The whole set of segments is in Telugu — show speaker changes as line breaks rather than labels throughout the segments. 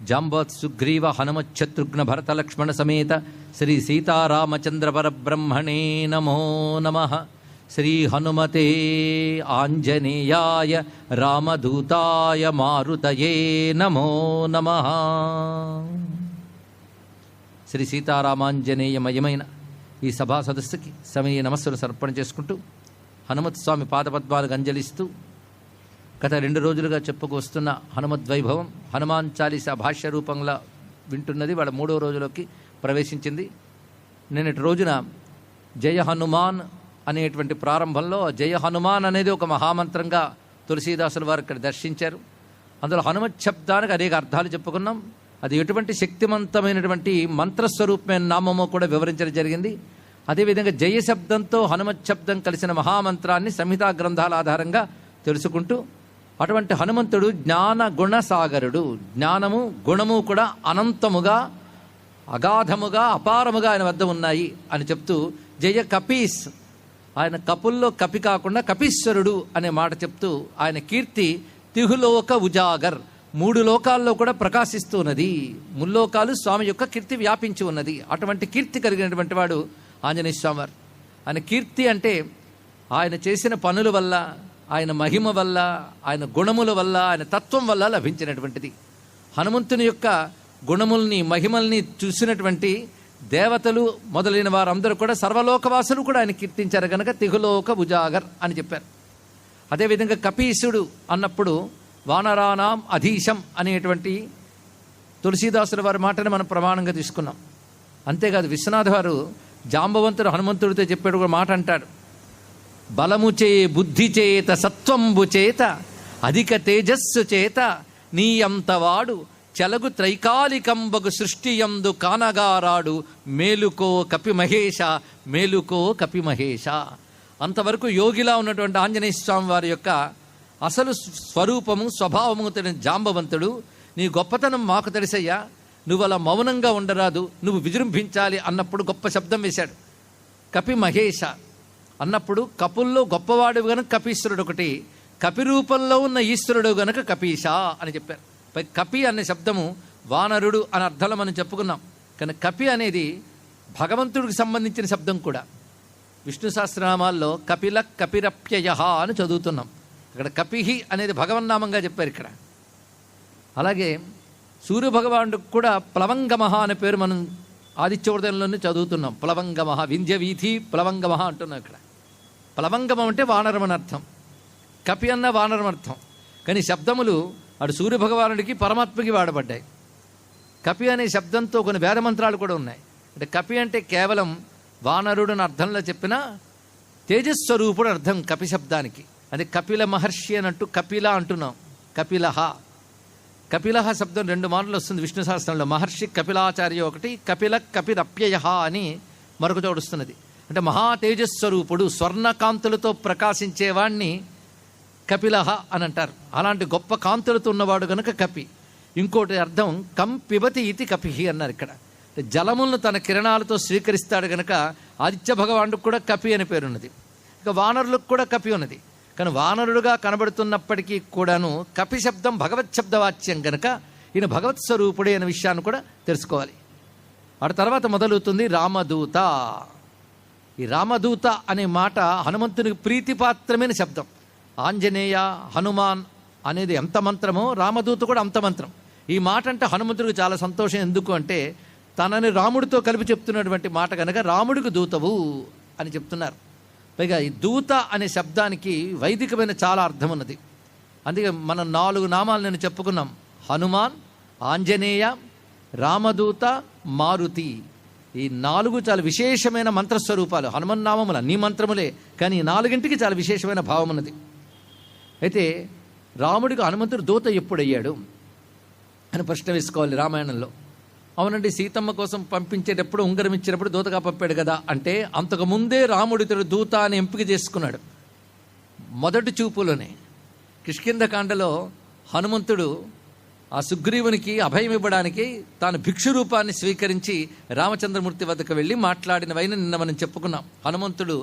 జాంబవత్ సుగ్రీవ హనుమచ్చత్రుఘ్న భరత లక్ష్మణ సమేత శ్రీ సీతారామచంద్ర పరబ్రహ్మణే నమో నమః. శ్రీ హనుమతే ఆంజనేయాయ రామదూతాయ మారుతయే నమో నమః. శ్రీ సీతారామాంజనేయమయమైన ఈ సభా సదస్సుకి సమయ నమస్సులు సమర్పణ చేసుకుంటూ హనుమత్ స్వామి పాదపద్మాలకు అంజలిస్తూ గత 2 రోజులుగా చెప్పుకొస్తున్న హనుమద్వైభవం హనుమాన్ చాలీసా భాష్య రూపంలో వింటున్నది. వాళ్ళ 3వ రోజులోకి ప్రవేశించింది. నిన్నటి రోజున జయ హనుమాన్ అనేటువంటి ప్రారంభంలో జయ హనుమాన్ అనేది ఒక మహామంత్రంగా తులసీదాసుల వారు ఇక్కడ దర్శించారు. అందులో హనుమత్ శబ్దానికి అనేక అర్థాలు చెప్పుకున్నాం. అది ఎటువంటి శక్తివంతమైనటువంటి మంత్రస్వరూపమైన నామమో కూడా వివరించడం జరిగింది. అదేవిధంగా జయ శబ్దంతో హనుమత్ శబ్దం కలిసిన మహామంత్రాన్ని సంహితా గ్రంథాల ఆధారంగా తెలుసుకుంటూ అటువంటి హనుమంతుడు జ్ఞాన గుణ సాగరుడు. జ్ఞానము గుణము కూడా అనంతముగా అగాధముగా అపారముగా ఆయన వద్ద ఉన్నాయి అని చెప్తూ జయ కపీస్, ఆయన కపుల్లో కపి కాకుండా కపీశ్వరుడు అనే మాట చెప్తూ ఆయన కీర్తి తిహులోక ఉజాగర్, 3 లోకాల్లో కూడా ప్రకాశిస్తూ ఉన్నది. ముల్లోకాలు స్వామి యొక్క కీర్తి వ్యాపించి ఉన్నది. అటువంటి కీర్తి కలిగినటువంటి వాడు ఆంజనేయ స్వామి వారు. ఆయన కీర్తి అంటే ఆయన చేసిన పనుల వల్ల, ఆయన మహిమ వల్ల, ఆయన గుణముల వల్ల, ఆయన తత్వం వల్ల లభించినటువంటిది. హనుమంతుని యొక్క గుణముల్ని మహిమల్ని చూసినటువంటి దేవతలు మొదలైన వారందరూ కూడా సర్వలోకవాసులు కూడా ఆయన కీర్తించారు కనుక తిహులోక ఉజాగర్ అని చెప్పారు. అదేవిధంగా కపీసుడు అన్నప్పుడు వానరానాం అధీశం అనేటువంటి తులసీదాసుల వారి మాటని మనం ప్రమాణంగా తీసుకున్నాం. అంతేకాదు విశ్వనాథ వారు జాంబవంతుడు హనుమంతుడితో చెప్పాడు ఒక మాట అంటాడు, బలము చే బుద్ధి చేత సత్వంబు చేత అధిక తేజస్సు చేత నీయంతవాడు చెలగు త్రైకాలికంబగు సృష్టియందు కానగారాడు మేలుకో కపి మహేష, మేలుకో కపి మహేష. అంతవరకు యోగిలా ఉన్నటువంటి ఆంజనేయ స్వామి వారి యొక్క అసలు స్వరూపము స్వభావము తెలియని జాంబవంతుడు, నీ గొప్పతనం మాకు తెలిసయ్యా, నువ్వు అలా మౌనంగా ఉండరాదు, నువ్వు విజృంభించాలి అన్నప్పుడు గొప్ప శబ్దం వేశాడు. కపి మహేష అన్నప్పుడు కపుల్లో గొప్పవాడు గనుక కపీశ్వరుడు ఒకటి, కపి రూపంలో ఉన్న ఈశ్వరుడు గనుక కపీష అని చెప్పారు. పై కపి అనే శబ్దము వానరుడు అనే అర్థంలో మనం చెప్పుకున్నాం. కానీ కపి అనేది భగవంతుడికి సంబంధించిన శబ్దం కూడా. విష్ణు సహస్రనామాల్లో కపిల కపిరప్యయ అని చదువుతున్నాం. ఇక్కడ కపిహి అనేది భగవన్నామంగా చెప్పారు ఇక్కడ. అలాగే సూర్యభగవానుడికి కూడా ప్లవంగమహ అనే పేరు మనం ఆదిత్యోదయంలోనే చదువుతున్నాం. ప్లవంగమహ, వింధ్య వీధి ప్లవంగమహ అంటున్నాం. ఇక్కడ ప్లవంగమం అంటే వానరం అని అర్థం, కపి అన్న వానరం అర్థం. కానీ శబ్దములు అటు సూర్యభగవానుడికి పరమాత్మకి వాడబడ్డాయి. కపి అనే శబ్దంతో కొన్ని వేదమంత్రాలు కూడా ఉన్నాయి. అంటే కపి అంటే కేవలం వానరుడు అని అర్థంలో చెప్పిన తేజస్వరూపుడు అర్థం కపి శబ్దానికి. అది కపిల మహర్షి అన్నట్టు కపిల అంటున్నాం. కపిలహ, కపిలహ శబ్దం 2 మార్లు వస్తుంది విష్ణు సహస్రంలో. మహర్షి కపిలాచార్య ఒకటి, కపిల కపిరప్యయ అని మరొక చోటు వస్తున్నది. అంటే మహా తేజస్వరూపుడు, స్వర్ణకాంతులతో ప్రకాశించేవాణ్ణి కపిలహ అని అంటారు. అలాంటి గొప్ప కాంతులతో ఉన్నవాడు గనుక కపి. ఇంకోటి అర్థం కం పిబతి ఇతి కపిహి అన్నారు ఇక్కడ. జలములను తన కిరణాలతో స్వీకరిస్తాడు గనక ఆదిత్య భగవానుడికి కూడా కపి అని పేరున్నది. ఇక వానరులకు కూడా కపి ఉన్నది. కానీ వానరుడుగా కనబడుతున్నప్పటికీ కూడాను కపి శబ్దం భగవత్ శబ్దవాచ్యం గనక ఈయన భగవత్ స్వరూపుడే అనే విషయాన్ని కూడా తెలుసుకోవాలి. ఆ తర్వాత మొదలవుతుంది రామదూత. ఈ రామదూత అనే మాట హనుమంతునికి ప్రీతిపాత్రమైన శబ్దం. ఆంజనేయ హనుమాన్ అనేది ఎంత మంత్రమో రామదూత కూడా అంత మంత్రం. ఈ మాట అంటే హనుమంతుడికి చాలా సంతోషం. ఎందుకు అంటే తనని రాముడితో కలిపి చెప్తున్నటువంటి మాట కనుక రాముడికి దూతవు అని చెప్తున్నారు. పైగా ఈ దూత అనే శబ్దానికి వైదికమైన చాలా అర్థం ఉన్నది. అందుకే మనం 4 నామాలు నేను చెప్పుకున్నాం. హనుమాన్, ఆంజనేయ, రామదూత, మారుతి. ఈ 4 చాలా విశేషమైన మంత్రస్వరూపాలు. హనుమన్ నామములు అన్ని మంత్రములే, కానీ ఈ 4ంటికి చాలా విశేషమైన భావం ఉన్నది. అయితే రాముడికి హనుమంతుడు దూత ఎప్పుడయ్యాడు అని ప్రశ్న వేసుకోవాలి రామాయణంలో. అవునండి, సీతమ్మ కోసం పంపించేటప్పుడు ఉంగరం ఇచ్చినప్పుడు దూతగా పంపాడు కదా అంటే, అంతకుముందే రాముడు ఇతడు దూత అని ఎంపిక చేసుకున్నాడు మొదటి చూపులోనే. కిష్కింధకాండలో హనుమంతుడు ఆ సుగ్రీవునికి అభయం ఇవ్వడానికి తాను భిక్షు రూపాన్ని స్వీకరించి రామచంద్రమూర్తి వద్దకు వెళ్ళి మాట్లాడినవైన నిన్న మనం చెప్పుకున్నాం. హనుమంతుడు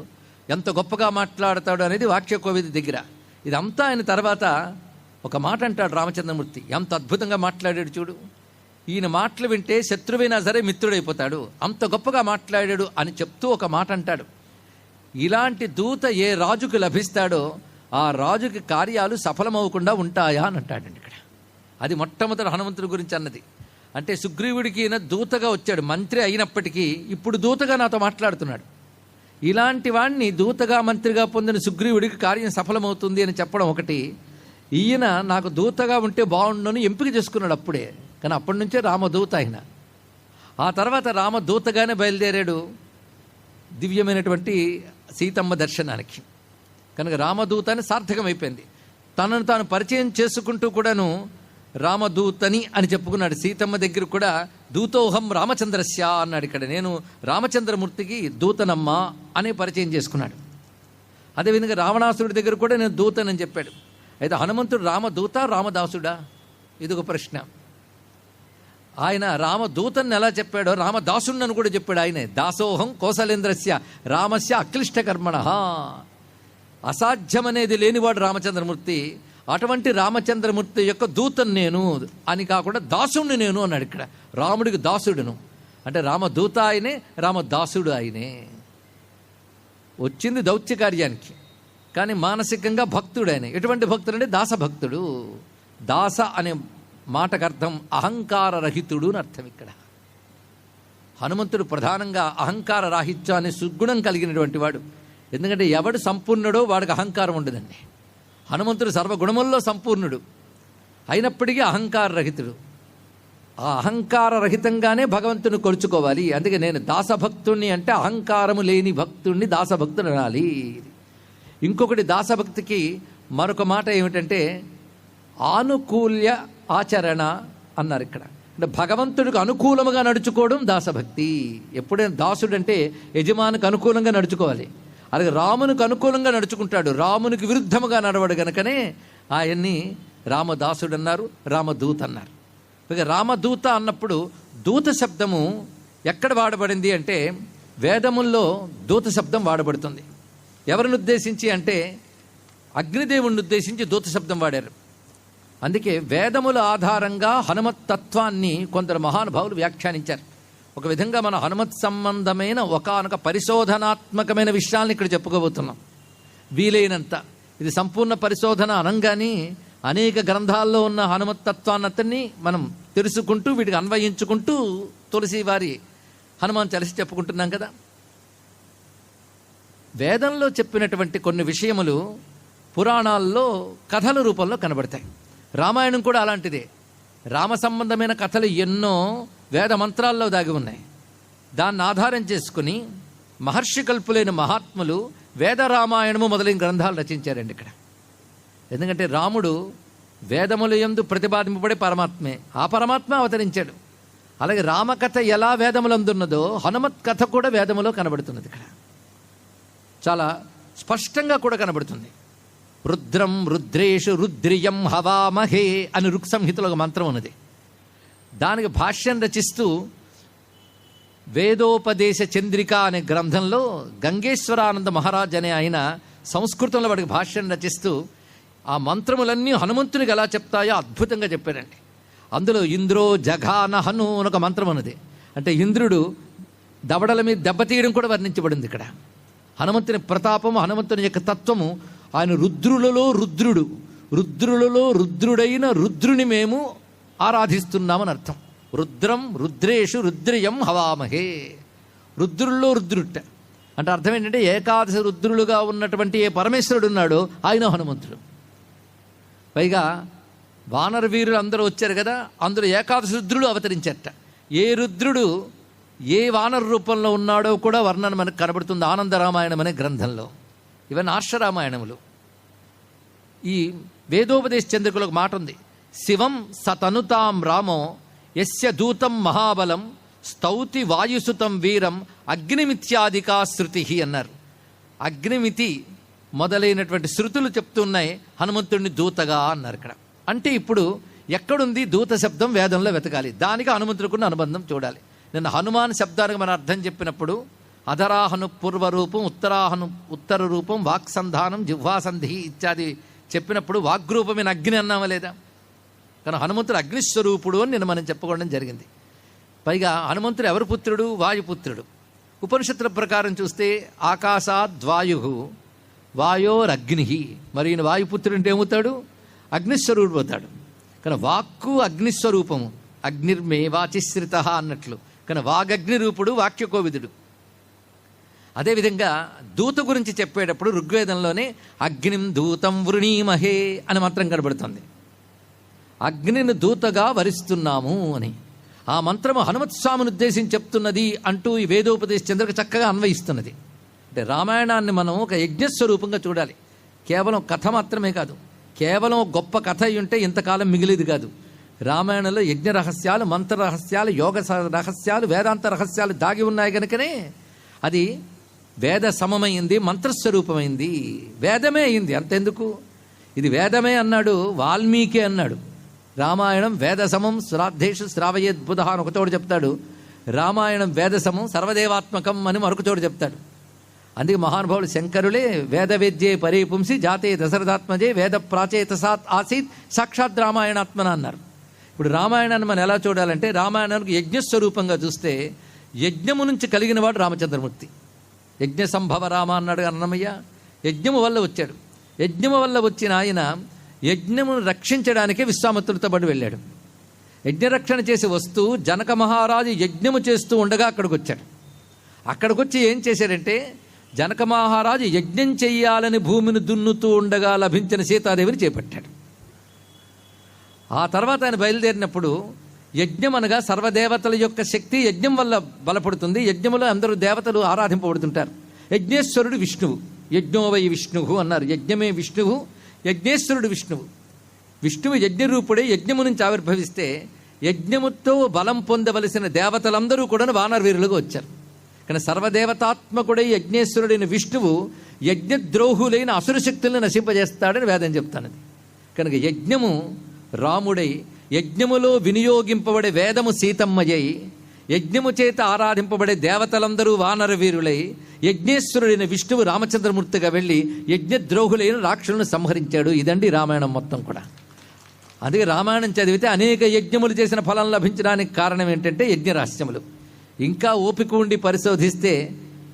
ఎంత గొప్పగా మాట్లాడతాడు అనేది వాక్యకోవిది దగ్గర. ఇదంతా ఆయన తర్వాత ఒక మాట అంటాడు రామచంద్రమూర్తి, ఎంత అద్భుతంగా మాట్లాడాడు చూడు. ఈయన మాటలు వింటే శత్రువైనా సరే మిత్రుడైపోతాడు, అంత గొప్పగా మాట్లాడాడు అని చెప్తూ ఒక మాట అంటాడు. ఇలాంటి దూత ఏ రాజుకు లభిస్తాడో ఆ రాజుకి కార్యాలు సఫలమవ్వకుండా ఉంటాయా అని అంటాడండి ఇక్కడ. అది మొట్టమొదటి హనుమంతుడి గురించి అన్నది. అంటే సుగ్రీవుడికి ఈయన దూతగా వచ్చాడు, మంత్రి అయినప్పటికీ ఇప్పుడు దూతగా నాతో మాట్లాడుతున్నాడు. ఇలాంటి వాడిని దూతగా మంత్రిగా పొందిన సుగ్రీవుడికి కార్యం సఫలమవుతుంది అని చెప్పడం ఒకటి. ఈయన నాకు దూతగా ఉంటే బాగుండుని ఎంపిక చేసుకున్నాడు అప్పుడే, కానీ అప్పటి నుంచే రామదూత ఆయన. ఆ తర్వాత రామదూతగానే బయలుదేరాడు దివ్యమైనటువంటి సీతమ్మ దర్శనానికి. కనుక రామదూత అని సార్థకమైపోయింది. తనను తాను పరిచయం చేసుకుంటూ కూడాను రామదూతని అని చెప్పుకున్నాడు. సీతమ్మ దగ్గర కూడా దూతోహం రామచంద్రస్య అన్నాడు. ఇక్కడ నేను రామచంద్రమూర్తికి దూతనమ్మా అనే పరిచయం చేసుకున్నాడు. అదేవిధంగా రావణాసురుడి దగ్గర కూడా నేను దూతనని చెప్పాడు. అయితే హనుమంతుడు రామదూత రామదాసుడా, ఇది ఒక ప్రశ్న. ఆయన రామదూతని ఎలా చెప్పాడో రామదాసుని కూడా చెప్పాడు ఆయనే. దాసోహం కోసలేంద్రస్య రామస్య అక్లిష్ట కర్మణ. అసాధ్యమనేది లేనివాడు రామచంద్రమూర్తి. అటువంటి రామచంద్రమూర్తి యొక్క దూతను నేను అని కాకుండా దాసుడిని నేను అన్నాడు. ఇక్కడ రాముడికి దాసుడును అంటే రామదూత ఆయనే, రామదాసుడు ఆయనే. వచ్చింది దౌత్య కార్యానికి, కానీ మానసికంగా భక్తుడు ఆయన. ఎటువంటి భక్తుడు అంటే దాసభక్తుడు. దాస అనే మాటకు అర్థం అహంకార రహితుడు అని అర్థం. ఇక్కడ హనుమంతుడు ప్రధానంగా అహంకార రాహిత్యాన్ని సుగుణం కలిగినటువంటి వాడు. ఎందుకంటే ఎవడు సంపూర్ణుడో వాడికి అహంకారం ఉండదండి. హనుమంతుడు సర్వగుణముల్లో సంపూర్ణుడు అయినప్పటికీ అహంకార రహితుడు. ఆ అహంకార రహితంగానే భగవంతుని కొలుచుకోవాలి. అందుకే నేను దాసభక్తుణ్ణి అంటే అహంకారము లేని భక్తుణ్ణి దాసభక్తుడు అనాలి. ఇంకొకటి దాసభక్తికి మరొక మాట ఏమిటంటే ఆనుకూల్య ఆచరణ అన్నారు ఇక్కడ. అంటే భగవంతుడికి అనుకూలముగా నడుచుకోవడం దాసభక్తి. ఎప్పుడైనా దాసుడు అంటే యజమానికి అనుకూలంగా నడుచుకోవాలి. అలాగే రామునికి అనుకూలంగా నడుచుకుంటాడు, రామునికి విరుద్ధముగా నడవడు గనుకనే ఆయన్ని రామదాసుడు అన్నారు, రామదూత అన్నారు. ఇక రామదూత అన్నప్పుడు దూత శబ్దము ఎక్కడ వాడబడింది అంటే వేదముల్లో దూత శబ్దం వాడబడుతుంది. ఎవరిని ఉద్దేశించి అంటే అగ్నిదేవుణ్ణి ఉద్దేశించి దూత శబ్దం వాడారు. అందుకే వేదముల ఆధారంగా హనుమత్ తత్వాన్ని కొందరు మహానుభావులు వ్యాఖ్యానించారు. ఒక విధంగా మన హనుమత్ సంబంధమైన ఒకానొక పరిశోధనాత్మకమైన విషయాలను ఇక్కడ చెప్పుకోబోతున్నాం. వీలైనంత ఇది సంపూర్ణ పరిశోధన అనంగానే అనేక గ్రంథాల్లో ఉన్న హనుమత్ తత్వాన్ని మనం తెలుసుకుంటూ వీటికి అన్వయించుకుంటూ తులసి వారి హనుమాన్ చాలీస చెప్పుకుంటున్నాం కదా. వేదంలో చెప్పినటువంటి కొన్ని విషయములు పురాణాల్లో కథల రూపంలో కనబడతాయి. రామాయణం కూడా అలాంటిదే. రామ సంబంధమైన కథలు ఎన్నో వేద మంత్రాల్లో దాగి ఉన్నాయి. దాన్ని ఆధారం చేసుకుని మహర్షి కల్పులైన మహాత్ములు వేద రామాయణము మొదలైన గ్రంథాలు రచించారండి ఇక్కడ. ఎందుకంటే రాముడు వేదముల యందు ప్రతిపాదింపబడే పరమాత్మే, ఆ పరమాత్మ అవతరించాడు. అలాగే రామకథ ఎలా వేదములందున్నదో హనుమత్ కథ కూడా వేదములో కనబడుతున్నది. ఇక్కడ చాలా స్పష్టంగా కూడా కనబడుతుంది. రుద్రం రుద్రేషు రుద్రియం హవామహే అని ఋక్ సంహితలో ఒక మంత్రం ఉన్నది. దానికి భాష్యం రచిస్తూ వేదోపదేశ చంద్రిక అనే గ్రంథంలో గంగేశ్వరానంద మహారాజ్ అనే ఆయన సంస్కృతంలో వాడికి భాష్యం రచిస్తూ ఆ మంత్రములన్నీ హనుమంతునికి ఎలా చెప్తాయో అద్భుతంగా చెప్పారండి. అందులో ఇంద్రో జఘాన హను అని ఒక మంత్రం ఉన్నది. అంటే ఇంద్రుడు దవడల మీద దెబ్బతీయడం కూడా వర్ణించబడింది ఇక్కడ. హనుమంతుని ప్రతాపము, హనుమంతుని యొక్క తత్వము. ఆయన రుద్రులలో రుద్రుడు, రుద్రులలో రుద్రుడైన రుద్రుని మేము ఆరాధిస్తున్నామని అర్థం. రుద్రం రుద్రేషు రుద్రియం హవామహే. రుద్రుల్లో రుద్రుట అంటే అర్థం ఏంటంటే ఏకాదశి రుద్రులుగా ఉన్నటువంటి ఏ పరమేశ్వరుడు ఉన్నాడో ఆయన హనుమంతుడు. పైగా వానర వీరులు అందరూ వచ్చారు కదా, అందులో ఏకాదశి రుద్రుడు అవతరించారట. ఏ రుద్రుడు ఏ వానర రూపంలో ఉన్నాడో కూడా వర్ణన మనకు కనబడుతుంది ఆనంద రామాయణం అనే గ్రంథంలో. ఇవన్నీ ఆర్షరామాయణములు. ఈ వేదోపదేశ చంద్రికలో ఒక మాట ఉంది. శివం సతనుతాం రామో యస్య దూతం మహాబలం స్తౌతి వాయుసుతం వీరం అగ్నిమిత్యాదికా శృతి అన్నారు. అగ్నిమితి మొదలైనటువంటి శృతులు చెప్తున్నాయి హనుమంతుడిని దూతగా అన్నారు ఇక్కడ. అంటే ఇప్పుడు ఎక్కడుంది దూత శబ్దం? వేదంలో వెతకాలి. దానికి హనుమంతుడికున్న అనుబంధం చూడాలి. నిన్న హనుమాన్ శబ్దానికి మనం అర్థం చెప్పినప్పుడు అధరాహను పూర్వరూపం, ఉత్తర రూపం, వాక్సంధానం, జిహ్వాసంధి ఇత్యాది చెప్పినప్పుడు వాగ్రూపమైన అగ్ని అన్నామా లేదా? కానీ హనుమంతుడు అగ్నిస్వరూపుడు అని నేను మనం చెప్పుకోవడం జరిగింది. పైగా హనుమంతుడు ఎవరు పుత్రుడు? వాయుపుత్రుడు. ఉపనిషత్తుల ప్రకారం చూస్తే ఆకాశాద్వాయు వాయోరగ్ని, మరి ఈయన వాయుపుత్రుడు అంటే ఏమవుతాడు? అగ్నిస్వరూపుడు అవుతాడు. కానీ వాక్కు అగ్నిస్వరూపము, అగ్నిర్మే వాచిశ్రిత అన్నట్లు. కానీ వాగగ్ని రూపుడు, వాక్యకోవిదుడు. అదేవిధంగా దూత గురించి చెప్పేటప్పుడు ఋగ్వేదంలోనే అగ్నిం దూతం వృణీమహే అని మంత్రం కనబడుతుంది. అగ్నిని దూతగా వరిస్తున్నాము అని ఆ మంత్రము హనుమత్స్వామిని ఉద్దేశించి చెప్తున్నది అంటూ ఈ వేదోపదేశ చంద్రిక చక్కగా అన్వయిస్తున్నది. అంటే రామాయణాన్ని మనం ఒక యజ్ఞస్వరూపంగా చూడాలి. కేవలం కథ మాత్రమే కాదు, కేవలం గొప్ప కథ అయి ఉంటే ఇంతకాలం మిగిలేది కాదు. రామాయణంలో యజ్ఞ రహస్యాలు, మంత్ర రహస్యాలు, యోగ రహస్యాలు, వేదాంత రహస్యాలు దాగి ఉన్నాయి కనుకనే అది వేద సమమైంది, మంత్రస్వరూపమైంది, వేదమే అయింది. అంతెందుకు, ఇది వేదమే అన్నాడు వాల్మీకి అన్నాడు. రామాయణం వేద సమం శ్రాద్ధేషు శ్రావయేద్బుధ అని ఒక చోటు చెప్తాడు. రామాయణం వేద సమం సర్వదేవాత్మకం అని మరొక చోటు చెప్తాడు. అందుకే మహానుభావులు శంకరులే వేదవేద్యే పరీపుంసి జాతే దశరథాత్మజే వేద ప్రాచేతసాత్ ఆసీత్ సాక్షాత్ రామాయణాత్మన అన్నారు. ఇప్పుడు రామాయణాన్ని మనం ఎలా చూడాలంటే, రామాయణానికి యజ్ఞస్వరూపంగా చూస్తే యజ్ఞము నుంచి కలిగిన వాడు రామచంద్రమూర్తి. యజ్ఞ సంభవ రామ అన్నాడు అన్నమయ్య. యజ్ఞము వల్ల వచ్చాడు. యజ్ఞము వల్ల వచ్చిన ఆయన యజ్ఞమును రక్షించడానికే విశ్వామిత్రుడితో పాటు వెళ్ళాడు. యజ్ఞరక్షణ చేసి వస్తూ జనక మహారాజు యజ్ఞము చేస్తూ ఉండగా అక్కడికి వచ్చాడు. అక్కడికి వచ్చి ఏం చేశాడంటే, జనక మహారాజు యజ్ఞం చెయ్యాలని భూమిని దున్నుతూ ఉండగా లభించిన సీతాదేవిని చేపట్టాడు. ఆ తర్వాత ఆయన బయలుదేరినప్పుడు యజ్ఞం అనగా సర్వదేవతల యొక్క శక్తి యజ్ఞం వల్ల బలపడుతుంది. యజ్ఞములో అందరూ దేవతలు ఆరాధింపబడుతుంటారు. యజ్ఞేశ్వరుడు విష్ణువు, యజ్ఞోవై విష్ణువు అన్నారు. యజ్ఞమే విష్ణువు, యజ్ఞేశ్వరుడు విష్ణువు. విష్ణువు యజ్ఞరూపుడే యజ్ఞము నుంచి ఆవిర్భవిస్తే యజ్ఞముతో బలం పొందవలసిన దేవతలందరూ కూడా వానరవీరులుగా వచ్చారు. కానీ సర్వదేవతాత్మకుడై యజ్ఞేశ్వరుడైన విష్ణువు యజ్ఞద్రోహులైన అసుర శక్తులను నశింపజేస్తాడని వేదం చెప్తానది. కనుక యజ్ఞము రాముడై, యజ్ఞములో వినియోగింపబడే వేదము సీతమ్మయ్యై, యజ్ఞము చేత ఆరాధింపబడే దేవతలందరూ వానర వీరులై, యజ్ఞేశ్వరుడైన విష్ణువు రామచంద్రమూర్తిగా వెళ్ళి యజ్ఞద్రోహులైన రాక్షసులను సంహరించాడు. ఇదండి రామాయణం మొత్తం కూడా. అందుకే రామాయణం చదివితే అనేక యజ్ఞములు చేసిన ఫలం లభించడానికి కారణం ఏంటంటే యజ్ఞరహస్యములు. ఇంకా ఓపిక ఉండి పరిశోధిస్తే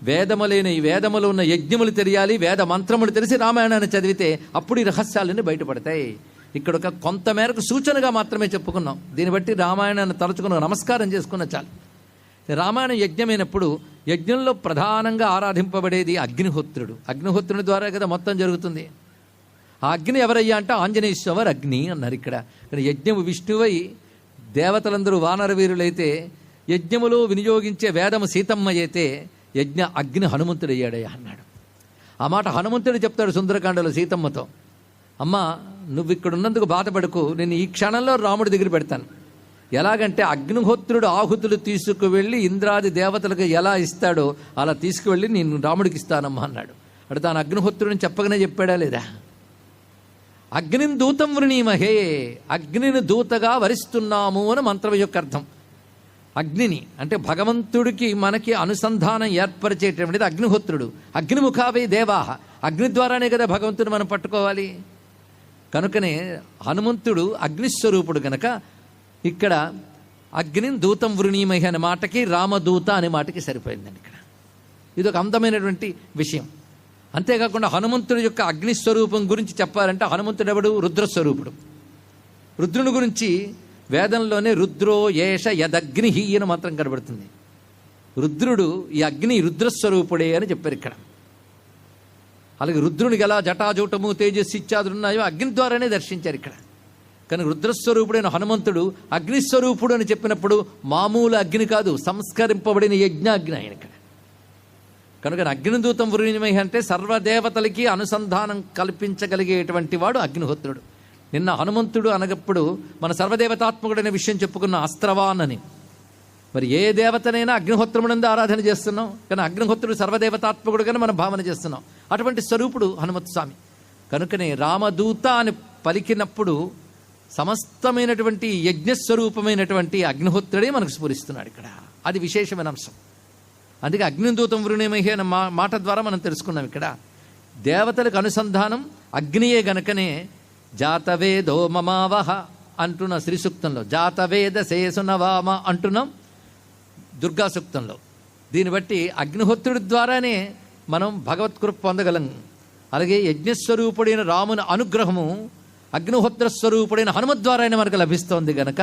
వేదములైన ఈ వేదములు ఉన్న యజ్ఞములు తెలియాలి, వేద మంత్రములు తెలిసి రామాయణాన్ని చదివితే అప్పుడు ఈ రహస్యాలన్నీ బయటపడతాయి. ఇక్కడ ఒక కొంతమేరకు సూచనగా మాత్రమే చెప్పుకున్నాం. దీన్ని బట్టి రామాయణాన్ని తలుచుకున్న నమస్కారం చేసుకున్న చాలు. రామాయణ యజ్ఞమైనప్పుడు యజ్ఞంలో ప్రధానంగా ఆరాధింపబడేది అగ్నిహోత్రుడు. అగ్నిహోత్రుని ద్వారా కదా మొత్తం జరుగుతుంది. ఆ అగ్ని ఎవరయ్యా అంటే ఆంజనేయస్వామి అగ్ని అన్నారు. ఇక్కడ యజ్ఞము విష్ణువై దేవతలందరూ వానర వీరులైతే, యజ్ఞములో వినియోగించే వేదము సీతమ్మ అయితే యజ్ఞ అగ్ని హనుమంతుడయ్యాడయ్యా అన్నాడు. ఆ మాట హనుమంతుడు చెప్తాడు సుందరకాండలో సీతమ్మతో, అమ్మ నువ్వు ఇక్కడ ఉన్నందుకు బాధపడకు, నేను ఈ క్షణంలో రాముడి దగ్గర పెడతాను. ఎలాగంటే అగ్నిహోత్రుడు ఆహుతులు తీసుకువెళ్ళి ఇంద్రాది దేవతలకు ఎలా ఇస్తాడో అలా తీసుకువెళ్ళి నేను రాముడికి ఇస్తానమ్మా అన్నాడు. అంటే తాను అగ్నిహోత్రుడిని చెప్పగానే చెప్పాడా లేదా? అగ్నిని దూతం వృణీమహే, అగ్నిని దూతగా వరిస్తున్నాము అని మంత్రం యొక్క అర్థం. అగ్నిని అంటే భగవంతుడికి మనకి అనుసంధానం ఏర్పరిచేటటువంటిది అగ్నిహోత్రుడు. అగ్నిముఖావే దేవాహ, అగ్ని ద్వారానే కదా భగవంతుడు మనం పట్టుకోవాలి. కనుకనే హనుమంతుడు అగ్నిస్వరూపుడు గనక ఇక్కడ అగ్నిని దూతం వృణీమహి అనే మాటకి రామదూత అనే మాటకి సరిపోయిందండి. ఇక్కడ ఇది ఒక అందమైనటువంటి విషయం. అంతేకాకుండా హనుమంతుడి యొక్క అగ్నిస్వరూపం గురించి చెప్పాలంటే హనుమంతుడు ఎవడు? రుద్రస్వరూపుడు. రుద్రుని గురించి వేదంలోనే రుద్రో ఏష యదగ్ని అని మంత్రం కనబడుతుంది. రుద్రుడు ఈ అగ్ని రుద్రస్వరూపుడే అని చెప్పారు ఇక్కడ. అలాగే రుద్రునికి ఎలా జటాజూటము తేజస్సు ఇత్యాదులు ఉన్నాయో అగ్ని ద్వారానే దర్శించారు ఇక్కడ. కానీ రుద్రస్వరూపుడైన హనుమంతుడు అగ్నిస్వరూపుడు అని చెప్పినప్పుడు మామూలు అగ్ని కాదు, సంస్కరింపబడిన యజ్ఞాగ్ని ఆయన ఇక్కడ. కనుక అగ్నిదూతం వృణీమహి అంటే సర్వదేవతలకి అనుసంధానం కల్పించగలిగేటువంటి వాడు అగ్నిహోత్రుడు. నిన్న హనుమంతుడు అనగప్పుడు మన సర్వదేవతాత్మకుడైన విషయం చెప్పుకున్న అస్త్రవాన్ అని. మరి ఏ దేవతనైనా అగ్నిహోత్రమునందు ఆరాధన చేస్తున్నాం, కానీ అగ్నిహోత్రుడు సర్వదేవతాత్మకుడుగానే మనం భావన చేస్తున్నాం. అటువంటి స్వరూపుడు హనుమత్ స్వామి. కనుకనే రామదూత అని పలికినప్పుడు సమస్తమైనటువంటి యజ్ఞస్వరూపమైనటువంటి అగ్నిహోత్రుడే మనకు స్ఫురిస్తున్నాడు ఇక్కడ. అది విశేషమైన అంశం. అందుకే అగ్నిదూతం వృణీమహి అనే మాట ద్వారా మనం తెలుసుకున్నాం. ఇక్కడ దేవతలకు అనుసంధానం అగ్నియే గనకనే జాతవేదో మమావహ అంటున్న శ్రీ సూక్తంలో, జాతవేద శేషునవామ అంటున్నాం దుర్గా సూక్తంలో. దీన్ని బట్టి అగ్నిహోత్రుడి ద్వారానే మనం భగవత్కృప పొందగలం. అలాగే యజ్ఞస్వరూపుడైన రాముని అనుగ్రహము అగ్నిహోత్ర స్వరూపుడైన హనుమత్ ద్వారానే మనకు లభిస్తోంది గనక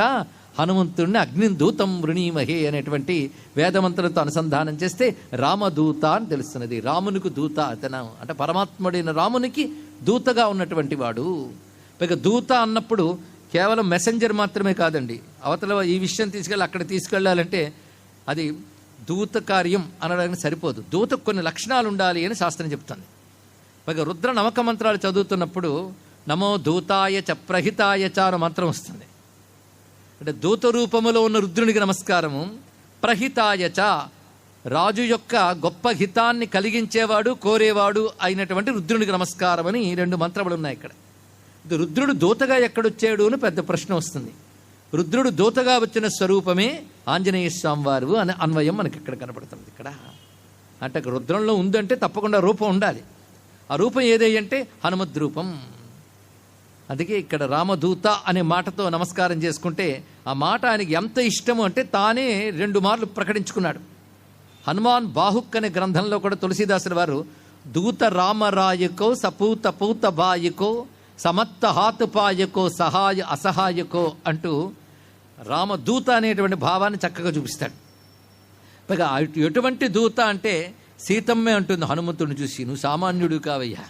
హనుమంతుడిని అగ్నిదూతం వృణీమహే అనేటువంటి వేదమంత్రంతో అనుసంధానం చేస్తే రామదూత అని తెలుస్తున్నది. రామునికి దూత అతను అంటే పరమాత్ముడైన రామునికి దూతగా ఉన్నటువంటి వాడు. పైగా దూత అన్నప్పుడు కేవలం మెసెంజర్ మాత్రమే కాదండి. అవతల ఈ విషయం తీసుకెళ్ళి అక్కడ తీసుకెళ్ళాలంటే అది దూత కార్యం అనడానికి సరిపోదు. దూతకు కొన్ని లక్షణాలు ఉండాలి అని శాస్త్రం చెప్తుంది. పైగా రుద్ర నమక మంత్రాలు చదువుతున్నప్పుడు నమో దూతాయ చ ప్రహితాయ చ అనే మంత్రం వస్తుంది. అంటే దూత రూపములో ఉన్న రుద్రునికి నమస్కారము, ప్రహితాయ చ రాజు యొక్క గొప్ప హితాన్ని కలిగించేవాడు కోరేవాడు అయినటువంటి రుద్రునికి నమస్కారం అని 2 మంత్రములు ఉన్నాయి ఇక్కడ. రుద్రుడు దూతగా ఎక్కడొచ్చాడు అని పెద్ద ప్రశ్న వస్తుంది. రుద్రుడు దూతగా వచ్చిన స్వరూపమే ఆంజనేయ స్వామి వారు అనే అన్వయం మనకి ఇక్కడ కనపడుతుంది. ఇక్కడ అంటే రుద్రంలో ఉందంటే తప్పకుండా రూపం ఉండాలి. ఆ రూపం ఏదంటే హనుమద్ రూపం. అందుకే ఇక్కడ రామదూత అనే మాటతో నమస్కారం చేసుకుంటే ఆ మాట ఆయనకి ఎంత ఇష్టము అంటే తానే 2 మార్లు ప్రకటించుకున్నాడు. హనుమాన్ బాహుక్ అనే గ్రంథంలో కూడా తులసీదాసుల వారు దూత రామరాయకో సపూత పూత బాయకో సమత్త హాతుపాయకో సహాయ అసహాయకో అంటూ రామదూత అనేటువంటి భావాన్ని చక్కగా చూపిస్తాడు. పైగా ఎటువంటి దూత అంటే సీతమ్మే అంటుంది హనుమంతుడిని చూసి, నువ్వు సామాన్యుడు కావయ్యా,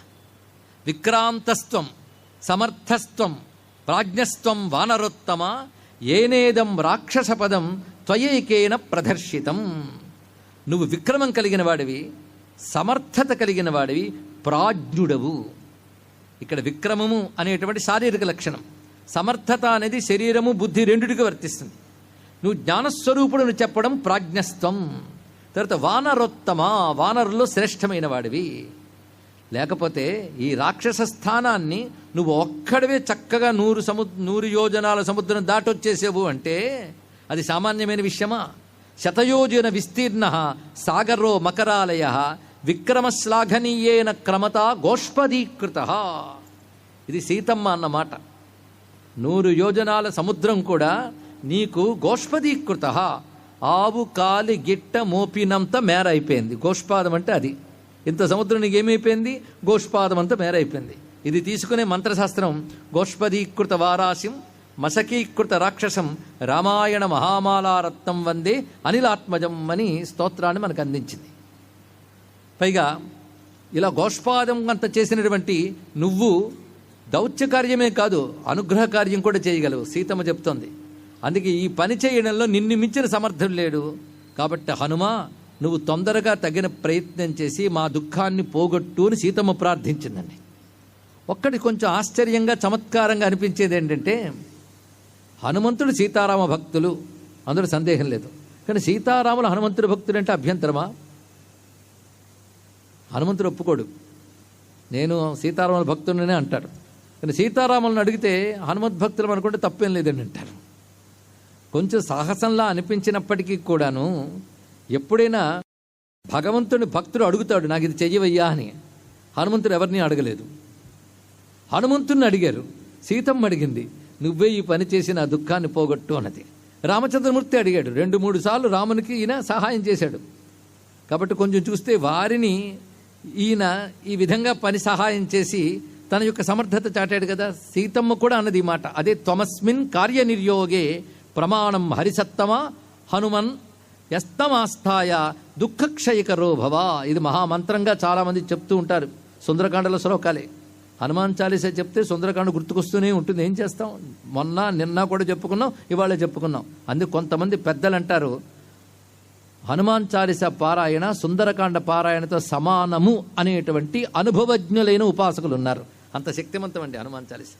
విక్రాంతస్త్వం సమర్థస్త్వం ప్రాజ్ఞస్త్వం వానరోత్తమ ఏనేదం రాక్షసపదం త్వయేకేన ప్రదర్శితం. నువ్వు విక్రమం కలిగిన వాడివి, సమర్థత కలిగిన వాడివి, ప్రాజ్ఞుడవు. ఇక్కడ విక్రమము అనేటువంటి శారీరక లక్షణం, సమర్థత అనేది శరీరము బుద్ధి రెండిటికి వర్తిస్తుంది. నువ్వు జ్ఞానస్వరూపుడును చెప్పడం ప్రాజ్ఞస్త్వం. తర్వాత వానరోత్తమ, వానరుల్లో శ్రేష్టమైన వాడివి. లేకపోతే ఈ రాక్షస స్థానాన్ని నువ్వు ఒక్కడవే చక్కగా 100 యోజనాల సముద్రం దాటొచ్చేసేవు అంటే అది సామాన్యమైన విషయమా? శతయోజన విస్తీర్ణ సాగరో మకరాలయ విక్రమశ్లాఘనీయేన క్రమత గోష్పదీకృత. ఇది సీతమ్మ అన్నమాట. 100 యోజనాల సముద్రం కూడా నీకు గోష్పదీకృత, ఆవు కాలి గిట్ట మోపినంత మేర అయిపోయింది. గోష్పాదం అంటే అది. ఇంత సముద్రం నీకు ఏమైపోయింది? గోష్పాదం అంతా మేరైపోయింది. ఇది తీసుకునే మంత్రశాస్త్రం గోష్పదీకృత వారాసిం మసకీకృత రాక్షసం రామాయణ మహామాలారత్నం వందే అనిలాత్మజం అని స్తోత్రాన్ని మనకు అందించింది. పైగా ఇలా గోష్పాదం అంత చేసినటువంటి నువ్వు దౌత్య కార్యమే కాదు అనుగ్రహ కార్యం కూడా చేయగలవు, సీతమ్మ చెప్తోంది. అందుకే ఈ పని చేయడంలో నిన్ను మించిన సమర్థుడు లేడు. కాబట్టి హనుమ, నువ్వు తొందరగా తగిన ప్రయత్నం చేసి మా దుఃఖాన్ని పోగొట్టు అని సీతమ్మ ప్రార్థించిందండి. ఒక్కటి కొంచెం ఆశ్చర్యంగా చమత్కారంగా అనిపించేది ఏంటంటే, హనుమంతుడు సీతారామ భక్తులు, అందులో సందేహం లేదు. కానీ సీతారాములు హనుమంతుడి భక్తుడు అంటే అభ్యంతరమా? హనుమంతుడు ఒప్పుకోడు, నేను సీతారాముల భక్తుడినే అంటాడు. కానీ సీతారాములను అడిగితే హనుమద్భక్తులు అనుకుంటే తప్పేం లేదని అంటారు. కొంచెం సాహసంలా అనిపించినప్పటికీ కూడాను ఎప్పుడైనా భగవంతుని భక్తుడు అడుగుతాడు, నాకు ఇది చెయ్యవయ్యా అని. హనుమంతుడు ఎవరిని అడగలేదు. హనుమంతుడిని అడిగారు, సీతమ్మ అడిగింది, నువ్వే ఈ పని చేసి నా దుఃఖాన్ని పోగొట్టు అన్నది. రామచంద్రమూర్తి అడిగాడు, 2-3 సార్లు రామునికి ఈయన సహాయం చేశాడు. కాబట్టి కొంచెం చూస్తే వారిని ఈయన ఈ విధంగా పని సహాయం చేసి తన యొక్క సమర్థత చాటాడు కదా. సీతమ్మ కూడా అన్నది ఈ మాట. అదే త్వమస్మిన్ కార్యనిర్యోగే ప్రమాణం హరిసత్తమ హనుమన్ యస్తమాస్థాయ దుఃఖక్షయకరో భవ. ఇది మహామంత్రంగా చాలామంది చెప్తూ ఉంటారు. సుందరకాండలో శ్లోకాలే. హనుమాన్ చాలీసా చెప్తే సుందరకాండ గుర్తుకొస్తూనే ఉంటుంది. ఏం చేస్తాం, మొన్న నిన్న కూడా చెప్పుకున్నాం, ఇవాళ చెప్పుకున్నాం. అందుకు కొంతమంది పెద్దలు అంటారు, హనుమాన్ చాలీసా పారాయణ సుందరకాండ పారాయణతో సమానము అనేటువంటి అనుభవజ్ఞులైన ఉపాసకులు ఉన్నారు. అంత శక్తివంతం అండి హనుమాన్ చాలీసా.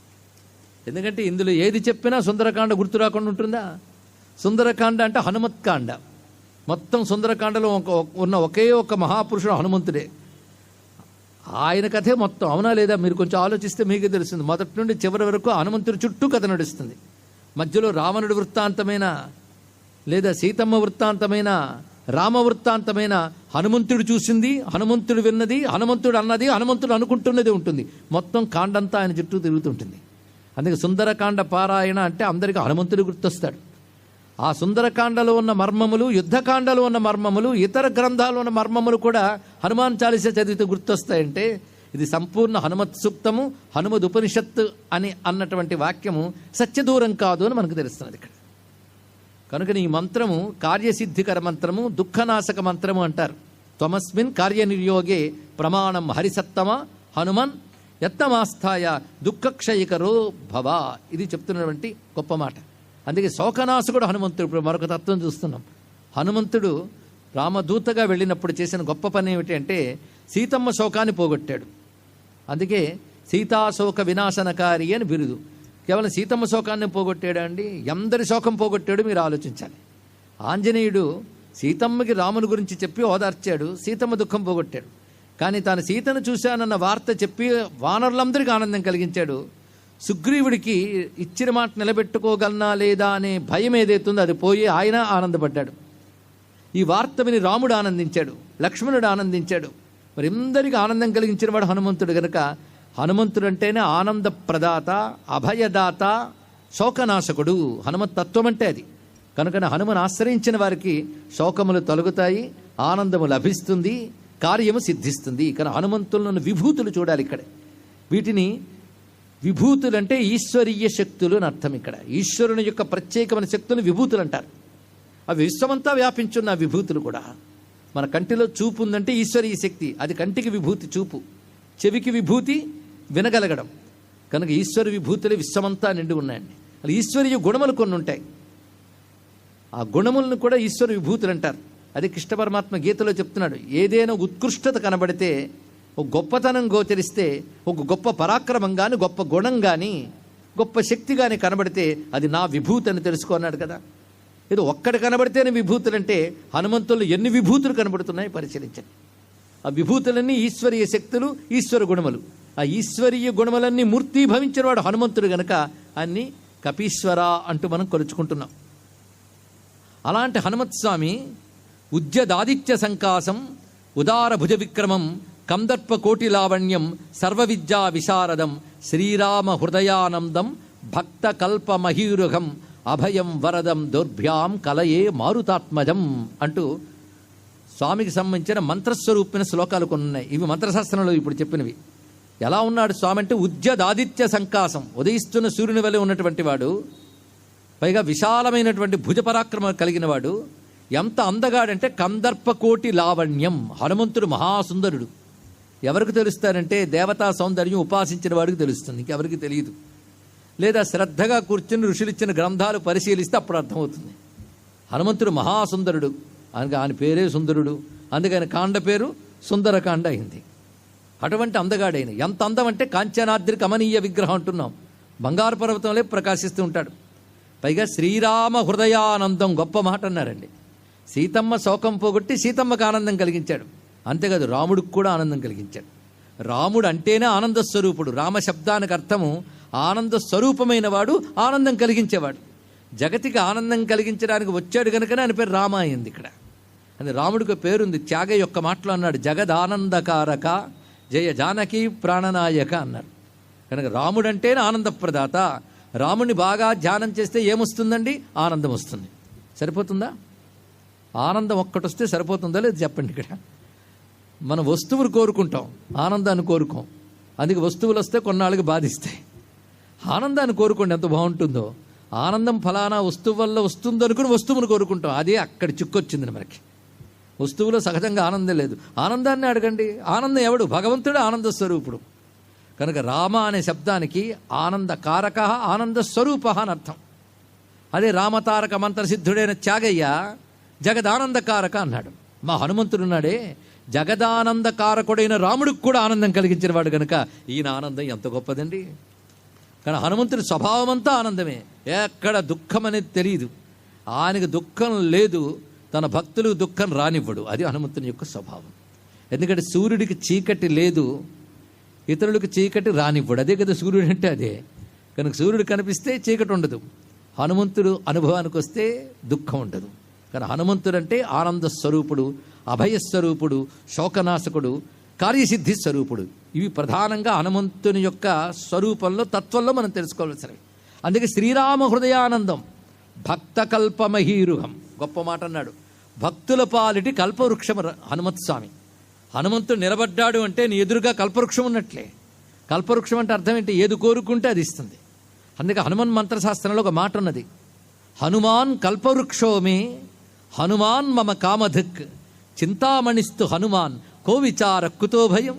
ఎందుకంటే ఇందులో ఏది చెప్పినా సుందరకాండ గుర్తు రాకుండా ఉంటుందా? సుందరకాండ అంటే హనుమత్కాండ. మొత్తం సుందరకాండలో ఉన్న ఒకే ఒక మహాపురుషుడు హనుమంతుడే. ఆయన కథే మొత్తం. అవునా లేదా? మీరు కొంచెం ఆలోచిస్తే మీకే తెలుస్తుంది. మొదటి నుండి చివరి వరకు హనుమంతుడి చుట్టూ కథ నడుస్తుంది. మధ్యలో రావణుడి వృత్తాంతమైన లేదా సీతమ్మ వృత్తాంతమైన రామ వృత్తాంతమైన హనుమంతుడు చూసింది, హనుమంతుడు విన్నది, హనుమంతుడు అన్నది, హనుమంతుడు అనుకుంటున్నది ఉంటుంది. మొత్తం కాండంతా ఆయన చుట్టూ తిరుగుతుంటుంది. అందుకే సుందరకాండ పారాయణ అంటే అందరికీ హనుమంతుడు గుర్తొస్తాడు. ఆ సుందరకాండలో ఉన్న మర్మములు, యుద్ధకాండలో ఉన్న మర్మములు, ఇతర గ్రంథాలు ఉన్న మర్మములు కూడా హనుమాన్ చాలీసా చదివితే గుర్తొస్తాయంటే ఇది సంపూర్ణ హనుమత్ సూక్తము, హనుమద్ ఉపనిషత్తు అని అన్నటువంటి వాక్యము సత్యదూరం కాదు అని మనకు తెలుస్తున్నది ఇక్కడ. కనుక ఈ మంత్రము కార్యసిద్ధికర మంత్రము, దుఃఖనాశక మంత్రము అంటారు. త్వమస్మిన్ కార్యనిర్యోగే ప్రమాణం హరిసత్తమ హనుమన్ యత్నమాస్థాయ దుఃఖక్షయకరో భవ. ఇది చెప్తున్నటువంటి గొప్ప మాట. అందుకే శోకనాశకుడు హనుమంతుడు. ఇప్పుడు మరొక తత్వం చూస్తున్నాం. హనుమంతుడు రామదూతగా వెళ్ళినప్పుడు చేసిన గొప్ప పని ఏమిటి అంటే సీతమ్మ శోకాన్ని పోగొట్టాడు. అందుకే సీతాశోక వినాశనకారి అని బిరుదు. కేవలం సీతమ్మ శోకాన్ని పోగొట్టాడు అండి, ఎందరి శోకం పోగొట్టాడు మీరు ఆలోచించాలి. ఆంజనేయుడు సీతమ్మకి రాముని గురించి చెప్పి ఓదార్చాడు, సీతమ్మ దుఃఖం పోగొట్టాడు. కానీ తాను సీతను చూశానన్న వార్త చెప్పి వానరులందరికీ ఆనందం కలిగించాడు. సుగ్రీవుడికి ఇచ్చిన మాట నిలబెట్టుకోగలనా లేదా అనే భయం ఏదైతుందో అది పోయి ఆయన ఆనందపడ్డాడు. ఈ వార్త విని రాముడు ఆనందించాడు, లక్ష్మణుడు ఆనందించాడు. మరి అందరికీ ఆనందం కలిగించిన వాడు హనుమంతుడు గనుక హనుమంతుడు అంటేనే ఆనంద ప్రదాత, అభయదాత, శోకనాశకుడు. హనుమత్ తత్వం అంటే అది. కనుక హనుమను ఆశ్రయించిన వారికి శోకములు తొలగుతాయి, ఆనందము లభిస్తుంది, కార్యము సిద్ధిస్తుంది. కానీ హనుమంతులను విభూతులు చూడాలి ఇక్కడ. వీటిని విభూతులు అంటే ఈశ్వరీయ శక్తులు అని అర్థం. ఇక్కడ ఈశ్వరుని యొక్క ప్రత్యేకమైన శక్తులు విభూతులు అంటారు. అవి విశ్వమంతా వ్యాపించున్న విభూతులు కూడా. మన కంటిలో చూపు ఉందంటే ఈశ్వరీయ శక్తి, అది కంటికి విభూతి చూపు, చెవికి విభూతి వినగలగడం. కనుక ఈశ్వర విభూతులు విశ్వమంతా నిండి ఉన్నాయండి. అలా ఈశ్వరీయ గుణములు కొన్ని ఉంటాయి, ఆ గుణములను కూడా ఈశ్వర విభూతులు అంటారు. అది కృష్ణ పరమాత్మ గీతలో చెప్తున్నాడు. ఏదైనా ఉత్కృష్టత కనబడితే, ఒక గొప్పతనం గోచరిస్తే, ఒక గొప్ప పరాక్రమం కానీ, గొప్ప గుణం కానీ, గొప్ప శక్తి కానీ కనబడితే అది నా విభూతి అని తెలుసుకున్నాడు కదా. ఏదో ఒక్కటి కనబడితేనే విభూతులు అంటే హనుమంతుల్లో ఎన్ని విభూతులు కనబడుతున్నాయి పరిశీలించండి. ఆ విభూతులన్నీ ఈశ్వరీయ శక్తులు, ఈశ్వర గుణములు. ఆ ఈశ్వరీయ గుణములన్నీ మూర్తీభవించిన వాడు హనుమంతుడు గనక అన్ని కపీశ్వర అంటూ మనం కొలుచుకుంటున్నాం. అలాంటి హనుమత్స్వామి ఉద్యదాదిత్య సంకాసం, ఉదార భుజ విక్రమం, కందర్ప కోటి లావణ్యం, సర్వ విద్యా విశారదం, శ్రీరామ హృదయానందం, భక్త కల్ప మహీరుహం, అభయం వరదం దౌర్భ్యాం కలయే మారుతాత్మజం అంటూ స్వామికి సంబంధించిన మంత్రస్వరూపిన శ్లోకాలు కొన్ని ఉన్నాయి. ఇవి మంత్రశాస్త్రంలో ఇప్పుడు చెప్పినవి. ఎలా ఉన్నాడు స్వామి అంటే ఉద్యదాదిత్య సంకాసం, ఉదయిస్తున్న సూర్యుని వలె ఉన్నటువంటి వాడు, పైగా విశాలమైనటువంటి భుజపరాక్రమం కలిగిన వాడు. ఎంత అందగాడంటే కందర్పకోటి లావణ్యం. హనుమంతుడు మహాసుందరుడు. ఎవరికి తెలుస్తారంటే దేవతా సౌందర్యం ఉపాసించిన వాడికి తెలుస్తుంది, ఇంకెవరికి తెలియదు. లేదా శ్రద్ధగా కూర్చుని ఋషులిచ్చిన గ్రంథాలు పరిశీలిస్తే అప్పుడు అర్థమవుతుంది. హనుమంతుడు మహాసుందరుడు, ఆయన పేరే సుందరుడు. అందుకని కాండ పేరు సుందరకాండ అయింది. అటువంటి అందగాడైన, ఎంత అందం అంటే కాంచనాద్రి కమనీయ విగ్రహం అంటున్నాం. బంగారు పర్వతంలో ప్రకాశిస్తూ ఉంటాడు. పైగా శ్రీరామ హృదయానందం, గొప్ప మాట అన్నారండి. సీతమ్మ శోకం పోగొట్టి సీతమ్మకు ఆనందం కలిగించాడు. అంతేకాదు రాముడికి కూడా ఆనందం కలిగించాడు. రాముడు అంటేనే ఆనంద స్వరూపుడు. రామ శబ్దానికి అర్థము ఆనంద స్వరూపమైన వాడు, ఆనందం కలిగించేవాడు. జగతికి ఆనందం కలిగించడానికి వచ్చాడు కనుకనే ఆయన పేరు రామ అయింది ఇక్కడ. అది రాముడికి పేరుంది. త్యాగ యొక్క మాటలో అన్నాడు, జగదానందకారక జయ జానకి ప్రాణనాయక అన్నారు. కనుక రాముడు అంటేనే ఆనందప్రదాత. రాముడిని బాగా ధ్యానం చేస్తే ఏమొస్తుందండి? ఆనందం వస్తుంది. సరిపోతుందా? ఆనందం ఒక్కటి వస్తే సరిపోతుందా లేదు చెప్పండి. ఇక్కడ మనం వస్తువులు కోరుకుంటాం, ఆనందాన్ని కోరుకోం. అందుకే వస్తువులు వస్తే కొన్నాళ్ళకి బాధిస్తాయి. ఆనందాన్ని కోరుకోండి, ఎంత బాగుంటుందో. ఆనందం ఫలానా వస్తువు వల్ల వస్తుంది అనుకుని వస్తువును కోరుకుంటాం. అదే అక్కడ చిక్కొచ్చింది మనకి. వస్తువులో సహజంగా ఆనందం లేదు. ఆనందాన్ని అడగండి. ఆనందం ఎవడు? భగవంతుడు ఆనంద స్వరూపుడు. కనుక రామ అనే శబ్దానికి ఆనందకారక, ఆనంద స్వరూప అని అర్థం. అదే రామతారక మంత్రసిద్ధుడైన త్యాగయ్య జగదానందకారక అన్నాడు. మా హనుమంతుడున్నాడే జగదానందకారకుడైన రాముడికి కూడా ఆనందం కలిగించిన వాడు కనుక ఈయన ఆనందం ఎంత గొప్పదండి. కానీ హనుమంతుడి స్వభావం అంతా ఆనందమే. ఎక్కడ దుఃఖం అనేది తెలియదు. ఆయనకు దుఃఖం లేదు, తన భక్తులకు దుఃఖం రానివ్వడు. అది హనుమంతుని యొక్క స్వభావం. ఎందుకంటే సూర్యుడికి చీకటి లేదు, ఇతరులకు చీకటి రానివ్వడు. అదే కదా సూర్యుడు అంటే అదే. కనుక సూర్యుడు కనిపిస్తే చీకటి ఉండదు. హనుమంతుడు అనుభవానికి వస్తే దుఃఖం ఉండదు. కానీ హనుమంతుడు అంటే ఆనంద స్వరూపుడు, అభయస్వరూపుడు, శోకనాశకుడు. కార్యసిద్ధి స్వరూపుడు. ఇవి ప్రధానంగా హనుమంతుని యొక్క స్వరూపంలో, తత్వంలో మనం తెలుసుకోవాల్సినవి. అందుకే శ్రీరామ హృదయానందం భక్తకల్పమహీరుహం, గొప్ప మాట అన్నాడు. భక్తుల పాలిటి కల్పవృక్షం హనుమత్ స్వామి. హనుమంతుడు నిలబడ్డాడు అంటే నీ ఎదురుగా కల్పవృక్షం ఉన్నట్లే. కల్పవృక్షం అంటే అర్థం ఏంటి? ఏది కోరుకుంటే అది ఇస్తుంది. అందుకే హనుమన్ మంత్రశాస్త్రంలో ఒక మాట ఉన్నది, హనుమాన్ కల్పవృక్షోమే హనుమాన్ మమ కామధిక్ చింతామణిస్తు హనుమాన్ కో విచార కుతో భయం.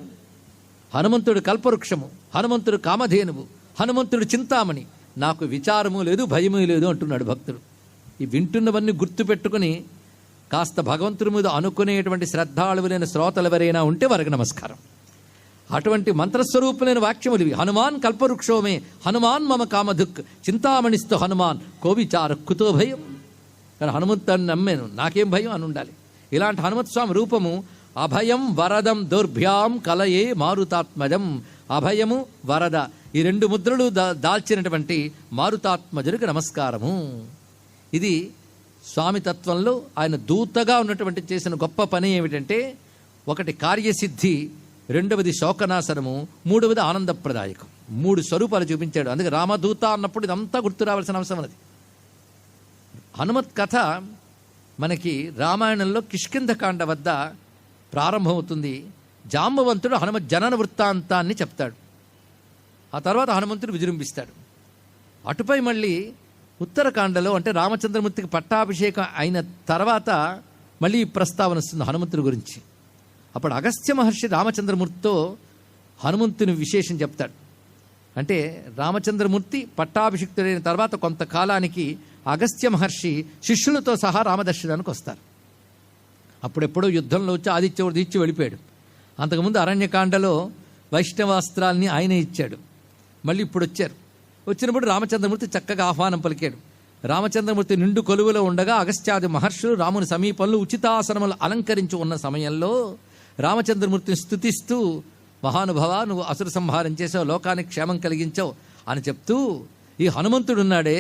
హనుమంతుడు కల్పవృక్షము, హనుమంతుడు కామధేనువు, హనుమంతుడు చింతామణి, నాకు విచారము లేదు భయము లేదు అంటున్నాడు భక్తుడు. ఈ వింటున్నవన్నీ గుర్తుపెట్టుకుని కాస్త భగవంతుడి మీద అనుకునేటువంటి శ్రద్ధాళువులైన శ్రోతలు ఎవరైనా ఉంటే వారికి నమస్కారం. అటువంటి మంత్రస్వరూపులైన వాక్యములు ఇవి. హనుమాన్ కల్పవృక్షోమే హనుమాన్ మమ కామధుక్ చింతామణిస్తు హనుమాన్ కోవిచార కుతో భయం. కానీ హనుమంతుని నమ్మాను, నాకేం భయం అని ఉండాలి. ఇలాంటి హనుమత్ స్వామి రూపము అభయం వరదం దౌర్భ్యాం కలయే మారుతాత్మజం. అభయము వరద, ఈ రెండు ముద్రలు దాల్చినటువంటి మారుతాత్మజుడికి నమస్కారము. ఇది స్వామి తత్వంలో ఆయన దూతగా ఉన్నటువంటి చేసిన గొప్ప పని ఏమిటంటే, ఒకటి కార్యసిద్ధి, రెండవది శోకనాశనము, మూడవది ఆనందప్రదాయకం. 3 స్వరూపాలు చూపించాడు. అందుకే రామదూత అన్నప్పుడు ఇదంతా గుర్తు రావాల్సిన అవసరం ఉన్నది. హనుమత్ కథ మనకి రామాయణంలో కిష్కింధకాండ వద్ద ప్రారంభమవుతుంది. జాంబవంతుడు హనుమత్ జనన వృత్తాంతాన్ని చెప్తాడు. ఆ తర్వాత హనుమంతుడు విజృంభిస్తాడు. అటుపై మళ్ళీ ఉత్తరకాండలో, అంటే రామచంద్రమూర్తికి పట్టాభిషేకం అయిన తర్వాత మళ్ళీ ప్రస్తావన వస్తుంది హనుమంతుడి గురించి. అప్పుడు అగస్త్య మహర్షి రామచంద్రమూర్తితో హనుమంతుని విశేషం చెప్తాడు. అంటే రామచంద్రమూర్తి పట్టాభిషిక్తుడైన తర్వాత కొంతకాలానికి అగస్త్య మహర్షి శిష్యులతో సహా రామదర్శనానికి వస్తారు. అప్పుడెప్పుడో యుద్ధంలో వచ్చి ఆదిత్యవర్ధి ఇచ్చి వెళ్ళిపోయాడు. అంతకుముందు అరణ్యకాండలో వైష్ణవాస్త్రాల్ని ఆయనే ఇచ్చాడు. మళ్ళీ ఇప్పుడు వచ్చారు. వచ్చినప్పుడు రామచంద్రమూర్తి చక్కగా ఆహ్వానం పలికాడు. రామచంద్రమూర్తి నిండు కొలువులో ఉండగా అగస్త్యాది మహర్షులు రాముని సమీపంలో ఉచితాసనములు అలంకరించి ఉన్న సమయంలో రామచంద్రమూర్తిని స్తుతిస్తూ, మహానుభవ, నువ్వు అసుర సంహారం చేసావు, లోకానికి క్షేమం కలిగించావు అని చెప్తూ, ఈ హనుమంతుడున్నాడే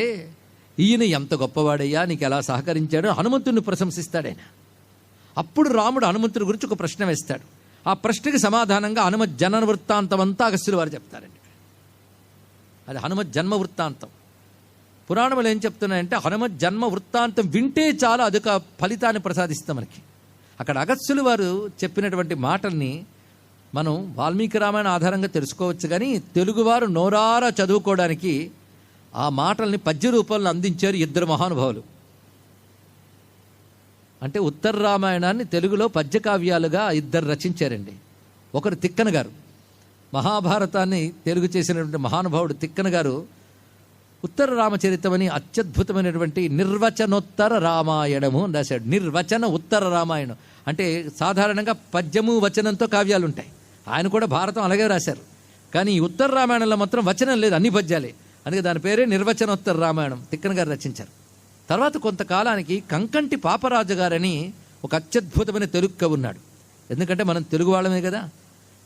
ఈయన ఎంత గొప్పవాడయ్యా, నీకు ఎలా సహకరించాడో హనుమంతుడిని ప్రశంసిస్తాడాయన. అప్పుడు రాముడు హనుమంతుడి గురించి ఒక ప్రశ్న వేస్తాడు. ఆ ప్రశ్నకి సమాధానంగా హనుమత్ జనన వృత్తాంతం అంతా అగస్త్యులు వారు చెప్తారండి. అది హనుమత్ జన్మ వృత్తాంతం. పురాణములు ఏం చెప్తున్నాయంటే, హనుమత్ జన్మ వృత్తాంతం వింటే చాలు అదొక ఫలితాన్ని ప్రసాదిస్తాం మనకి. అక్కడ అగస్త్యులు వారు చెప్పినటువంటి మాటల్ని మనం వాల్మీకి రామాయణ ఆధారంగా తెలుసుకోవచ్చు. కానీ తెలుగువారు నోరారా చదువుకోవడానికి ఆ మాటల్ని పద్య రూపంలో అందించారు 2 మహానుభావులు. అంటే ఉత్తర రామాయణాన్ని తెలుగులో పద్యకావ్యాలుగా 2 రచించారండి. ఒకరు తిక్కన గారు, మహాభారతాన్ని తెలుగు చేసినటువంటి మహానుభావుడు తిక్కన గారు ఉత్తర రామచరితమని అత్యద్భుతమైనటువంటి నిర్వచనోత్తర రామాయణము అని రాశాడు. నిర్వచన ఉత్తర రామాయణం అంటే సాధారణంగా పద్యము వచనంతో కావ్యాలు ఉంటాయి. ఆయన కూడా భారతం అలాగే రాశారు. కానీ ఈ ఉత్తర రామాయణంలో మాత్రం వచనం లేదు, అన్ని పద్యాలే. అందుకే దాని పేరే నిర్వచనోత్తర రామాయణం తిక్కన గారు రచించారు. తర్వాత కొంతకాలానికి కంకంటి పాపరాజు గారని ఒక అత్యద్భుతమైన తెలుగు కవి ఉన్నాడు. ఎందుకంటే మనం తెలుగు వాళ్ళమే కదా,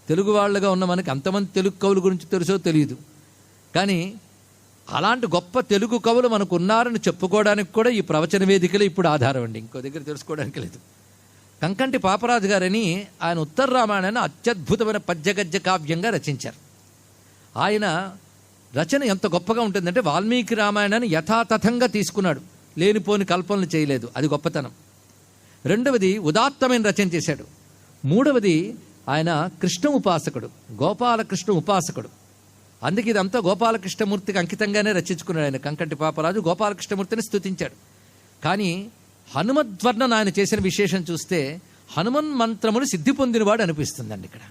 తెలుగు వాళ్ళగా ఉన్న మనకి అంతమంది తెలుగు కవుల గురించి తెలుసో తెలియదు. కానీ అలాంటి గొప్ప తెలుగు కవులు మనకు ఉన్నారని చెప్పుకోవడానికి కూడా ఈ ప్రవచన వేదికలు ఇప్పుడు ఆధారం అండి, ఇంకో దగ్గర తెలుసుకోవడానికి లేదు. కంకంటి పాపరాజు గారని ఆయన ఉత్తర రామాయణాన్ని అత్యద్భుతమైన పద్యగద్య కావ్యంగా రచించారు. ఆయన రచన ఎంత గొప్పగా ఉంటుందంటే, వాల్మీకి రామాయణాన్ని యథాతథంగా తీసుకున్నాడు, లేనిపోని కల్పనలు చేయలేదు. అది గొప్పతనం. రెండవది ఉదాత్తమైన రచన చేశాడు. మూడవది ఆయన కృష్ణ ఉపాసకుడు, గోపాలకృష్ణ ఉపాసకుడు. అందుకే ఇదంతా గోపాలకృష్ణమూర్తికి అంకితంగానే రచించుకున్నాడు ఆయన. కంకంటి పాపరాజు గోపాలకృష్ణమూర్తిని స్తుతించాడు. కానీ హనుమద్వర్ణన ఆయన చేసిన విశేషం చూస్తే హనుమన్ మంత్రములు సిద్ధి పొందినవాడు అనిపిస్తుందండి. ఇక్కడ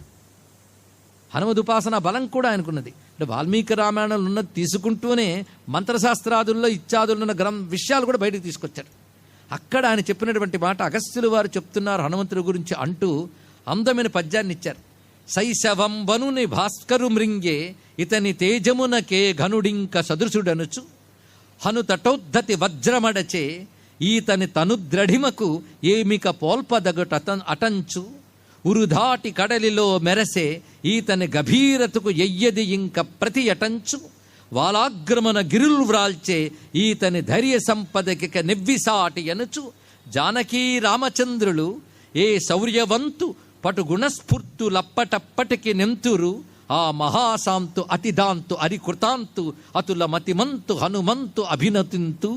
హనుమదుపాసన బలం కూడా ఆయనకున్నది. అంటే వాల్మీకి రామాయణంలో ఉన్నది తీసుకుంటూనే మంత్రశాస్త్రాదుల్లో ఇత్యాదులున్న విషయాలు కూడా బయటకు తీసుకొచ్చాడు. అక్కడ ఆయన చెప్పినటువంటి మాట అగస్త్యులు వారు చెప్తున్నారు హనుమంతుడి గురించి అంటూ అందమైన పద్యాన్ని ఇచ్చారు. శైశవం వనుని భాస్కరు మృంగే ఇతని తేజమునకే ఘనుడింక సదృశుడనుచు హను తటోద్ధతి వజ్రమడచే ఈతని తనుద్రఢిమకు ఏమిక పోల్పదగట అటంచు ఉరుధాటి కడలిలో మెరసే ఈతని గభీరతకు ఎయ్యది ఇంక ప్రతి అటంచు వాలాగ్రమన గిరుల్ వ్రాల్చే ఈతని ధైర్య సంపదకిక నెవ్విసాటి అనుచు జానకీ రామచంద్రులు ఏ శౌర్యవంతు పటు గుణస్ఫూర్తు లప్పటప్పటికి నెంతురు ఆ మహాశాంతు అతిదాంతు అరికృతాంతు అతుల మతిమంతు హనుమంతు అభినతింతు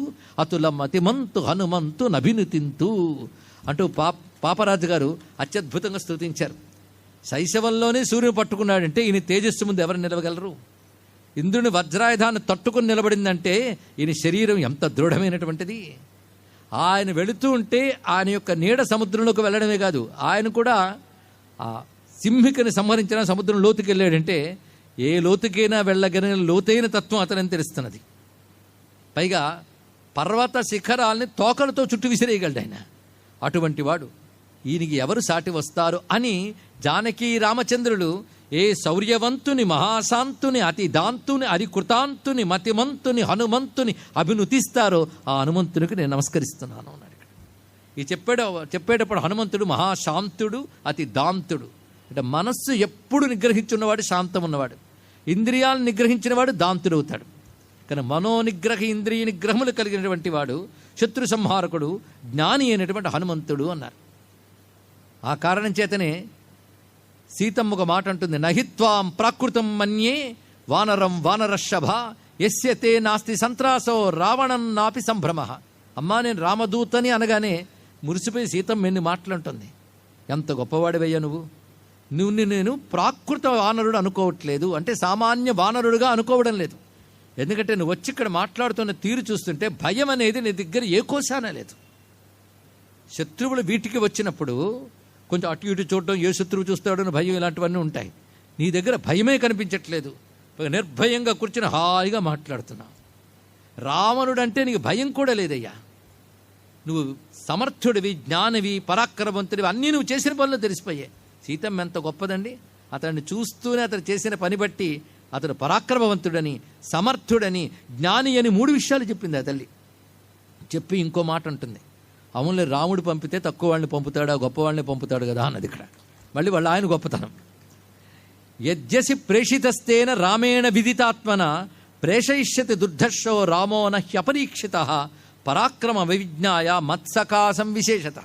అతుల మతిమంతు హనుమంతు నభినుతింతు అంటూ పాపరాజు గారు అత్యద్భుతంగా స్తుతించారు. శైశవంలోనే సూర్యుని పట్టుకున్నాడంటే ఈయన తేజస్సు ముందు ఎవరు నిలవగలరు? ఇంద్రుని వజ్రాయుధాన్ని తట్టుకుని నిలబడిందంటే ఈయన శరీరం ఎంత దృఢమైనటువంటిది. ఆయన వెళుతూ ఉంటే ఆయన యొక్క నీడ సముద్రంలోకి వెళ్ళడమే కాదు, ఆయన కూడా ఆ సింహికని సంహరించిన సముద్రం లోతుకి వెళ్ళాడంటే ఏ లోతుకైనా వెళ్ళగలిగిన లోతైన తత్వం అతనని తెలుస్తున్నది. పైగా పర్వత శిఖరాల్ని తోకలతో చుట్టూ విసిరేయగలడు ఆయన. అటువంటి వాడు ఈయనకి ఎవరు సాటి వస్తారు అని జానకీ రామచంద్రులు ఏ శౌర్యవంతుని మహాశాంతుని అతి దాంతుని అరికృతాంతుని మతిమంతుని హనుమంతుని అభినుతిస్తారో ఆ హనుమంతునికి నేను నమస్కరిస్తున్నాను అన్నాడు. ఈ చెప్పేటప్పుడు హనుమంతుడు మహాశాంతుడు అతి దాంతుడు. అంటే మనస్సు ఎప్పుడు నిగ్రహించున్నవాడు శాంతం ఉన్నవాడు, ఇంద్రియాలను నిగ్రహించినవాడు దాంతుడవుతాడు. కానీ మనోనిగ్రహ ఇంద్రియ నిగ్రహములు కలిగినటువంటి వాడు శత్రు సంహారకుడు జ్ఞాని అయినటువంటి హనుమంతుడు అన్నారు. ఆ కారణం చేతనే సీతమ్మ ఒక మాట అంటుంది, నహిత్వాం ప్రాకృతం మన్యే వానరం వానరషభ యస్యతే నాస్తి సంత్రాసో రావణం నాపి సంభ్రమ. అమ్మా నేను రామదూతని అనగానే మురిసిపోయి సీతమ్మ ఎన్ని మాటలంటుంది. ఎంత గొప్పవాడివయ్యా నువ్వు, నేను ప్రాకృత వానరుడు అనుకోవట్లేదు, అంటే సామాన్య వానరుడుగా అనుకోవడం లేదు. ఎందుకంటే నువ్వు వచ్చి ఇక్కడ మాట్లాడుతున్న తీరు చూస్తుంటే భయం అనేది నీ దగ్గర ఏ కోశానా లేదు. శత్రువులు వీటికి వచ్చినప్పుడు కొంచెం అటు ఇటు చూడడం, ఏ శత్రువు చూస్తాడని భయం, ఇలాంటివన్నీ ఉంటాయి. నీ దగ్గర భయమే కనిపించట్లేదు, నిర్భయంగా కూర్చుని హాయిగా మాట్లాడుతున్నావు. రావణుడు అంటే నీకు భయం కూడా లేదయ్యా. నువ్వు సమర్థుడివి, జ్ఞానివి, పరాక్రమవంతుడివి, అన్నీ నువ్వు చేసిన పనులు తెలిసిపోయాయి. సీతమ్మ ఎంత గొప్పదండి. అతన్ని చూస్తూనే అతను చేసిన పని బట్టి అతడు పరాక్రమవంతుడని, సమర్థుడని, జ్ఞాని అని 3 విషయాలు చెప్పింది ఆ తల్లి. చెప్పి ఇంకో మాట అంటుంది, అవునులే రాముడు పంపితే తక్కువ వాళ్ళని పంపుతాడా, గొప్పవాళ్ళని పంపుతాడు కదా అన్నది ఇక్కడ. మళ్ళీ వాళ్ళు ఆయన గొప్పతనం. యజ్ఞసి ప్రేషితస్తేన రామేణ విదితాత్మన ప్రేషయిష్యతి దుర్ధర్షో రామో నహ్యపరీక్షిత పరాక్రమ విజ్ఞాయ మత్సకాసం విశేషత.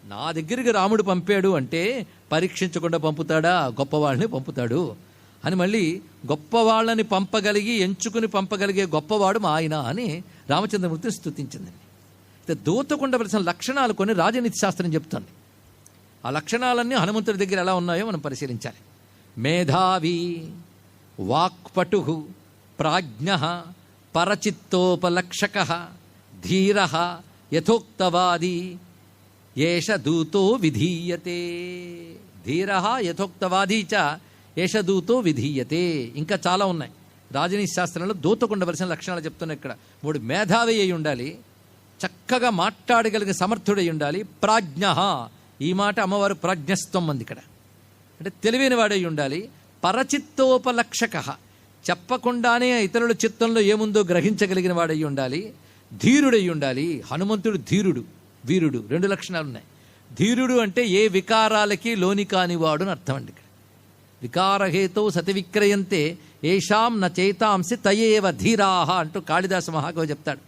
నా దగ్గరికి రాముడు పంపాడు అంటే పరీక్షించకుండా పంపుతాడా, గొప్పవాళ్ళని పంపుతాడు అని. మళ్ళీ గొప్పవాళ్ళని పంపగలిగి ఎంచుకుని పంపగలిగే గొప్పవాడు మా ఆయన అని రామచంద్రమూర్తిని స్తుతించిందండి. దూతకు ఉండవలసిన లక్షణాలు కొన్ని రాజనీతి శాస్త్రం చెప్తుంది. ఆ లక్షణాలన్నీ హనుమంతుడి దగ్గర ఎలా ఉన్నాయో మనం పరిశీలించాలి. మేధావి, వాక్పటు, ప్రాజ్ఞ, పరచిత్తోపలక్షక, ధీర, యథోక్తవాది, ఏష దూతో విధీయతే. ధీర యథోక్తవాది చ ఏష దూతో విధీయతే. ఇంకా చాలా ఉన్నాయి రాజనీతి శాస్త్రంలో దూతకు ఉండవలసిన లక్షణాలు చెప్తున్నాయి ఇక్కడ. 3 మేధావి అయి ఉండాలి, చక్కగా మాట్లాడగలిగే సమర్థుడై ఉండాలి, ప్రాజ్ఞ, ఈ మాట అమ్మవారు ప్రాజ్ఞస్తం అంది ఇక్కడ, అంటే తెలివైన వాడై ఉండాలి, పరచిత్తోపలక్షక, చెప్పకుండానే ఇతరుల చిత్తంలో ఏముందో గ్రహించగలిగిన వాడై ఉండాలి, ధీరుడై ఉండాలి. హనుమంతుడు ధీరుడు, వీరుడు, 2 లక్షణాలు ఉన్నాయి. ధీరుడు అంటే ఏ వికారాలకి లోని కానివాడు అని అర్థం అండి ఇక్కడ. వికారహేతో సతి విక్రయంతే ఏషాం న చేతాంసి తయేవ ధీరాహ అంటూ కాళిదాస మహాకవి చెప్తాడు.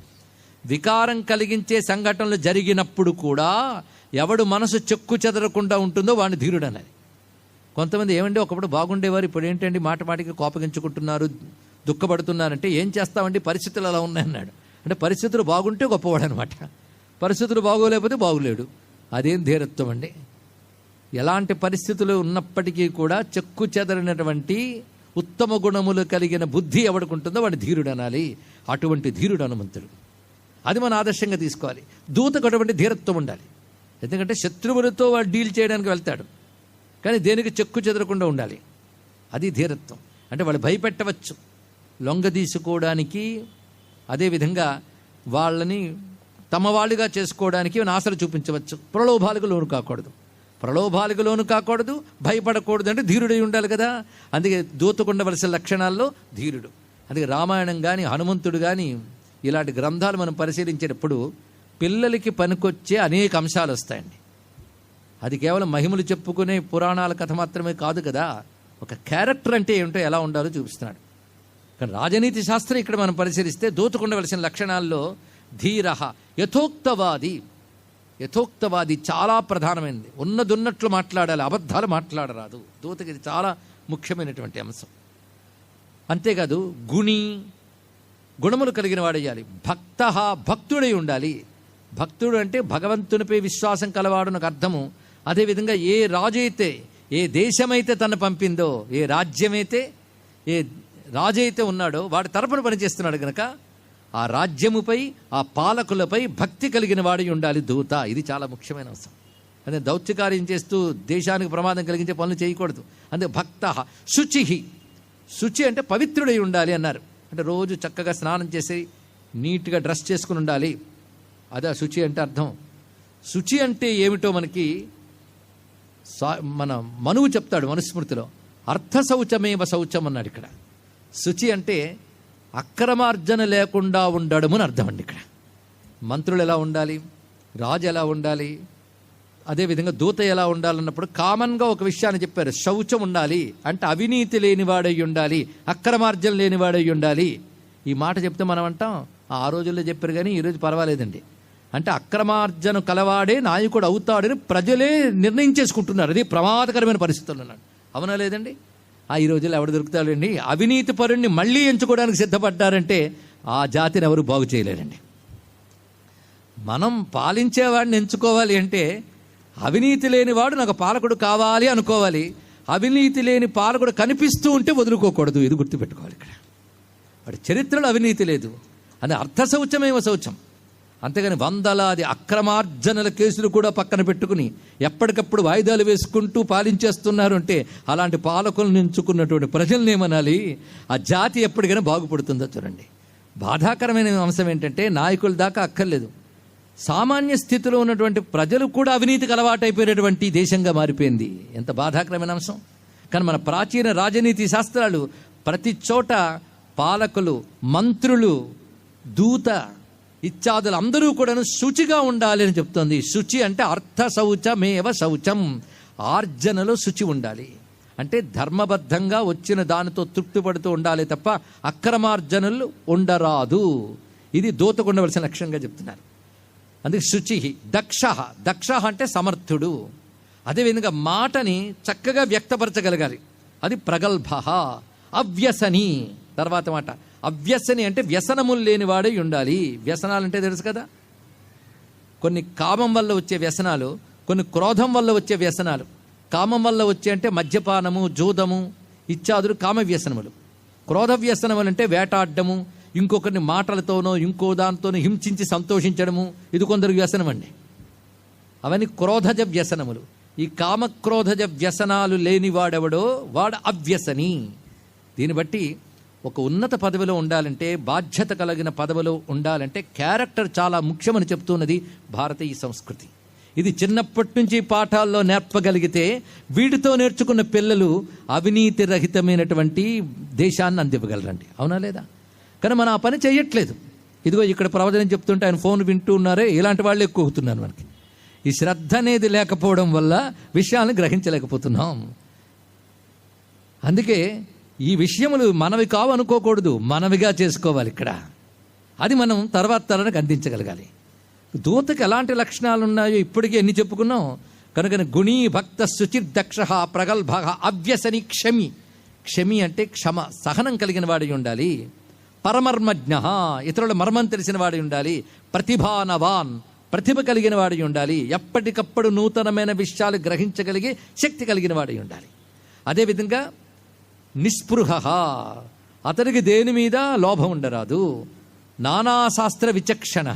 వికారం కలిగించే సంఘటనలు జరిగినప్పుడు కూడా ఎవడు మనసు చెక్కు చెదరకుండా ఉంటుందో వాడిని ధీరుడు అన్నది. కొంతమంది ఏమండి ఒకప్పుడు బాగుండేవారు, ఇప్పుడు ఏంటండి మాట మాటికి కోపగించుకుంటున్నారు, దుఃఖపడుతున్నారంటే ఏం చేస్తామండి పరిస్థితులు అలా ఉన్నాయన్నాడు. అంటే పరిస్థితులు బాగుంటే గొప్పవాడు అనమాట, పరిస్థితులు బాగోలేకపోతే బాగులేడు. అదేం ధీరత్వం అండి. ఎలాంటి పరిస్థితులు ఉన్నప్పటికీ కూడా చెక్కు చెదరినటువంటి ఉత్తమ గుణములు కలిగిన బుద్ధి ఎవడుకుంటుందో వాడు ధీరుడు అనాలి. అటువంటి ధీరుడు హనుమంతుడు. అది మన ఆదర్శంగా తీసుకోవాలి. దూతకు అటువంటి ధీరత్వం ఉండాలి. ఎందుకంటే శత్రువులతో వాడు డీల్ చేయడానికి వెళ్తాడు, కానీ దేనికి చెక్కు చెదరకుండా ఉండాలి. అది ధీరత్వం. అంటే వాళ్ళు భయపెట్టవచ్చు, లొంగ తీసుకోవడానికి, అదేవిధంగా వాళ్ళని తమ వాళ్ళుగా చేసుకోవడానికి ఆశలు చూపించవచ్చు. ప్రలోభాలకు లోను కాకూడదు, ప్రలోభాలకు లోను కాకూడదు, భయపడకూడదు. అంటే ధీరుడై ఉండాలి కదా. అందుకే దూతకుండవలసిన లక్షణాల్లో ధీరుడు. అందుకే రామాయణం కానీ హనుమంతుడు కానీ ఇలాంటి గ్రంథాలు మనం పరిశీలించేటప్పుడు పిల్లలకి పనికొచ్చే అనేక అంశాలు వస్తాయండి. అది కేవలం మహిమలు చెప్పుకునే పురాణాల కథ మాత్రమే కాదు కదా, ఒక క్యారెక్టర్ అంటే ఏమిటో ఎలా ఉండాలో చూపిస్తున్నాడు. కానీ రాజనీతి శాస్త్రం ఇక్కడ మనం పరిశీలిస్తే దూతకుండవలసిన లక్షణాల్లో ధీర, యథోక్తవాది, యథోక్తవాది చాలా ప్రధానమైనది. ఉన్నదున్నట్లు మాట్లాడాలి, అబద్ధాలు మాట్లాడరాదు. దూతకి ఇది చాలా ముఖ్యమైనటువంటి అంశం. అంతేకాదు గుణి, గుణములు కలిగిన వాడయ్యాలి. భక్త, భక్తుడై ఉండాలి. భక్తుడు అంటే భగవంతునిపై విశ్వాసం కలవాడు నాకు అర్థము. అదేవిధంగా ఏ రాజు అయితే, ఏ దేశమైతే తను పంపిందో, ఏ రాజ్యమైతే, ఏ రాజు అయితే ఉన్నాడో వాడి తరపున పనిచేస్తున్నాడు గనక ఆ రాజ్యముపై, ఆ పాలకులపై భక్తి కలిగిన వాడి ఉండాలి దూత. ఇది చాలా ముఖ్యమైన అంశం. అదే దౌత్యకార్యం చేస్తూ దేశానికి ప్రమాదం కలిగించే పనులు చేయకూడదు. అందుకే భక్త. శుచి, శుచి అంటే పవిత్రుడై ఉండాలి అన్నారు. అంటే రోజు చక్కగా స్నానం చేసి నీట్గా డ్రెస్ చేసుకుని ఉండాలి. అదే శుచి అంటే అర్థం. శుచి అంటే ఏమిటో మనకి మన మనువు చెప్తాడు మనుస్మృతిలో. అర్థ శౌచమేవ శౌచం అన్నాడు. ఇక్కడ శుచి అంటే అక్రమార్జన లేకుండా ఉండడం అని అర్థం అండి. ఇక్కడ మంత్రులు ఎలా ఉండాలి, రాజు ఎలా ఉండాలి, అదేవిధంగా దూత ఎలా ఉండాలన్నప్పుడు కామన్గా ఒక విషయాన్ని చెప్పారు. శౌచం ఉండాలి అంటే అవినీతి లేనివాడై ఉండాలి, అక్రమార్జన లేనివాడై ఉండాలి. ఈ మాట చెప్తే మనం అంటాం ఆ రోజుల్లో చెప్పారు కానీ ఈరోజు పర్వాలేదండి. అంటే అక్రమార్జన కలవాడే నాయకుడు అవుతాడని ప్రజలే నిర్ణయించేసుకుంటున్నారు. అది ప్రమాదకరమైన పరిస్థితులు ఉన్నాడు. అవునా లేదండి? ఈ రోజుల్లో ఎవడు దొరుకుతాడండి? అవినీతి పరుణ్ణి మళ్ళీ ఎంచుకోవడానికి సిద్ధపడ్డారంటే ఆ జాతిని ఎవరు బాగు చేయలేరండి. మనం పాలించేవాడిని ఎంచుకోవాలి అంటే అవినీతి లేనివాడు నాకు పాలకుడు కావాలి అనుకోవాలి. అవినీతి లేని పాలకుడు కనిపిస్తూ ఉంటే వదులుకోకూడదు. ఇది గుర్తుపెట్టుకోవాలి. ఇక్కడ వాడి చరిత్రలో అవినీతి లేదు. అది అర్థ శౌచమేవ శౌచం. అంతేగాని వందలాది అక్రమార్జనల కేసులు కూడా పక్కన పెట్టుకుని ఎప్పటికప్పుడు వాయిదాలు వేసుకుంటూ పాలించేస్తున్నారు అంటే అలాంటి పాలకులను ఎంచుకున్నటువంటి ప్రజల్ని ఏమనాలి? ఆ జాతి ఎప్పటికైనా బాగుపడుతుందో చూడండి. బాధాకరమైన అంశం ఏంటంటే నాయకుల దాకా అక్కర్లేదు, సామాన్య స్థితిలో ఉన్నటువంటి ప్రజలు కూడా అవినీతికి అలవాటైపోయినటువంటి దేశంగా మారిపోయింది. ఎంత బాధాకరమైన అంశం. కానీ మన ప్రాచీన రాజనీతి శాస్త్రాలు ప్రతి చోట పాలకులు, మంత్రులు, దూత ఇత్యాదులు అందరూ కూడాను శుచిగా ఉండాలి అని చెప్తోంది. శుచి అంటే అర్థ శౌచమేవ శౌచం. ఆర్జనలో శుచి ఉండాలి అంటే ధర్మబద్ధంగా వచ్చిన దానితో తృప్తి పడుతూ ఉండాలి తప్ప అక్రమార్జనలు ఉండరాదు. ఇది దూతకు ఉండవలసిన లక్ష్యంగా చెప్తున్నారు. అందుకే శుచి. దక్ష, దక్ష అంటే సమర్థుడు. అదేవిధంగా మాటని చక్కగా వ్యక్తపరచగలగాలి. అది ప్రగల్భ. అవ్యసని, తర్వాత మాట అవ్యసని అంటే వ్యసనములు లేనివాడై ఉండాలి. వ్యసనాలంటే తెలుసు కదా, కొన్ని కామం వల్ల వచ్చే వ్యసనాలు, కొన్ని క్రోధం వల్ల వచ్చే వ్యసనాలు. కామం వల్ల వచ్చే అంటే మద్యపానము, జూదము ఇత్యాదులు కామ వ్యసనములు. క్రోధ వ్యసనములు అంటే వేటాడము, ఇంకొకరిని మాటలతోనో ఇంకో దాంతోనో హింసించి సంతోషించడము, ఇది కొందరు వ్యసనం అండి. అవన్నీ క్రోధజ వ్యసనములు. ఈ కామక్రోధజ వ్యసనాలు లేనివాడెవడో వాడు అవ్యసని. దీన్ని బట్టి ఒక ఉన్నత పదవిలో ఉండాలంటే, బాధ్యత కలిగిన పదవిలో ఉండాలంటే క్యారెక్టర్ చాలా ముఖ్యమని చెప్తున్నది భారతీయ సంస్కృతి. ఇది చిన్నప్పటి నుంచి పాఠాల్లో నేర్పగలిగితే వీటితో నేర్చుకున్న పిల్లలు అవినీతి రహితమైనటువంటి దేశాన్ని అందివ్వగలరండి. అవునా లేదా? కానీ మనం ఆ పని చేయట్లేదు. ఇదిగో ఇక్కడ ప్రవచనం చెప్తుంటే ఆయన ఫోన్ వింటూ ఉన్నారే, ఇలాంటి వాళ్ళు ఎక్కువ అవుతున్నారు. మనకి ఈ శ్రద్ధ అనేది లేకపోవడం వల్ల విషయాలను గ్రహించలేకపోతున్నాం. అందుకే ఈ విషయములు మనవి కావు అనుకోకూడదు, మనవిగా చేసుకోవాలి. ఇక్కడ అది మనం తర్వాత తరానికి అందించగలగాలి. దూతకి ఎలాంటి లక్షణాలు ఉన్నాయో ఇప్పటికే ఎన్ని చెప్పుకున్నాం. కనుక గుణీ భక్త శుచిర్దక్ష ప్రగల్భ అవ్యసని క్షమి. క్షమి అంటే క్షమ, సహనం కలిగిన వాడి ఉండాలి. పరమర్మజ్ఞ, ఇతరుల మర్మం తెలిసిన వాడి ఉండాలి. ప్రతిభానవాన్, ప్రతిభ కలిగిన వాడి ఉండాలి. ఎప్పటికప్పుడు నూతనమైన విషయాలు గ్రహించగలిగే శక్తి కలిగిన వాడి ఉండాలి. అదేవిధంగా నిస్పృహ, అతనికి దేని మీద లోభం ఉండరాదు. నానాశాస్త్ర విచక్షణ,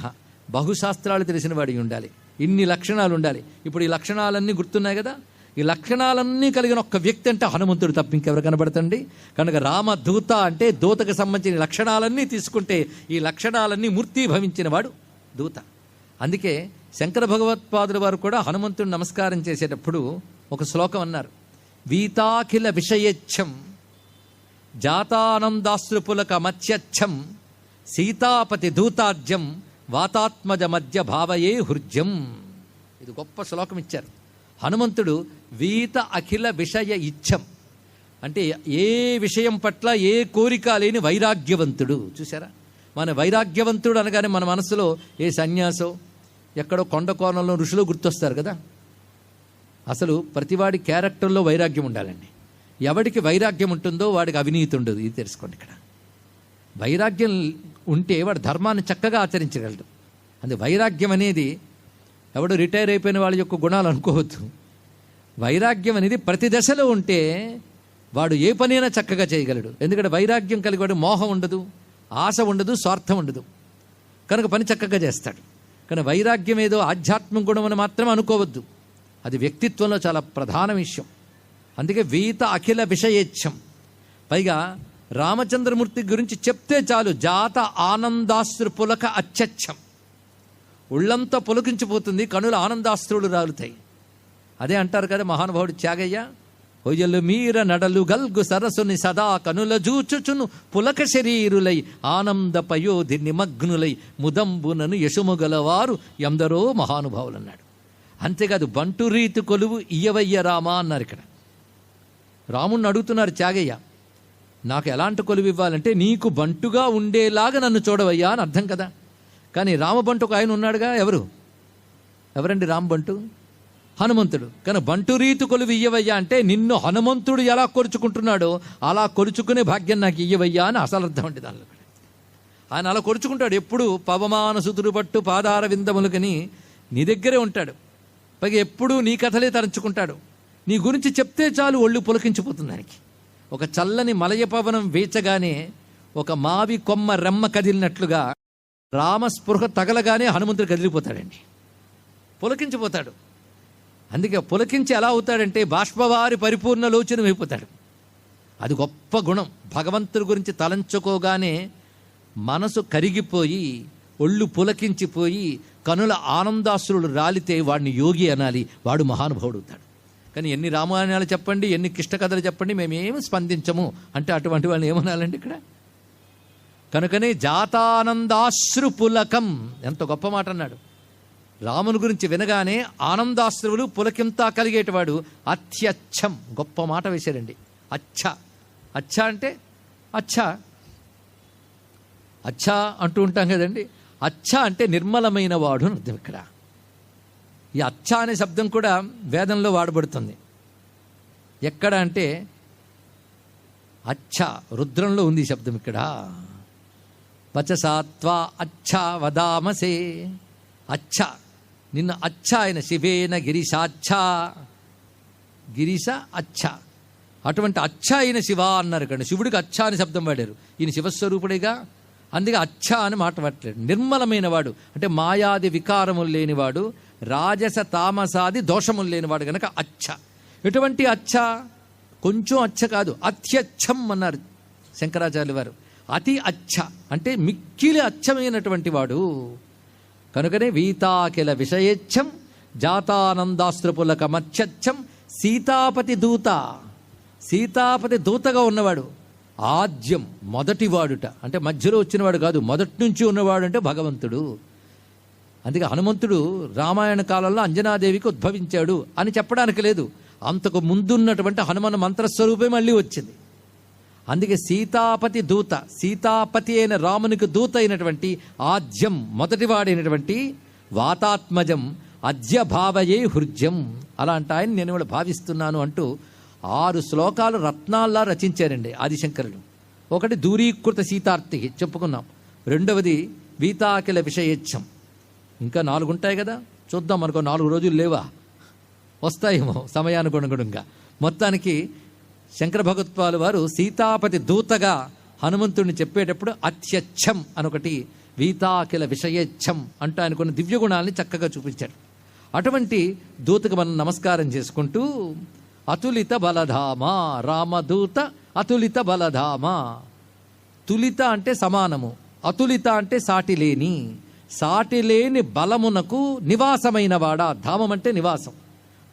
బహుశాస్త్రాలు తెలిసిన వాడి ఉండాలి. ఇన్ని లక్షణాలు ఉండాలి. ఇప్పుడు ఈ లక్షణాలన్నీ గుర్తున్నాయి కదా. ఈ లక్షణాలన్నీ కలిగిన ఒక్క వ్యక్తి అంటే హనుమంతుడు తప్ప ఇంకెవరు కనబడతండి. కనుక రామదూత అంటే దూతకు సంబంధించిన లక్షణాలన్నీ తీసుకుంటే ఈ లక్షణాలన్నీ మూర్తీభవించిన వాడు దూత. అందుకే శంకర భగవత్పాదుల వారు కూడా హనుమంతుడు నమస్కారం చేసేటప్పుడు ఒక శ్లోకం అన్నారు. వీతాఖిల విషయచ్చం జాతానందాశ్రుపులక మత్స్యచ్చం సీతాపతి దూతార్జం వాతాత్మజ మధ్య భావయే హృజ్యం. ఇది గొప్ప శ్లోకం ఇచ్చారు. హనుమంతుడు వీత అఖిల విషయ ఇచ్చం అంటే ఏ విషయం పట్ల ఏ కోరిక లేని వైరాగ్యవంతుడు. చూసారా, మన వైరాగ్యవంతుడు అనగానే మన మనసులో ఏ సన్యాసో ఎక్కడో కొండ కోణంలో ఋషులు గుర్తొస్తారు కదా. అసలు ప్రతివాడి క్యారెక్టర్లో వైరాగ్యం ఉండాలండి. ఎవడికి వైరాగ్యం ఉంటుందో వాడికి అవినీతి ఉండదు. ఇది తెలుసుకోండి. ఇక్కడ వైరాగ్యం ఉంటే వాడు ధర్మాన్ని చక్కగా ఆచరించగలడు. అది వైరాగ్యం అనేది ఎవడు రిటైర్ అయిపోయిన వాళ్ళ యొక్క గుణాలు అనుకోవద్దు. వైరాగ్యం అనేది ప్రతి దశలో ఉంటే వాడు ఏ పనైనా చక్కగా చేయగలడు. ఎందుకంటే వైరాగ్యం కలిగి వాడు మోహం ఉండదు, ఆశ ఉండదు, స్వార్థం ఉండదు. కనుక పని చక్కగా చేస్తాడు. కానీ వైరాగ్యం ఏదో ఆధ్యాత్మిక గుణం అని మాత్రమే అనుకోవద్దు. అది వ్యక్తిత్వంలో చాలా ప్రధాన విషయం. అందుకే వీత అఖిల విషయేచ్ఛం. పైగా రామచంద్రమూర్తి గురించి చెప్తే చాలు, జాత ఆనందాశ్రు పులక అచ్చచ్చం. ఉళ్ళంతా పులకించిపోతుంది, కనుల ఆనందాశ్రులు రాలుతాయి. అదే అంటారు కదా మహానుభావుడు త్యాగయ్య, హొయ్యలు మీర నడలు గల్గు సరసుని సదా కనుల జూచుచును పులక శరీరులై ఆనంద పయోధి నిమగ్నులై ముదంబునను యశుముగలవారు ఎందరో మహానుభావులు అన్నాడు. అంతేకాదు బంటు రీతి కొలువు ఇయ్యవయ్య రామా అన్నారు. ఇక్కడ రాముణ్ణి అడుగుతున్నారు త్యాగయ్య, నాకు ఎలాంటి కొలువు ఇవ్వాలంటే నీకు బంటుగా ఉండేలాగా నన్ను చూడవయ్యా అని అర్థం కదా. కానీ రామబంటు ఒక ఆయన ఉన్నాడుగా. ఎవరండి రామబంటు? హనుమంతుడు. కానీ బంటు రీతి కొలువు ఇయ్యవయ్యా అంటే నిన్ను హనుమంతుడు ఎలా కొరుచుకుంటున్నాడో అలా కొరుచుకునే భాగ్యం నాకు ఇయ్యవయ్యా అని అసలు అర్థం అండి దానిలో. ఆయన అలా కొరుచుకుంటాడు. ఎప్పుడు పవమాన సుతుడు పట్టు పాదార విందములకని నీ దగ్గరే ఉంటాడు. పైగా ఎప్పుడూ నీ కథలే తరంచుకుంటాడు. నీ గురించి చెప్తే చాలు ఒళ్ళు పులకించిపోతుంది దానికి. ఒక చల్లని మలయ పవనం వేచగానే ఒక మావి కొమ్మ రెమ్మ కదిలినట్లుగా రామస్పృహ తగలగానే హనుమంతుడు కదిలిపోతాడండి, పులకించిపోతాడు. అందుకే పులకించి ఎలా అవుతాడంటే బాష్పవారి పరిపూర్ణ లోచనం అయిపోతాడు. అది గొప్ప గుణం. భగవంతుడి గురించి తలంచుకోగానే మనసు కరిగిపోయి ఒళ్ళు పులకించిపోయి కనుల ఆనందాశ్రులు రాలితే వాడిని యోగి అనాలి, వాడు మహానుభావుడు అవుతాడు. కానీ ఎన్ని రామాయణాలు చెప్పండి, ఎన్ని కిష్ట కథలు చెప్పండి, మేమేమి స్పందించము అంటే అటువంటి వాళ్ళని ఏమనాలండి ఇక్కడ. కనుకనే జాతానందాశ్రు పులకం, ఎంత గొప్ప మాట అన్నాడు. రాముని గురించి వినగానే ఆనందాశ్రువులు పులకింతా కలిగేటివాడు అత్యచ్చం. గొప్ప మాట వేశారండి. అచ్చ అచ్చ అంటే అచ్చ అంటూ ఉంటాం కదండి. అచ్చ అంటే నిర్మలమైన వాడు అని అర్థం. ఇక్కడ ఈ అచ్చ అనే శబ్దం కూడా వేదంలో వాడబడుతుంది. ఎక్కడ అంటే అచ్చ రుద్రంలో ఉంది ఈ శబ్దం. ఇక్కడ వచసాత్వా అచ్చ వదామసే. అచ్చ నిన్ను అచ్చ ఆయన శివేన గిరీశాచ్చ, గిరీశ అచ్చ. అటువంటి అచ్చ అయిన శివ అన్నారు. ఇక్కడ శివుడికి అచ్చ అని శబ్దం వాడారు. ఈయన శివస్వరూపుడిగా, అందుకే అచ్చ అని మాట పట్టలేడు. నిర్మలమైన వాడు అంటే మాయాది వికారములు లేనివాడు, రాజస తామసాది దోషములు లేనివాడు కనుక అచ్చ. ఎటువంటి అచ్చ? కొంచెం అచ్చ కాదు, అత్యచ్చం అన్నారు శంకరాచార్యుల వారు. అతి అచ్చ అంటే మిక్కిలి అచ్చమైనటువంటి వాడు. కనుకనే వీతాకిల విషయేచ్ఛం జాతానందాస్త్రపులకమచ్చచ్చం సీతాపతి దూత. సీతాపతి దూతగా ఉన్నవాడు. ఆద్యం మొదటివాడుట అంటే మధ్యలో వచ్చినవాడు కాదు, మొదటి నుంచి ఉన్నవాడు అంటే భగవంతుడు. అందుకే హనుమంతుడు రామాయణ కాలంలో అంజనాదేవికి ఉద్భవించాడు అని చెప్పడానికి లేదు. అంతకు ముందున్నటువంటి హనుమన్ మంత్రస్వరూపే మళ్ళీ వచ్చింది. అందుకే సీతాపతి దూత, సీతాపతి అయిన రామునికి దూత అయినటువంటి ఆద్యం మొదటివాడైనటువంటి వాతాత్మజం అద్య భావయే హృద్యం. అలాంటి ఆయన నేను కూడా భావిస్తున్నాను అంటూ 6 శ్లోకాలు రత్నాల్లా రచించారండి ఆదిశంకరులు. ఒకటి దూరీకృత సీతార్తికి చెప్పుకున్నాం, రెండవది వీతాకిల విషయేచ్ఛం. ఇంకా 4 ఉంటాయి కదా, చూద్దాం. మనకు 4 రోజులు లేవా, వస్తాయేమో సమయానుగుణంగా. మొత్తానికి శంకర భగవత్పాలు వారు సీతాపతి దూతగా హనుమంతుడిని చెప్పేటప్పుడు అత్యచ్చం అనొకటి, వీతాకిల విషయేచ్ఛం అంటూ ఆయన కొన్ని దివ్య గుణాలని చక్కగా చూపించాడు. అటువంటి దూతకు మనం నమస్కారం చేసుకుంటూ అతులిత బలధామ, రామదూత అతులిత బలధామ. తులిత అంటే సమానము, అతులిత అంటే సాటిలేని. సాటిలేని బలమునకు నివాసమైన వాడా. ధామం అంటే నివాసం.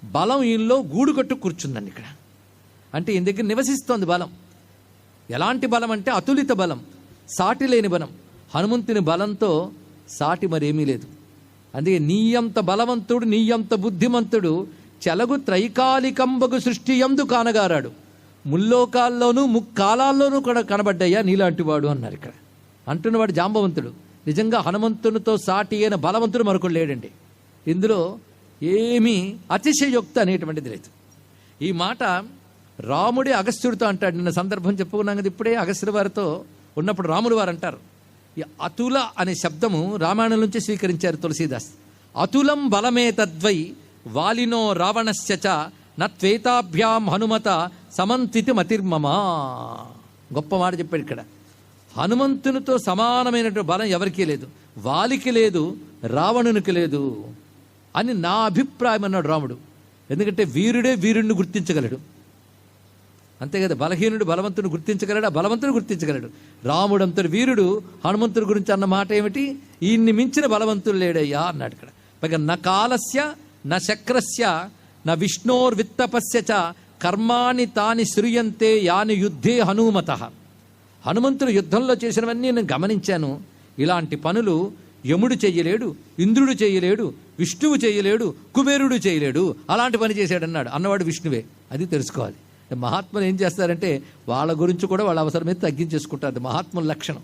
బలం ఈయనలో గూడు కట్టు కూర్చుందండి ఇక్కడ. అంటే ఈయన దగ్గర నివసిస్తోంది బలం. ఎలాంటి బలం అంటే అతులిత బలం, సాటి లేని బలం. హనుమంతుని బలంతో సాటి మరేమీ లేదు. అందుకే నీయంత బలవంతుడు, నీయంత బుద్ధిమంతుడు చెలగు త్రైకాలికంబగు సృష్టి యందు కానగారాడు. ముల్లోకాల్లోనూ ముక్కాలాల్లోనూ కూడా కనబడ్డయ్యా నీలాంటి వాడు అన్నారు ఇక్కడ. అంటున్నవాడు జాంబవంతుడు. నిజంగా హనుమంతునితో సాటి అయిన బలవంతుడు మరొకడు లేడండి. ఇందులో ఏమీ అతిశయోక్తి అనేటువంటిది లేదు. ఈ మాట రాముడే అగస్త్యుడితో అంటాడు. నిన్న సందర్భం చెప్పుకున్నాం కదా ఇప్పుడే. అగస్త్యుడి వారితో ఉన్నప్పుడు రాములు వారు అంటారు, ఈ అతుల అనే శబ్దము రామాయణం నుంచి స్వీకరించారు తులసీదాస్. అతులం బలమే తద్వై వాలినో రావణస్య చ నత్వేతాభ్యాం హనుమత సమంతితి మతిర్మమా. గొప్ప మాట చెప్పాడు ఇక్కడ. హనుమంతునితో సమానమైనటువంటి బలం ఎవరికీ లేదు, వాలికి లేదు, రావణునికి లేదు అని నా అభిప్రాయం అన్నాడు రాముడు. ఎందుకంటే వీరుడే వీరుణ్ణి గుర్తించగలడు, అంతే కదా. బలహీనుడు బలవంతుని గుర్తించగలడు, బలవంతుడు గుర్తించగలడు. రాముడంతటి వీరుడు హనుమంతుడి గురించి అన్న మాట ఏమిటి? ఈయన్ని మించిన బలవంతుడు లేడయ్యా అన్నాడు ఇక్కడ. పైగా న కాలస్య న చక్రస్య న విష్ణోర్విత్తపస్య చ కర్మాణి తాని శ్రూయంతే యాని యుద్ధే హనుమత. హనుమంతుడు యుద్ధంలో చేసినవన్నీ నేను గమనించాను. ఇలాంటి పనులు యముడు చెయ్యలేడు, ఇంద్రుడు చేయలేడు, విష్ణువు చేయలేడు, కుబేరుడు చేయలేడు. అలాంటి పని చేశాడన్నాడు. అన్నవాడు విష్ణువే, అది తెలుసుకోవాలి. మహాత్ములు ఏం చేస్తారంటే వాళ్ళ గురించి కూడా వాళ్ళ అవసరమైతే తగ్గించేసుకుంటారు. అది మహాత్ముల లక్షణం.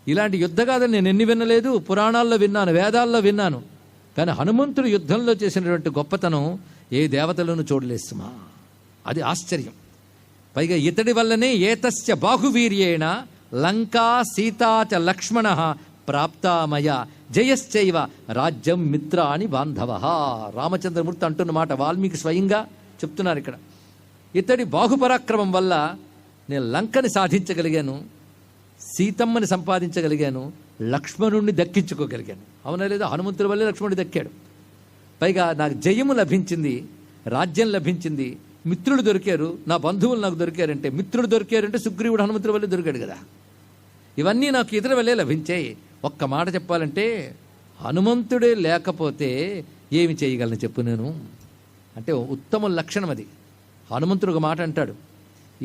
ఇలాంటి యుద్ధగాథలు నేను ఎన్ని వినలేదు, పురాణాల్లో విన్నాను, వేదాల్లో విన్నాను. కానీ హనుమంతుడు యుద్ధంలో చేసినటువంటి గొప్పతనం ఏ దేవతలను చూడలేస్తుమా, అది ఆశ్చర్యం. పైగా ఇతడి వల్లనే ఏతస్య బాహువీర్యేణ లంకా సీతా చ లక్ష్మణ ప్రాప్తామయ జయశ్చైవ రాజ్యం మిత్రాని బాంధవ. రామచంద్రమూర్తి అంటున్న మాట వాల్మీకి స్వయంగా చెప్తున్నారు ఇక్కడ. ఇతడి బాహుపరాక్రమం వల్ల నేను లంకని సాధించగలిగాను, సీతమ్మని సంపాదించగలిగాను, లక్ష్మణుణ్ణి దక్కించుకోగలిగాను. అవునా లేదా? హనుమంతుడి వల్లే లక్ష్మణుడు దక్కాడు. పైగా నాకు జయము లభించింది, రాజ్యం లభించింది, మిత్రులు దొరికారు, నా బంధువులు నాకు దొరికారంటే, మిత్రులు దొరికారంటే సుగ్రీవుడు హనుమంతుడి వల్లే దొరికాడు కదా. ఇవన్నీ నాకు ఇతర వల్లే లభించాయి. ఒక్క మాట చెప్పాలంటే హనుమంతుడే లేకపోతే ఏమి చేయగలను చెప్పు నేను అంటే ఉత్తమ లక్షణం అది. హనుమంతుడు ఒక మాట అంటాడు,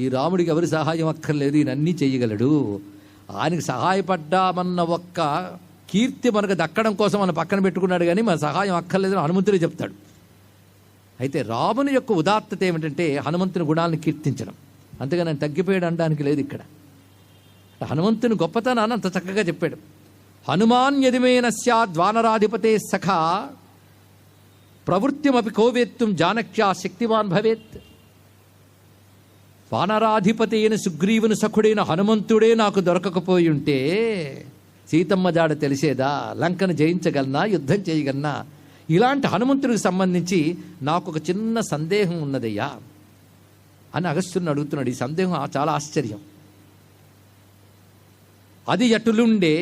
ఈ రాముడికి ఎవరి సహాయం అక్కర్లేదు, ఈయన అన్నీ చేయగలడు. ఆయనకి సహాయపడ్డామన్న ఒక్క కీర్తి మనకు దక్కడం కోసం మన పక్కన పెట్టుకున్నాడు, కానీ మన సహాయం అక్కర్లేదని హనుమంతుడే చెప్తాడు. అయితే రాముని యొక్క ఉదాత్తత ఏమిటంటే హనుమంతుని గుణాలను కీర్తించడం, అంతేగాని ఆయన తగ్గిపోయాడు అనడానికి లేదు ఇక్కడ. హనుమంతుని గొప్పతనాన్ని అంత చక్కగా చెప్పాడు. హనుమాన్ యదిమేన స్యాద్వానరాధిపతే సఖా ప్రవృత్తిమపి కోవేత్తుం జానక్యా శక్తివాన్ భవేత్. వానరాధిపతి అయిన సుగ్రీవుని సఖుడైన హనుమంతుడే నాకు దొరకకపోయి ఉంటే సీతమ్మ జాడ తెలిసేదా, లంకను జయించగలనా, యుద్ధం చేయగలనా? ఇలాంటి హనుమంతుడికి సంబంధించి నాకు ఒక చిన్న సందేహం ఉన్నదయ్యా అని అగస్త్యుని అడుగుతున్నాడు. ఈ సందేహం చాలా ఆశ్చర్యం. అది ఎటులుండే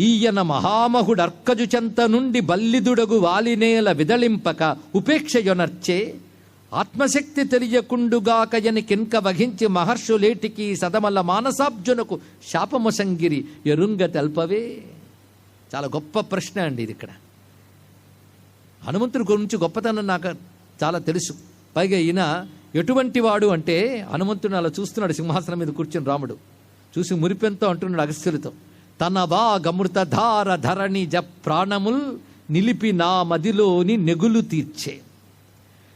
ఈయన మహామహుడర్కజు చెంత నుండి బల్లిదుడగు వాలినేల విదళింపక ఉపేక్షయొనర్చే ఆత్మశక్తి తెలియకుండుగాకయని కింక వహించి మహర్షులేటికి సదమల మానసాబ్జునకు శాపముసంగిరి ఎరుంగ తెల్పవే. చాలా గొప్ప ప్రశ్న అండి ఇది. ఇక్కడ హనుమంతుడి గురించి గొప్పతనం నాకు చాలా తెలుసు. పైగా ఈయన ఎటువంటి వాడు అంటే హనుమంతుడిని అలా చూస్తున్నాడు సింహాసనం మీద కూర్చుని. రాముడు చూసి మురిపెంతో అంటున్నాడు అగస్త్యులతో, తన వాగమృతధార ధరణి జ ప్రాణముల్ నిలిపి నా మదిలోని నెగులు తీర్చే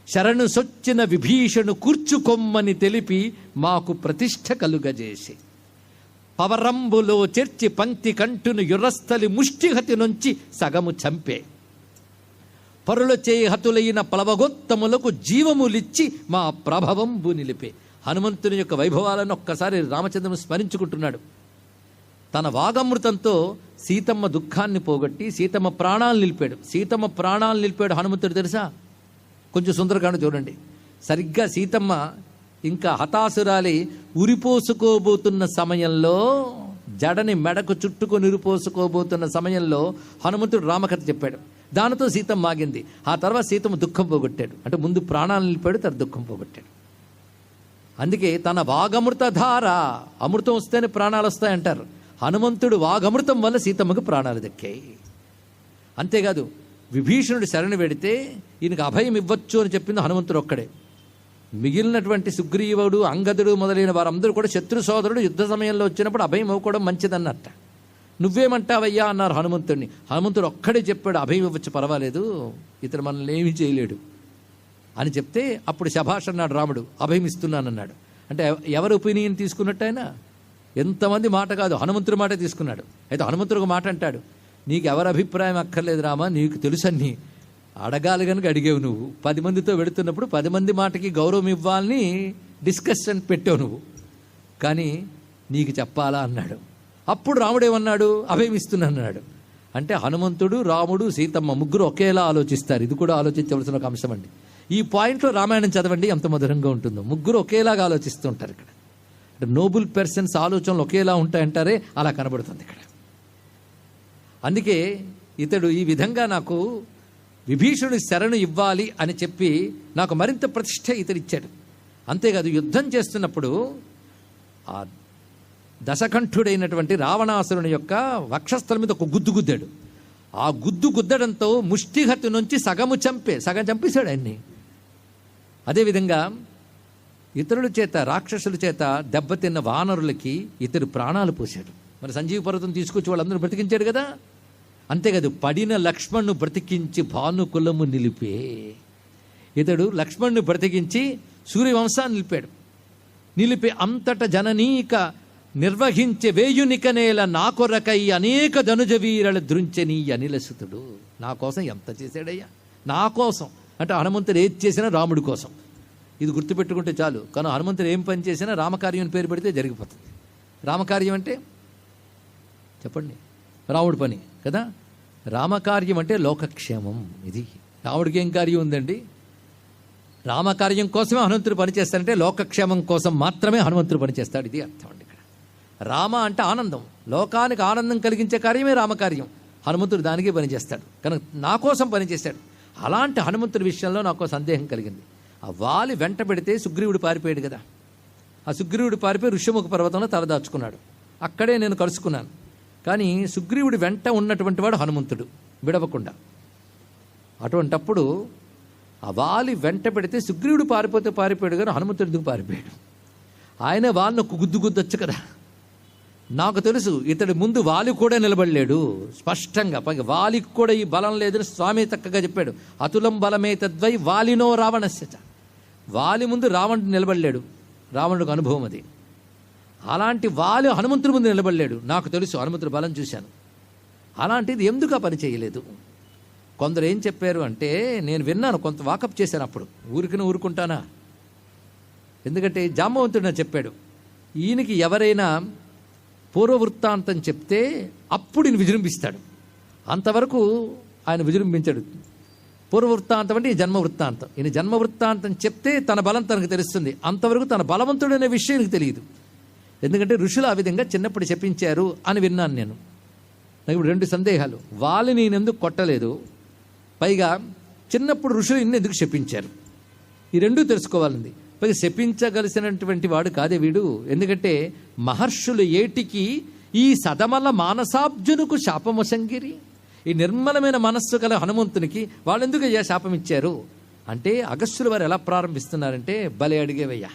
శరణు సొచ్చిన విభీషణు కూర్చుకొమ్మని తెలిపి మాకు ప్రతిష్ఠ కలుగజేసి పవరంబులో చెర్చి పంక్తి కంటును యురస్థలి ముష్టిహతి నుంచి సగము చంపే పరుల చేయి హతులైన ప్లవగోత్తములకు జీవములిచ్చి మా ప్రభవంబు నిలిపే. హనుమంతుని యొక్క వైభవాలను ఒక్కసారి రామచంద్రుని స్మరించుకుంటున్నాడు. తన వాగమృతంతో సీతమ్మ దుఃఖాన్ని పోగొట్టి సీతమ్మ ప్రాణాలు నిలిపాడు. సీతమ్మ ప్రాణాలు నిలిపాడు హనుమంతుడు తెలుసా? కొంచెం సుందరకాండ చూడండి. సరిగ్గా సీతమ్మ ఇంకా హతాసురాలి ఉరిపోసుకోబోతున్న సమయంలో, జడని మెడకు చుట్టుకొని ఉరిపోసుకోబోతున్న సమయంలో హనుమంతుడు రామకథ చెప్పాడు. దానితో సీతమ్మ ఆగింది. ఆ తర్వాత సీతమ్మ దుఃఖం పోగొట్టాడు. అంటే ముందు ప్రాణాలు నిలిపాడు, తర్వాత దుఃఖం పోగొట్టాడు. అందుకే తన వాగమృతధార, అమృతం వస్తేనే ప్రాణాలు వస్తాయంటారు. హనుమంతుడు వాగమృతం వల్ల సీతమ్మకు ప్రాణాలు దక్కాయి. అంతేకాదు విభీషణుడు శరణు వెడితే ఈయనకు అభయం ఇవ్వచ్చు అని చెప్పింది హనుమంతుడు ఒక్కడే. మిగిలినటువంటి సుగ్రీవుడు, అంగదుడు మొదలైన వారందరూ కూడా శత్రు సోదరుడు యుద్ధ సమయంలో వచ్చినప్పుడు అభయం ఇవ్వకూడదు మంచిదన్నట్ట. నువ్వేమంటావయ్యా అన్నారు హనుమంతుడిని. హనుమంతుడు ఒక్కడే చెప్పాడు, అభయం ఇవ్వచ్చు పర్వాలేదు, ఇతడు మనల్ని ఏమీ చేయలేడు అని చెప్తే అప్పుడు శభాష్ అన్నాడు రాముడు, అభయం ఇస్తున్నానన్నాడు. అంటే ఎవరి ఒపీనియన్ తీసుకున్నట్టు ఆయన? ఎంతమంది మాట కాదు, హనుమంతుడి మాట తీసుకున్నాడు. అయితే హనుమంతుడు ఒక మాట అంటాడు, నీకు ఎవరి అభిప్రాయం అక్కర్లేదు రామా, నీకు తెలుసని అడగాలి కనుక అడిగేవు నువ్వు. 10 మందితో వెళుతున్నప్పుడు 10 మంది మాటకి గౌరవం ఇవ్వాలని డిస్కషన్ పెట్టావు నువ్వు, కానీ నీకు చెప్పాలా అన్నాడు. అప్పుడు రాముడేమన్నాడు? అభయమిస్తున్నాడు. అంటే హనుమంతుడు, రాముడు, సీతమ్మ ముగ్గురు ఒకేలా ఆలోచిస్తారు. ఇది కూడా ఆలోచించవలసిన ఒక అంశం అండి. ఈ పాయింట్లో రామాయణం చదవండి, ఎంత మధురంగా ఉంటుందో. ముగ్గురు ఒకేలాగా ఆలోచిస్తూ ఉంటారు ఇక్కడ. అంటే నోబుల్ పర్సన్స్ ఆలోచనలు ఒకేలా ఉంటాయంటారే, అలా కనబడుతుంది ఇక్కడ. అందుకే ఇతడు ఈ విధంగా నాకు విభీషణుడి శరణు ఇవ్వాలి అని చెప్పి నాకు మరింత ప్రతిష్ట ఇతడిచ్చాడు. అంతేకాదు, యుద్ధం చేస్తున్నప్పుడు ఆ దశకంఠుడైనటువంటి రావణాసురుని యొక్క వక్షస్థలం మీద ఒక గుద్దు గుద్దాడు. ఆ గుద్దడంతో ముష్టిహతు నుంచి సగం చంపేశాడు ఆయన్ని. అదేవిధంగా ఇతరుల చేత, రాక్షసుల చేత దెబ్బతిన్న వానరులకి ఇతడు ప్రాణాలు పోశాడు. మరి సంజీవ పర్వతం తీసుకొచ్చి వాళ్ళందరూ బ్రతికించాడు కదా. అంతేకాదు, పడిన లక్ష్మణ్ను బ్రతికించి భానుకులము నిలిపే. ఇతడు లక్ష్మణ్ను బ్రతికించి సూర్యవంశాన్ని నిలిపే అంతట జననీక నిర్వహించే వేయునిక నేల నా కొరకై అనేక ధనుజ వీరల దృంచని అనిలసుతుడు. నా కోసం ఎంత చేశాడయ్యా, నా కోసం. అంటే హనుమంతుడు ఏది చేసినా రాముడి కోసం. ఇది గుర్తుపెట్టుకుంటే చాలు. కానీ హనుమంతుడు ఏం పని చేసినా రామకార్యం పేరు పెడితే జరిగిపోతుంది. రామకార్యం అంటే చెప్పండి, రాముడి పని కదా. రామకార్యం అంటే లోకక్షేమం. ఇది రాముడికి ఏం కార్యం ఉందండి? రామకార్యం కోసమే హనుమంతుడు పనిచేస్తాడంటే లోకక్షేమం కోసం మాత్రమే హనుమంతుడు పనిచేస్తాడు. ఇది అర్థం అండి ఇక్కడ. రామ అంటే ఆనందం, లోకానికి ఆనందం కలిగించే కార్యమే రామకార్యం. హనుమంతుడు దానికే పనిచేస్తాడు, కనుక నా కోసం పనిచేశాడు. అలాంటి హనుమంతుడి విషయంలో నాకు సందేహం కలిగింది. ఆ వాలి వెంట పెడితే సుగ్రీవుడు పారిపోయాడు కదా. ఆ సుగ్రీవుడు పారిపోయి ఋష్యముఖ పర్వతంలో తలదాచుకున్నాడు. అక్కడే నేను కలుసుకున్నాను. కానీ సుగ్రీవుడి వెంట ఉన్నటువంటి వాడు హనుమంతుడు విడవకుండా. అటువంటప్పుడు ఆ వాలి వెంట పెడితే సుగ్రీవుడు పారిపోయాడు కానీ హనుమంతుడు ఎందుకు పారిపోయాడు? ఆయన వాళ్ళను గుద్దొచ్చు కదా. నాకు తెలుసు ఇతడి ముందు వాలి కూడా నిలబడలేడు. స్పష్టంగా వాలికి కూడా ఈ బలం లేదని స్వామి చక్కగా చెప్పాడు. అతులం బలమే తద్వై వాలినో రావణస్యచ. వాలి ముందు రావణుడు నిలబడలేడు, రావణుడికి అనుభవం అది. అలాంటి వాలి హనుమంతుడి ముందు నిలబడలేడు. నాకు తెలుసు, హనుమంతుడి బలం చూశాను. అలాంటిది ఎందుకు ఆ పని చేయలేదు? కొందరు ఏం చెప్పారు అంటే, నేను విన్నాను, కొంత వాకప్ చేశాను. అప్పుడు ఊరుకుంటానా? ఎందుకంటే జాంబవంతుడు నాకు చెప్పాడు, ఈయనకి ఎవరైనా పూర్వవృత్తాంతం చెప్తే అప్పుడు ఈయన విజృంభిస్తాడు. అంతవరకు ఆయన విజృంభించాడు. పూర్వవృత్తాంతం అంటే ఈ జన్మవృత్తాంతం. ఈయన జన్మవృత్తాంతం చెప్తే తన బలం తనకు తెలుస్తుంది. అంతవరకు తన బలవంతుడు అనే విషయం నీకు తెలియదు. ఎందుకంటే ఋషులు ఆ విధంగా చిన్నప్పుడు చెప్పించారు అని విన్నాను నేను. నాకు ఇప్పుడు 2 సందేహాలు. వాళ్ళని నేను ఎందుకు కొట్టలేదు, పైగా చిన్నప్పుడు ఋషులు ఇన్ని ఎందుకు శపించారు, ఈ 2 తెలుసుకోవాలండి. పైగా శపించగలిసినటువంటి వాడు కాదే వీడు. ఎందుకంటే మహర్షులు ఏటికి ఈ సదమల మానసాబ్జునుకు శాపమసంగిరి, ఈ నిర్మలమైన మనస్సు గల హనుమంతునికి వాళ్ళు ఎందుకు శాపం ఇచ్చారు అంటే, అగస్త్యుల వారు ఎలా ప్రారంభిస్తున్నారంటే, భలే అడిగేవయ్యా.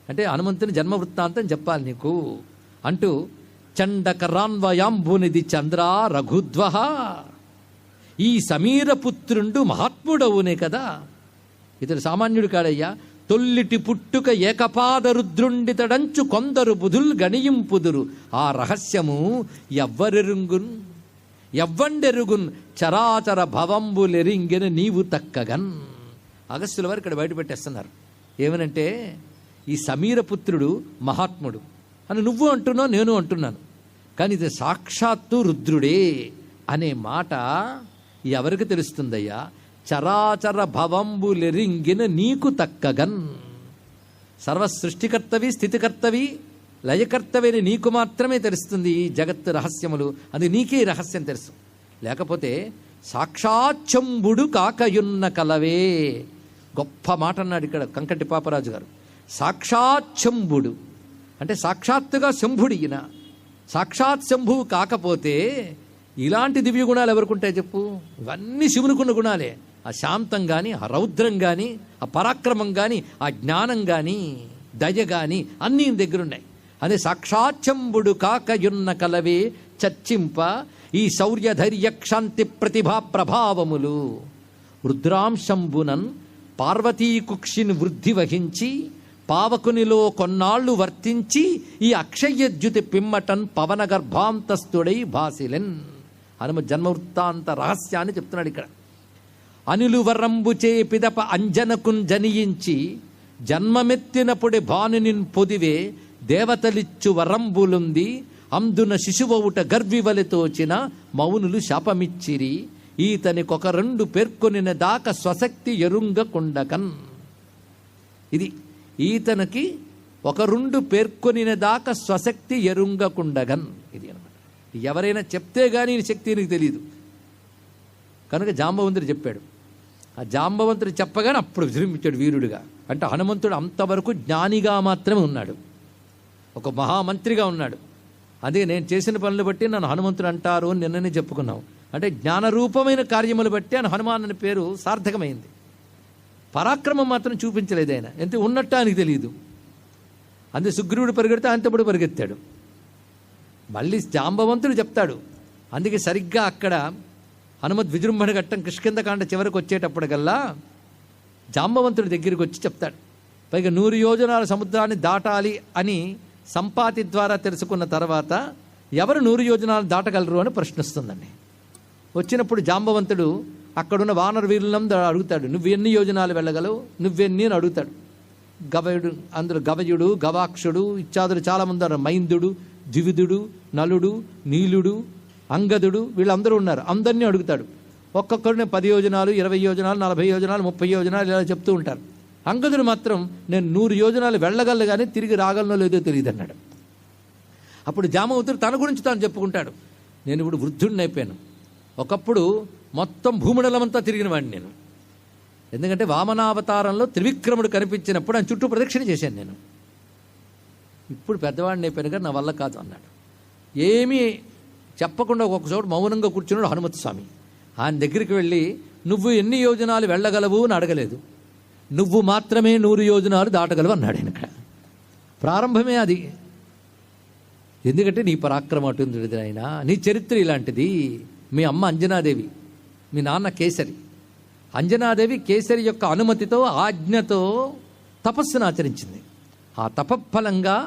అంటే హనుమంతుని జన్మ వృత్తాంతం చెప్పాలి నీకు అంటూ, చండకరాన్వయాంబునిది చంద్ర రఘుద్వ, ఈ సమీరపుత్రుండు మహాత్ముడవునే కదా. ఇతడు సామాన్యుడు కాడయ్యా. తొల్లిటి పుట్టుక ఏకపాద రుద్రుండితడంచు కొందరు బుధుల్ గణియింపుదురు, ఆ రహస్యము ఎవ్వండెరుగున్ చరాచర భవంబులెరింగిన నీవు తక్కగన్. అగస్త్యుల వారు ఇక్కడ బయటపెట్టేస్తున్నారు. ఏమనంటే, ఈ సమీరపుత్రుడు మహాత్ముడు అని నువ్వు అంటున్నావు, నేను అంటున్నాను. కానీ ఇది సాక్షాత్తు రుద్రుడే అనే మాట ఎవరికి తెలుస్తుందయ్యా? చరాచర భవంబులెరింగిన నీకు తక్కగన్. సర్వ సృష్టికర్తవి, స్థితికర్తవి, లయకర్తవి అని నీకు మాత్రమే తెలుస్తుంది ఈ జగత్తు రహస్యములు. అది నీకే రహస్యం తెలుసు. లేకపోతే సాక్షాచ్చంబుడు కాకయున్న కలవే. గొప్ప మాట అన్నాడు ఇక్కడ కంకటి పాపరాజు గారు. సాక్షాచ్చంబుడు అంటే సాక్షాత్తుగా శంభుడు ఈయన. సాక్షాత్ శంభువు కాకపోతే ఇలాంటి దివ్య గుణాలు ఎవరికుంటాయి చెప్పు? ఇవన్నీ శివునికున్న గుణాలే. ఆ శాంతం కానీ, ఆ రౌద్రం కానీ, ఆ పరాక్రమం కానీ, ఆ జ్ఞానం కానీ, దయ కానీ అన్నీ దగ్గరున్నాయి. అదే సాక్షాచ్చంబుడు కాకయున్న కలవే చర్చింప ఈ శౌర్యధైర్య క్షాంతి ప్రతిభా ప్రభావములు. రుద్రాంశంబునన్ పార్వతీ కుక్షిని వృద్ధి వహించి పావకునిలో కొన్నాళ్లు వర్తించి ఈ అక్షయజ్యుతి పిమ్మటన్ పవన గర్భాంతస్థుడై భాసిలెన్. హనుమ జన్మవృత్తాంత రహస్యాన్ని చెప్తున్నాడు ఇక్కడ. అనిలు వరంబుచే పిదప అంజనకున్ జనియించి జన్మమెత్తినప్పుడే భానునిన్ పొదివే దేవతలిచ్చు వరంబులుంది అందున శిశువవుట గర్వివలితోచిన మౌనులు శాపమిచ్చిరి ఈతనికొక 2 పేర్కొనిన దాకా స్వశక్తి ఎరుంగకుండకన్. ఇది ఈతనికి 1-2 పేర్కొనిన దాకా స్వశక్తి ఎరుంగకుండగన్. ఇది అనమాట. ఎవరైనా చెప్తే కానీ ఈ శక్తి నీకు తెలియదు కనుక జాంబవంతుడు చెప్పాడు. ఆ జాంబవంతుడు చెప్పగానే అప్పుడు విజృంభించాడు వీరుడిగా. అంటే హనుమంతుడు అంతవరకు జ్ఞానిగా మాత్రమే ఉన్నాడు, ఒక మహామంత్రిగా ఉన్నాడు. అదే నేను చేసిన పనులు బట్టి నన్ను హనుమంతుడు అంటారు అని నిన్ననే చెప్పుకున్నాం. అంటే జ్ఞానరూపమైన కార్యములు బట్టి ఆయన హనుమాన్ అనే పేరు సార్థకమైంది. పరాక్రమం మాత్రం చూపించలేదు ఆయన, ఎంత ఉన్నట్టు ఆయనకు తెలియదు. అందుకే సుగ్రీవుడు పరిగెడితే అంతప్పుడు పరిగెత్తాడు. మళ్ళీ జాంబవంతుడు చెప్తాడు. అందుకే సరిగ్గా అక్కడ హనుమద్ విజృంభణ ఘట్టం కిష్కింధకాండ చివరికి వచ్చేటప్పటికల్లా జాంబవంతుడి దగ్గరికి వచ్చి చెప్తాడు. పైగా 100 యోజనాల సముద్రాన్ని దాటాలి అని సంపాతి ద్వారా తెలుసుకున్న తర్వాత ఎవరు 100 యోజనాలు దాటగలరు అని ప్రశ్నిస్తుందండి. వచ్చినప్పుడు జాంబవంతుడు అక్కడున్న వానర వీరులందరూ అడుగుతాడు, నువ్వు ఎన్ని యోజనాలు వెళ్ళగలవు, నువ్వెన్ని అని అడుగుతాడు. గవయుడు, అందులో గవయుడు, గవాక్షుడు ఇత్యాదులు చాలామంది ఉన్నారు. మైందుడు, ద్వివిధుడు, నలుడు, నీలుడు, అంగదుడు వీళ్ళందరూ ఉన్నారు. అందరినీ అడుగుతాడు. ఒక్కొక్కరిని 10 యోజనాలు, 20 యోజనాలు, 40 యోజనాలు, 30 యోజనాలు ఇలా చెప్తూ ఉంటారు. అంగదుడు మాత్రం నేను 100 యోజనాలు వెళ్ళగలను కానీ తిరిగి రాగలనో లేదో తెలియదు అన్నాడు. అప్పుడు జాంబవంతుడు తన గురించి తాను చెప్పుకుంటాడు. నేను ఇప్పుడు వృద్ధుడిని అయిపోయాను, ఒకప్పుడు మొత్తం భూమండలమంతా తిరిగిన వాడిని నేను. ఎందుకంటే వామనావతారంలో త్రివిక్రముడు కనిపించినప్పుడు ఆయన చుట్టూ ప్రదక్షిణ చేశాను నేను. ఇప్పుడు పెద్దవాడిని అయిపోయాను కానీ నా వల్ల కాదు అన్నాడు. ఏమీ చెప్పకుండా ఒక్కొక్కచోటు మౌనంగా కూర్చున్నాడు హనుమత్ స్వామి. ఆయన దగ్గరికి వెళ్ళి నువ్వు ఎన్ని యోజనాలు వెళ్ళగలవు అని అడగలేదు, నువ్వు మాత్రమే 100 యోజనాలు దాటగలవు అన్నాడు ఆయన. ప్రారంభమే అది. ఎందుకంటే నీ పరాక్రమం అటుందిది ఆయన, నీ చరిత్ర ఇలాంటిది. మీ అమ్మ అంజనాదేవి, మీ నాన్న కేసరి. అంజనాదేవి కేసరి యొక్క అనుమతితో ఆజ్ఞతో తపస్సును ఆచరించింది. ఆ తపఫలంగా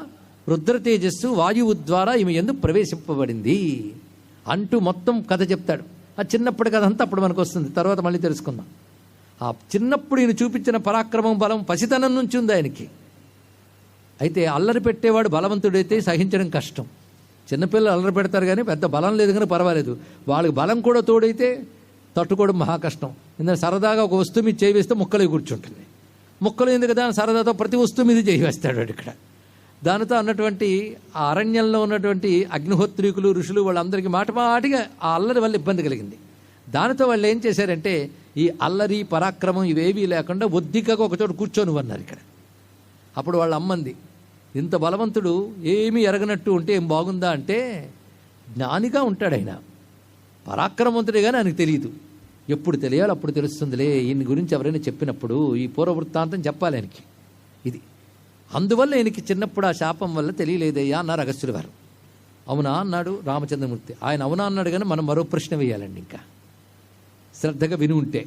రుద్రతేజస్సు వాయువు ద్వారా ఈమె ఎందుకు ప్రవేశింపబడింది అంటూ మొత్తం కథ చెప్తాడు. ఆ చిన్నప్పటి కథ అంతా అప్పుడు మనకు వస్తుంది, తర్వాత మళ్ళీ తెలుసుకుందాం. ఆ చిన్నప్పుడు ఈయన చూపించిన పరాక్రమం బలం పసితనం నుంచి ఉంది ఆయనకి. అయితే అల్లరి పెట్టేవాడు బలవంతుడైతే సహించడం కష్టం. చిన్నపిల్లలు అల్లరి పెడతారు కానీ పెద్ద బలం లేదు కానీ పర్వాలేదు. వాళ్ళకి బలం కూడా తోడైతే తట్టుకోవడం మహా కష్టం. ఎందుకంటే సరదాగా ఒక వస్తువు మీద చేయి వేస్తే ముక్కలు కూర్చుంటుంది. ముక్కలు ఎందుకు కదా సరదాతో ప్రతి వస్తువు మీద చేయి వేస్తాడు వాడు ఇక్కడ. దానితో అన్నటువంటి ఆ అరణ్యంలో ఉన్నటువంటి అగ్నిహోత్రీకులు ఋషులు వాళ్ళందరికీ మాటిగా ఆ అల్లరి వల్ల ఇబ్బంది కలిగింది. దానితో వాళ్ళు ఏం చేశారంటే ఈ అల్లరి పరాక్రమం ఇవేవీ లేకుండా ఒద్దికగా ఒకచోట కూర్చొని అన్నారు ఇక్కడ. అప్పుడు వాళ్ళ అమ్మంది, ఇంత బలవంతుడు ఏమీ ఎరగనట్టు ఉంటే ఏం బాగుందా అంటే, జ్ఞానిగా ఉంటాడు ఆయన, పరాక్రమవంతుడే కానీ ఆయనకు తెలియదు. ఎప్పుడు తెలియాలి అప్పుడు తెలుస్తుందిలే. ఈయన గురించి ఎవరైనా చెప్పినప్పుడు ఈ పూర్వవృత్తాంతం చెప్పాలి ఆయనకి. ఇది అందువల్ల ఈయనకి చిన్నప్పుడు ఆ శాపం వల్ల తెలియలేదయ్యా అన్నారు అగస్త్యుల వారు. అవునా అన్నాడు రామచంద్రమూర్తి. ఆయన అవునా అన్నాడు కానీ మనం మరో ప్రశ్న వేయాలండి. ఇంకా శ్రద్ధగా విని ఉంటే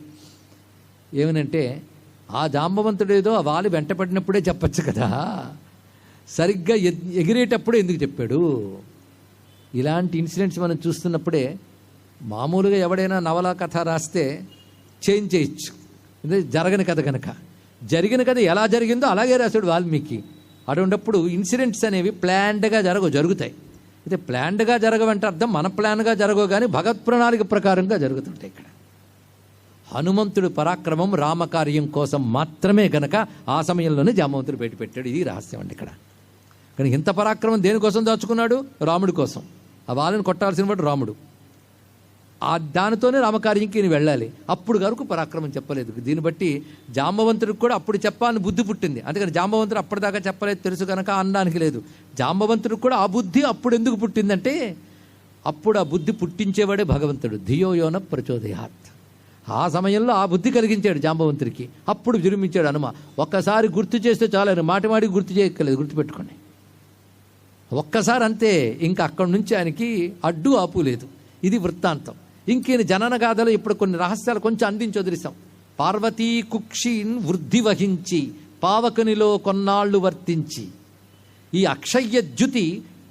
ఏమనంటే, ఆ జాంబవంతుడేదో ఆ వాలి వెంటపడినప్పుడే చెప్పచ్చు కదా, సరిగ్గా ఎగిరేటప్పుడే ఎందుకు చెప్పాడు? ఇలాంటి ఇన్సిడెంట్స్ మనం చూస్తున్నప్పుడే మామూలుగా ఎవడైనా నవలా కథ రాస్తే చేంజ్ చేయొచ్చు, ఎందుకంటే జరగని కథ కనుక. జరిగిన కథ ఎలా జరిగిందో అలాగే రాశాడు వాల్మీకి. అటువంటిప్పుడు ఇన్సిడెంట్స్ అనేవి ప్లాన్డ్గా జరుగుతాయి. అయితే ప్లాన్డ్గా జరగవంటే అర్థం మన ప్లాన్గా జరగవు కానీ భగవత్ ప్రణాళిక ప్రకారంగా జరుగుతుంటాయి. ఇక్కడ హనుమంతుడు పరాక్రమం రామకార్యం కోసం మాత్రమే గనక ఆ సమయంలోనే జాంబవంతుడు బయట పెట్టాడు. ఇది రహస్యం అండి ఇక్కడ. కానీ ఇంత పరాక్రమం దేనికోసం దాచుకున్నాడు? రాముడి కోసం. ఆ వాళ్ళని కొట్టాల్సిన వాడు రాముడు. ఆ దానితోనే రామకార్యంకి ఈయన వెళ్ళాలి. అప్పుడు వరకు పరాక్రమం చెప్పలేదు. దీన్ని బట్టి జాంబవంతుడికి కూడా అప్పుడు చెప్పాలని బుద్ధి పుట్టింది. అందుకని జాంబవంతుడు అప్పటిదాకా చెప్పలేదు తెలుసు కనుక అనడానికి లేదు. జాంబవంతుడికి కూడా ఆ బుద్ధి అప్పుడు ఎందుకు పుట్టిందంటే, అప్పుడు ఆ బుద్ధి పుట్టించేవాడే భగవంతుడు. ధియోయోన ప్రచోదయాత్. ఆ సమయంలో ఆ బుద్ధి కలిగించాడు జాంబవంతుడికి. అప్పుడు విరమించాడు హనుమ. ఒక్కసారి గుర్తు చేస్తే చాలు, మాటిమాటికి గుర్తు చేయక్కర్లేదు, గుర్తుపెట్టుకోండి. ఒక్కసారి అంతే, ఇంకా అక్కడి నుంచి ఆయనకి అడ్డు ఆపు లేదు. ఇది వృత్తాంతం. ఇంకేని జనన గాథలో ఇప్పుడు కొన్ని రహస్యాలు కొంచెం అందించి వదిలిస్తాం. పార్వతీ కుక్షీన్ వృద్ధి వహించి పావకునిలో కొన్నాళ్ళు వర్తించి ఈ అక్షయ్య ద్యుతి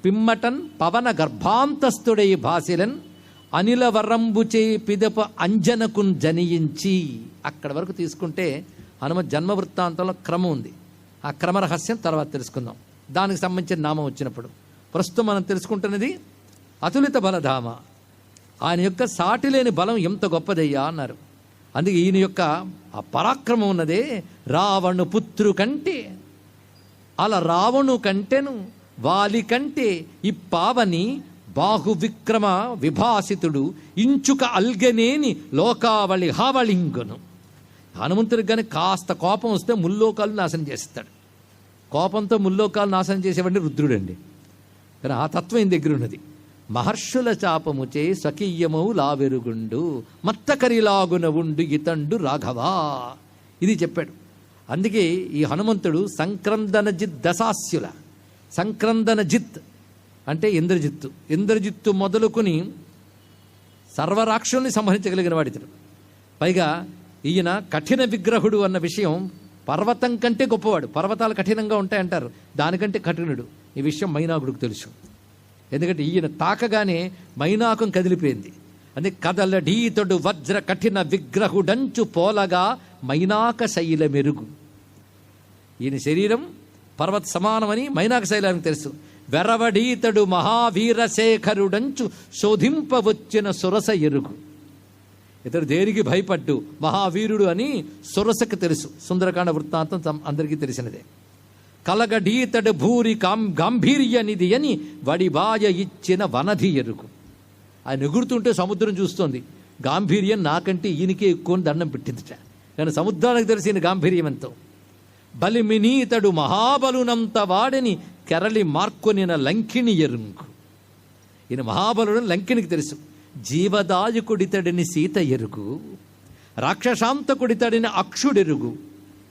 పిమ్మటన్ పవన గర్భాంతస్థుడై భాసిలన్ అనిల వరంబుచే పిదప అంజనకున్ జనియించి. అక్కడ వరకు తీసుకుంటే హనుమ జన్మ వృత్తాంతంలో క్రమం ఉంది. ఆ క్రమ రహస్యం తర్వాత తెలుసుకుందాం, దానికి సంబంధించిన నామం వచ్చినప్పుడు. ప్రస్తుతం మనం తెలుసుకుంటున్నది అతులిత బలధామ. ఆయన యొక్క సాటి లేని బలం ఎంత గొప్పదయ్యా అన్నారు. అందుకే ఈయన యొక్క ఆ పరాక్రమం ఉన్నదే రావణు పుత్రు కంటే, అలా రావణు కంటెను వాలి కంటే ఈ పావని బాహు విక్రమ విభాసితుడు ఇంచుక అల్గనేని లోకావళి హావళింగును. హనుమంతుడికి కానీ కాస్త కోపం వస్తే ముల్లోకాలు నాశనం చేస్తాడు. కోపంతో ముల్లోకాలు నాశనం చేసేవాడిని రుద్రుడండి. కానీ ఆ తత్వం ఈయన దగ్గర ఉన్నది. మహర్షుల చాపముచే స్వకీయమౌ లావెరుగుండు మత్తకరిలాగున ఉండు ఇతండు రాఘవా. ఇది చెప్పాడు. అందుకే ఈ హనుమంతుడు సంక్రందన జిత్ దశాస్యుల, సంక్రందన జిత్ అంటే ఇంద్రజిత్తు, ఇంద్రజిత్తు మొదలుకొని సర్వరాక్షుల్ని సంహరించగలిగిన వాడితడు. పైగా ఈయన కఠిన విగ్రహుడు అన్న విషయం పర్వతం కంటే గొప్పవాడు. పర్వతాలు కఠినంగా ఉంటాయంటారు, దానికంటే కఠినుడు. ఈ విషయం మైనాకుడికి తెలుసు. ఎందుకంటే ఈయన తాకగానే మైనాకం కదిలిపోయింది. అందుకే కదలడీతడు వజ్ర కఠిన విగ్రహుడంచు పోలగా మైనాక శైల మెరుగు. ఈయన శరీరం పర్వత సమానమని మైనాక శైలానికి తెలుసు. వెరవడీతడు మహావీరశేఖరుడంచు శోధింపవచ్చిన సురస ఎరుగు. ఇతడు దేనికి భయపడ్డు మహావీరుడు అని సురసకు తెలుసు. సుందరకాండ వృత్తాంతం అందరికీ తెలిసినదే. కలగడీతడు భూరి గాంభీర్యనిది అని వడిబాయ ఇచ్చిన వనధి ఎరుగు. ఆయన ఎగురుతుంటే సముద్రం చూస్తోంది. గాంభీర్యం నాకంటే ఈయనకే ఎక్కువ దండం పెట్టిందిట. కానీ సముద్రానికి తెలిసిన గాంభీర్యం ఎంతో. బలిమినీతడు మహాబలునంత వాడిని కెరళి మార్కొనిన లంకిణి ఎరుంగు. ఈయన మహాబలుడు లంకినికి తెలుసు. జీవదాయకుడితడిని సీత ఎరుగు, రాక్షసాంతకుడితడిని అక్షుడెరుగు.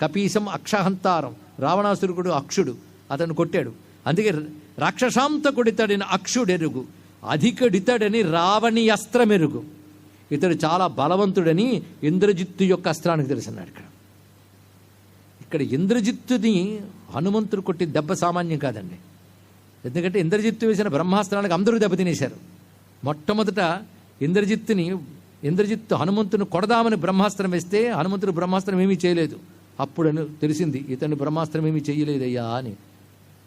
కపీసం అక్షహంతారం, రావణాసురుడు అక్షుడు, అతను కొట్టాడు. అందుకే రాక్షసాంతకుడితడిని అక్షుడెరుగు, అధికుడితడని రావణి అస్త్రమెరుగు. ఇతడు చాలా బలవంతుడని ఇంద్రజిత్తు యొక్క అస్త్రానికి తెలుసున్నాడు. ఇక్కడ ఇంద్రజిత్తుని హనుమంతుడు కొట్టి దెబ్బ సామాన్యం కాదండి. ఎందుకంటే ఇంద్రజిత్తు వేసిన బ్రహ్మాస్త్రానికి అందరూ దెబ్బతినేశారు. మొట్టమొదట ఇంద్రజిత్తు హనుమంతుని కొడదామని బ్రహ్మాస్త్రం వేస్తే హనుమంతుడు బ్రహ్మాస్త్రం ఏమీ చేయలేదు. అప్పుడు తెలిసింది ఇతని బ్రహ్మాస్త్రం ఏమీ చేయలేదయ్యా అని.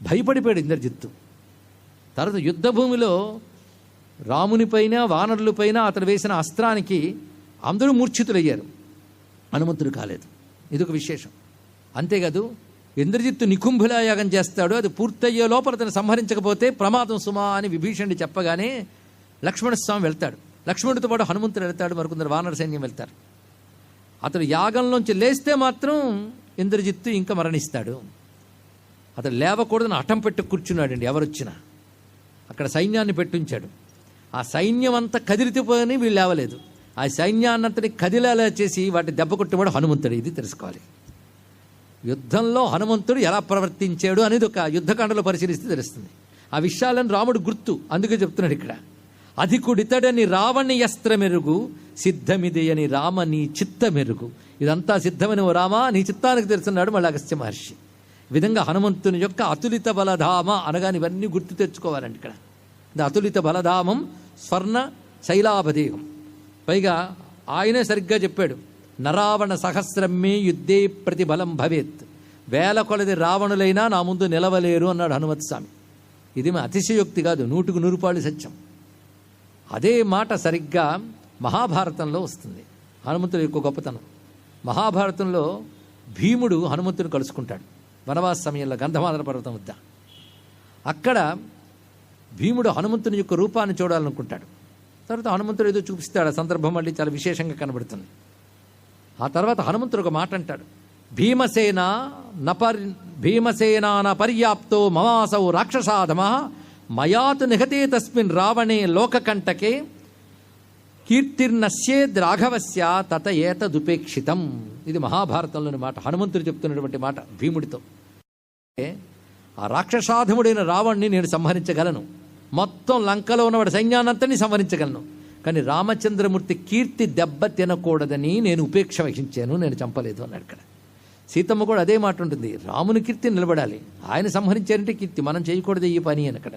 భయపడిపోయాడు ఇంద్రజిత్తు. తర్వాత యుద్ధభూమిలో రామునిపైన వానరులపైన అతను వేసిన అస్త్రానికి అందరూ మూర్ఛితులయ్యారు, హనుమంతుడు కాలేదు. ఇదొక విశేషం. అంతేకాదు ఇంద్రజిత్తు నికుంభులా యాగం చేస్తాడు. అది పూర్తయ్యే లోపల అతను సంహరించకపోతే ప్రమాదం సుమా అని విభీషణుడు చెప్పగానే లక్ష్మణస్వామి వెళ్తాడు. లక్ష్మణుడితో పాటు హనుమంతుడు వెళ్తాడు, మరికొందరు వానర సైన్యం వెళ్తారు. అతడు యాగంలోంచి లేస్తే మాత్రం ఇంద్రజిత్తు ఇంకా మరణిస్తాడు. అతడు లేవకూడదని హఠం పెట్టి కూర్చున్నాడండి. ఎవరొచ్చినా అక్కడ సైన్యాన్ని పెట్టించాడు. ఆ సైన్యం అంతా కదిలితిపోని వీళ్ళు లేవలేదు. ఆ సైన్యాన్నంతని కదిలేలా చేసి వాటి దెబ్బ కొట్టేవాడు హనుమంతుడు. ఇది తెలుసుకోవాలి. యుద్ధంలో హనుమంతుడు ఎలా ప్రవర్తించాడు అనేది ఒక యుద్ధకాండలో పరిశీలిస్తే తెలుస్తుంది. ఆ విషయాలను రాముడు గుర్తు, అందుకే చెప్తున్నాడు ఇక్కడ. అధికుడితడని రావణి అస్త్రమెరుగు, సిద్ధమిది అని రామ నీ చిత్త మెరుగు. ఇదంతా సిద్ధమని ఓ రామ నీ చిత్తానికి తెలుస్తున్నాడు మళ్ళీ అగస్త్య మహర్షి. ఈ విధంగా హనుమంతుని యొక్క అతులిత బలధామ అనగానే ఇవన్నీ గుర్తు తెచ్చుకోవాలండి. ఇక్కడ అతులిత బలధామం స్వర్ణ శైలాభదేహం. పైగా ఆయనే సరిగ్గా చెప్పాడు, నరావణ సహస్రమే యుద్ధే ప్రతిబలం భవేత్. వేల కొలది రావణులైనా నా ముందు నిలవలేరు అన్నాడు హనుమత్స్వామి. ఇది మా అతిశయోక్తి కాదు, 100% సత్యం. అదే మాట సరిగ్గా మహాభారతంలో వస్తుంది. హనుమంతుడి యొక్క గొప్పతనం. మహాభారతంలో భీముడు హనుమంతుని కలుసుకుంటాడు వనవాస సమయంలో గంధమాదన పర్వతం వద్ద. అక్కడ భీముడు హనుమంతుని యొక్క రూపాన్ని చూడాలనుకుంటాడు. తర్వాత హనుమంతుడు ఏదో చూపిస్తాడు. ఆ సందర్భం మళ్ళీ చాలా విశేషంగా కనబడుతుంది. ఆ తర్వాత హనుమంతుడు ఒక మాట అంటాడు, భీమసేన పర్యాప్తో మమాసౌ రాక్షసాధమ మయాతు నిహతే తస్మిన్ రావణే లోకకంటకే కీర్తిర్నశ్యేద్ రాఘవస్య తత ఏతదుపేక్షితం. ఇది మహాభారతంలోని మాట, హనుమంతుడు చెప్తున్నటువంటి మాట భీముడితో. ఆ రాక్షసాధముడైన రావణ్ణి నేను సంహరించగలను, మొత్తం లంకలో ఉన్నవాడి సైన్యాన్నంతని సంహరించగలను, కానీ రామచంద్రమూర్తి కీర్తి దెబ్బ తినకూడదని నేను ఉపేక్ష వహించాను, నేను చంపలేదు అన్నాడు. ఇక్కడ సీతమ్మ కూడా అదే మాట ఉంటుంది, రాముని కీర్తి నిలబడాలి, ఆయన సంహరించారంటే కీర్తి, మనం చేయకూడదు ఈ పని అని. అక్కడ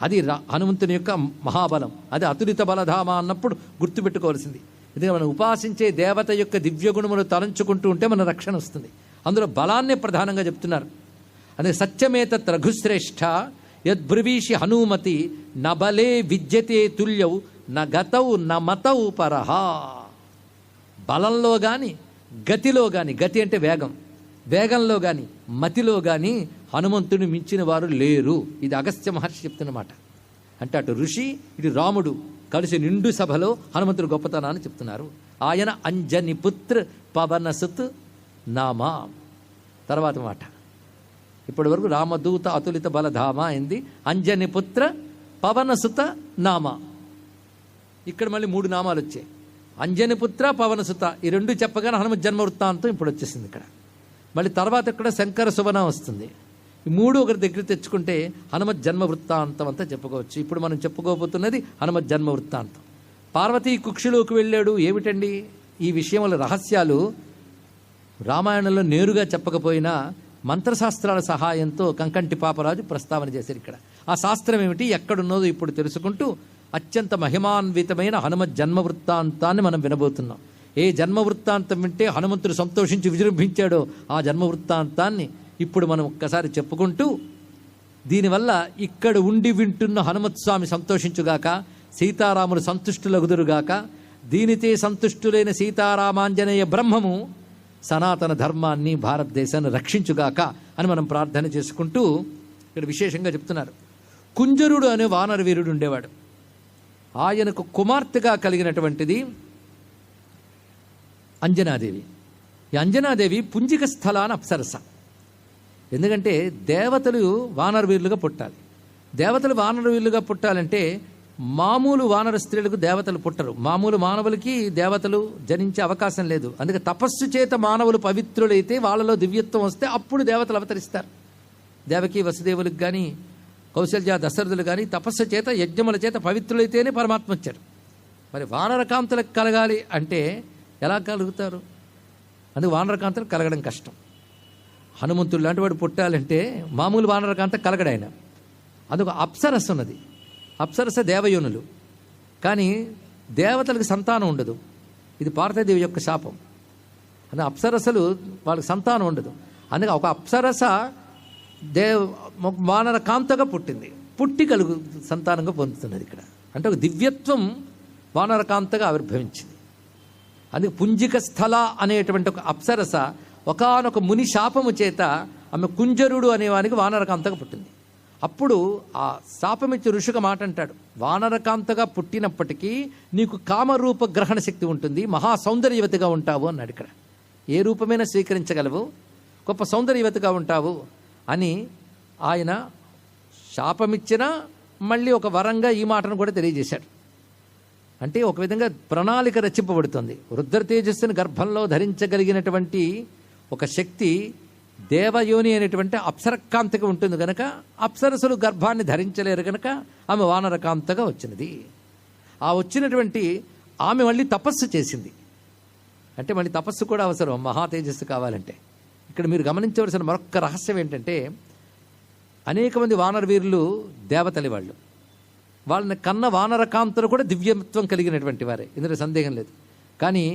అది హనుమంతుని యొక్క మహాబలం. అది అతులిత బలధామ అన్నప్పుడు గుర్తుపెట్టుకోవాల్సింది. ఎందుకంటే మనం ఉపాసించే దేవత యొక్క దివ్య గుణములు తలంచుకుంటూ ఉంటే మన రక్షణ వస్తుంది. అందులో బలాన్నే ప్రధానంగా చెప్తున్నారు. అదే సత్యమేతత్ రఘుశ్రేష్ఠ యద్బ్రువీషి హనుమతి నబలే విద్యతే తుల్యౌ నగతౌ నమతౌ పరహ. బలంలో కానీ గతిలో కానీ, గతి అంటే వేగం, వేగంలో కానీ మతిలో కానీ హనుమంతుని మించిన వారు లేరు. ఇది అగస్త్య మహర్షి చెప్తున్నమాట. అంటే అటు ఋషి ఇటు రాముడు కలిసి నిండు సభలో హనుమంతుడు గొప్పతనాన్ని చెప్తున్నారు. ఆయన అంజని పుత్ర పవనసుత్ నామా. తర్వాత మాట ఇప్పటి వరకు రామదూత అతులిత బలధామ అయింది. అంజని పుత్ర పవనసుత నామ. ఇక్కడ మళ్ళీ 3 నామాలు వచ్చాయి. అంజని పుత్ర పవనసుత, ఈ 2 చెప్పగానే హనుమత్ జన్మ వృత్తాంతం ఇప్పుడు వచ్చేసింది ఇక్కడ. మళ్ళీ తర్వాత ఇక్కడ శంకర సువన వస్తుంది. ఈ 3 ఒకరి దగ్గర తెచ్చుకుంటే హనుమత్ జన్మ వృత్తాంతం అంతా చెప్పుకోవచ్చు. ఇప్పుడు మనం చెప్పుకోబోతున్నది హనుమత్ జన్మ వృత్తాంతం. పార్వతీ కుక్షిలోకి వెళ్ళాడు. ఏమిటండి ఈ విషయముల రహస్యాలు? రామాయణంలో నేరుగా చెప్పకపోయినా మంత్రశాస్త్రాల సహాయంతో కంకంటి పాపరాజు ప్రస్తావన చేశారు ఇక్కడ. ఆ శాస్త్రం ఏమిటి, ఎక్కడున్నదో ఇప్పుడు తెలుసుకుంటూ అత్యంత మహిమాన్వితమైన హనుమత్ జన్మ వృత్తాంతాన్ని మనం వినబోతున్నాం. ఏ జన్మ వృత్తాంతం వింటే హనుమంతుడు సంతోషించి విజృంభించాడో ఆ జన్మ వృత్తాంతాన్ని ఇప్పుడు మనం ఒక్కసారి చెప్పుకుంటూ, దీనివల్ల ఇక్కడ ఉండి వింటున్న హనుమత్ స్వామి సంతోషించుగాక, సీతారాములు సంతుష్టులగుదురుగాక, దీనితే సంతుష్టులైన సీతారామాంజనేయ బ్రహ్మము సనాతన ధర్మాన్ని భారతదేశాన్ని రక్షించుగాక అని మనం ప్రార్థన చేసుకుంటూ ఇక్కడ విశేషంగా చెప్తున్నారు. కుంజరుడు అనే వానర వీరుడు ఉండేవాడు. ఆయనకు కుమార్తెగా కలిగినటువంటిది అంజనాదేవి. ఈ అంజనాదేవి పుంజిక స్థలాన అప్సరస. ఎందుకంటే దేవతలు వానర వీరులుగా పుట్టాలి. దేవతలు వానర వీరులుగా పుట్టాలంటే మామూలు వానర స్త్రీలకు దేవతలు పుట్టరు. మామూలు మానవులకి దేవతలు జనించే అవకాశం లేదు. అందుకే తపస్సు చేత మానవులు పవిత్రులైతే వాళ్ళలో దివ్యత్వం వస్తే అప్పుడు దేవతలు అవతరిస్తారు. దేవకి వసుదేవులకు కానీ కౌశల్య దశరథులు కానీ తపస్సు చేత యజ్ఞముల చేత పవిత్రులైతేనే పరమాత్మ వచ్చారు. మరి వానరకాంతలకు కలగాలి అంటే ఎలా కలుగుతారు? అందుకు వానరకాంతలకు కలగడం కష్టం. హనుమంతుడు లాంటి వాడు పుట్టాలంటే మామూలు వానరకాంత కలగడాయన. అందుకు అప్సరస్సు ఉన్నది. అప్సరస దేవయోనులు, కానీ దేవతలకు సంతానం ఉండదు. ఇది పార్వతీదేవి యొక్క శాపం. అందుకే అప్సరసలు వాళ్ళకి సంతానం ఉండదు. అందుకే ఒక అప్సరస వానర కాంతగా పుట్టింది, పుట్టి సంతానంగా పొందుతున్నది ఇక్కడ. అంటే ఒక దివ్యత్వం వానర కాంతగా ఆవిర్భవించింది. అందుకే పుంజిక స్థల అనేటువంటి ఒక అప్సరస ఒకానొక ముని శాపము చేత ఆమె కుంజరుడు అనేవానికి వానరకాంతగా పుట్టింది. అప్పుడు ఆ శాపమిచ్చి ఋషిక మాట అంటాడు, వానరకాంతగా పుట్టినప్పటికీ నీకు కామరూప గ్రహణ శక్తి ఉంటుంది, మహా సౌందర్యవతిగా ఉంటావు అన్నాడు. ఇక్కడ ఏ రూపమైనా స్వీకరించగలవు, గొప్ప సౌందర్యవతిగా ఉంటావు అని ఆయన శాపమిచ్చినా మళ్ళీ ఒక వరంగా ఈ మాటను కూడా తెలియజేశాడు. అంటే ఒక విధంగా ప్రణాళిక రచింపబడుతుంది. రుద్ర తేజస్సుని గర్భంలో ధరించగలిగినటువంటి ఒక శక్తి దేవయోని అనేటువంటి అప్సరకాంతగా ఉంటుంది కనుక అప్సరసులు గర్భాన్ని ధరించలేరు కనుక ఆమె వానరకాంతగా వచ్చినది. ఆ వచ్చినటువంటి ఆమె మళ్ళీ తపస్సు చేసింది. అంటే మళ్ళీ తపస్సు కూడా అవసరం మహా తేజస్సు కావాలంటే. ఇక్కడ మీరు గమనించవలసిన మరొక రహస్యం ఏంటంటే, అనేక మంది వానర వీరులు దేవతలి వాళ్ళని కన్న వానరకాంతలు కూడా దివ్యత్వం కలిగినటువంటి వారే, ఇందులో సందేహం లేదు. కానీ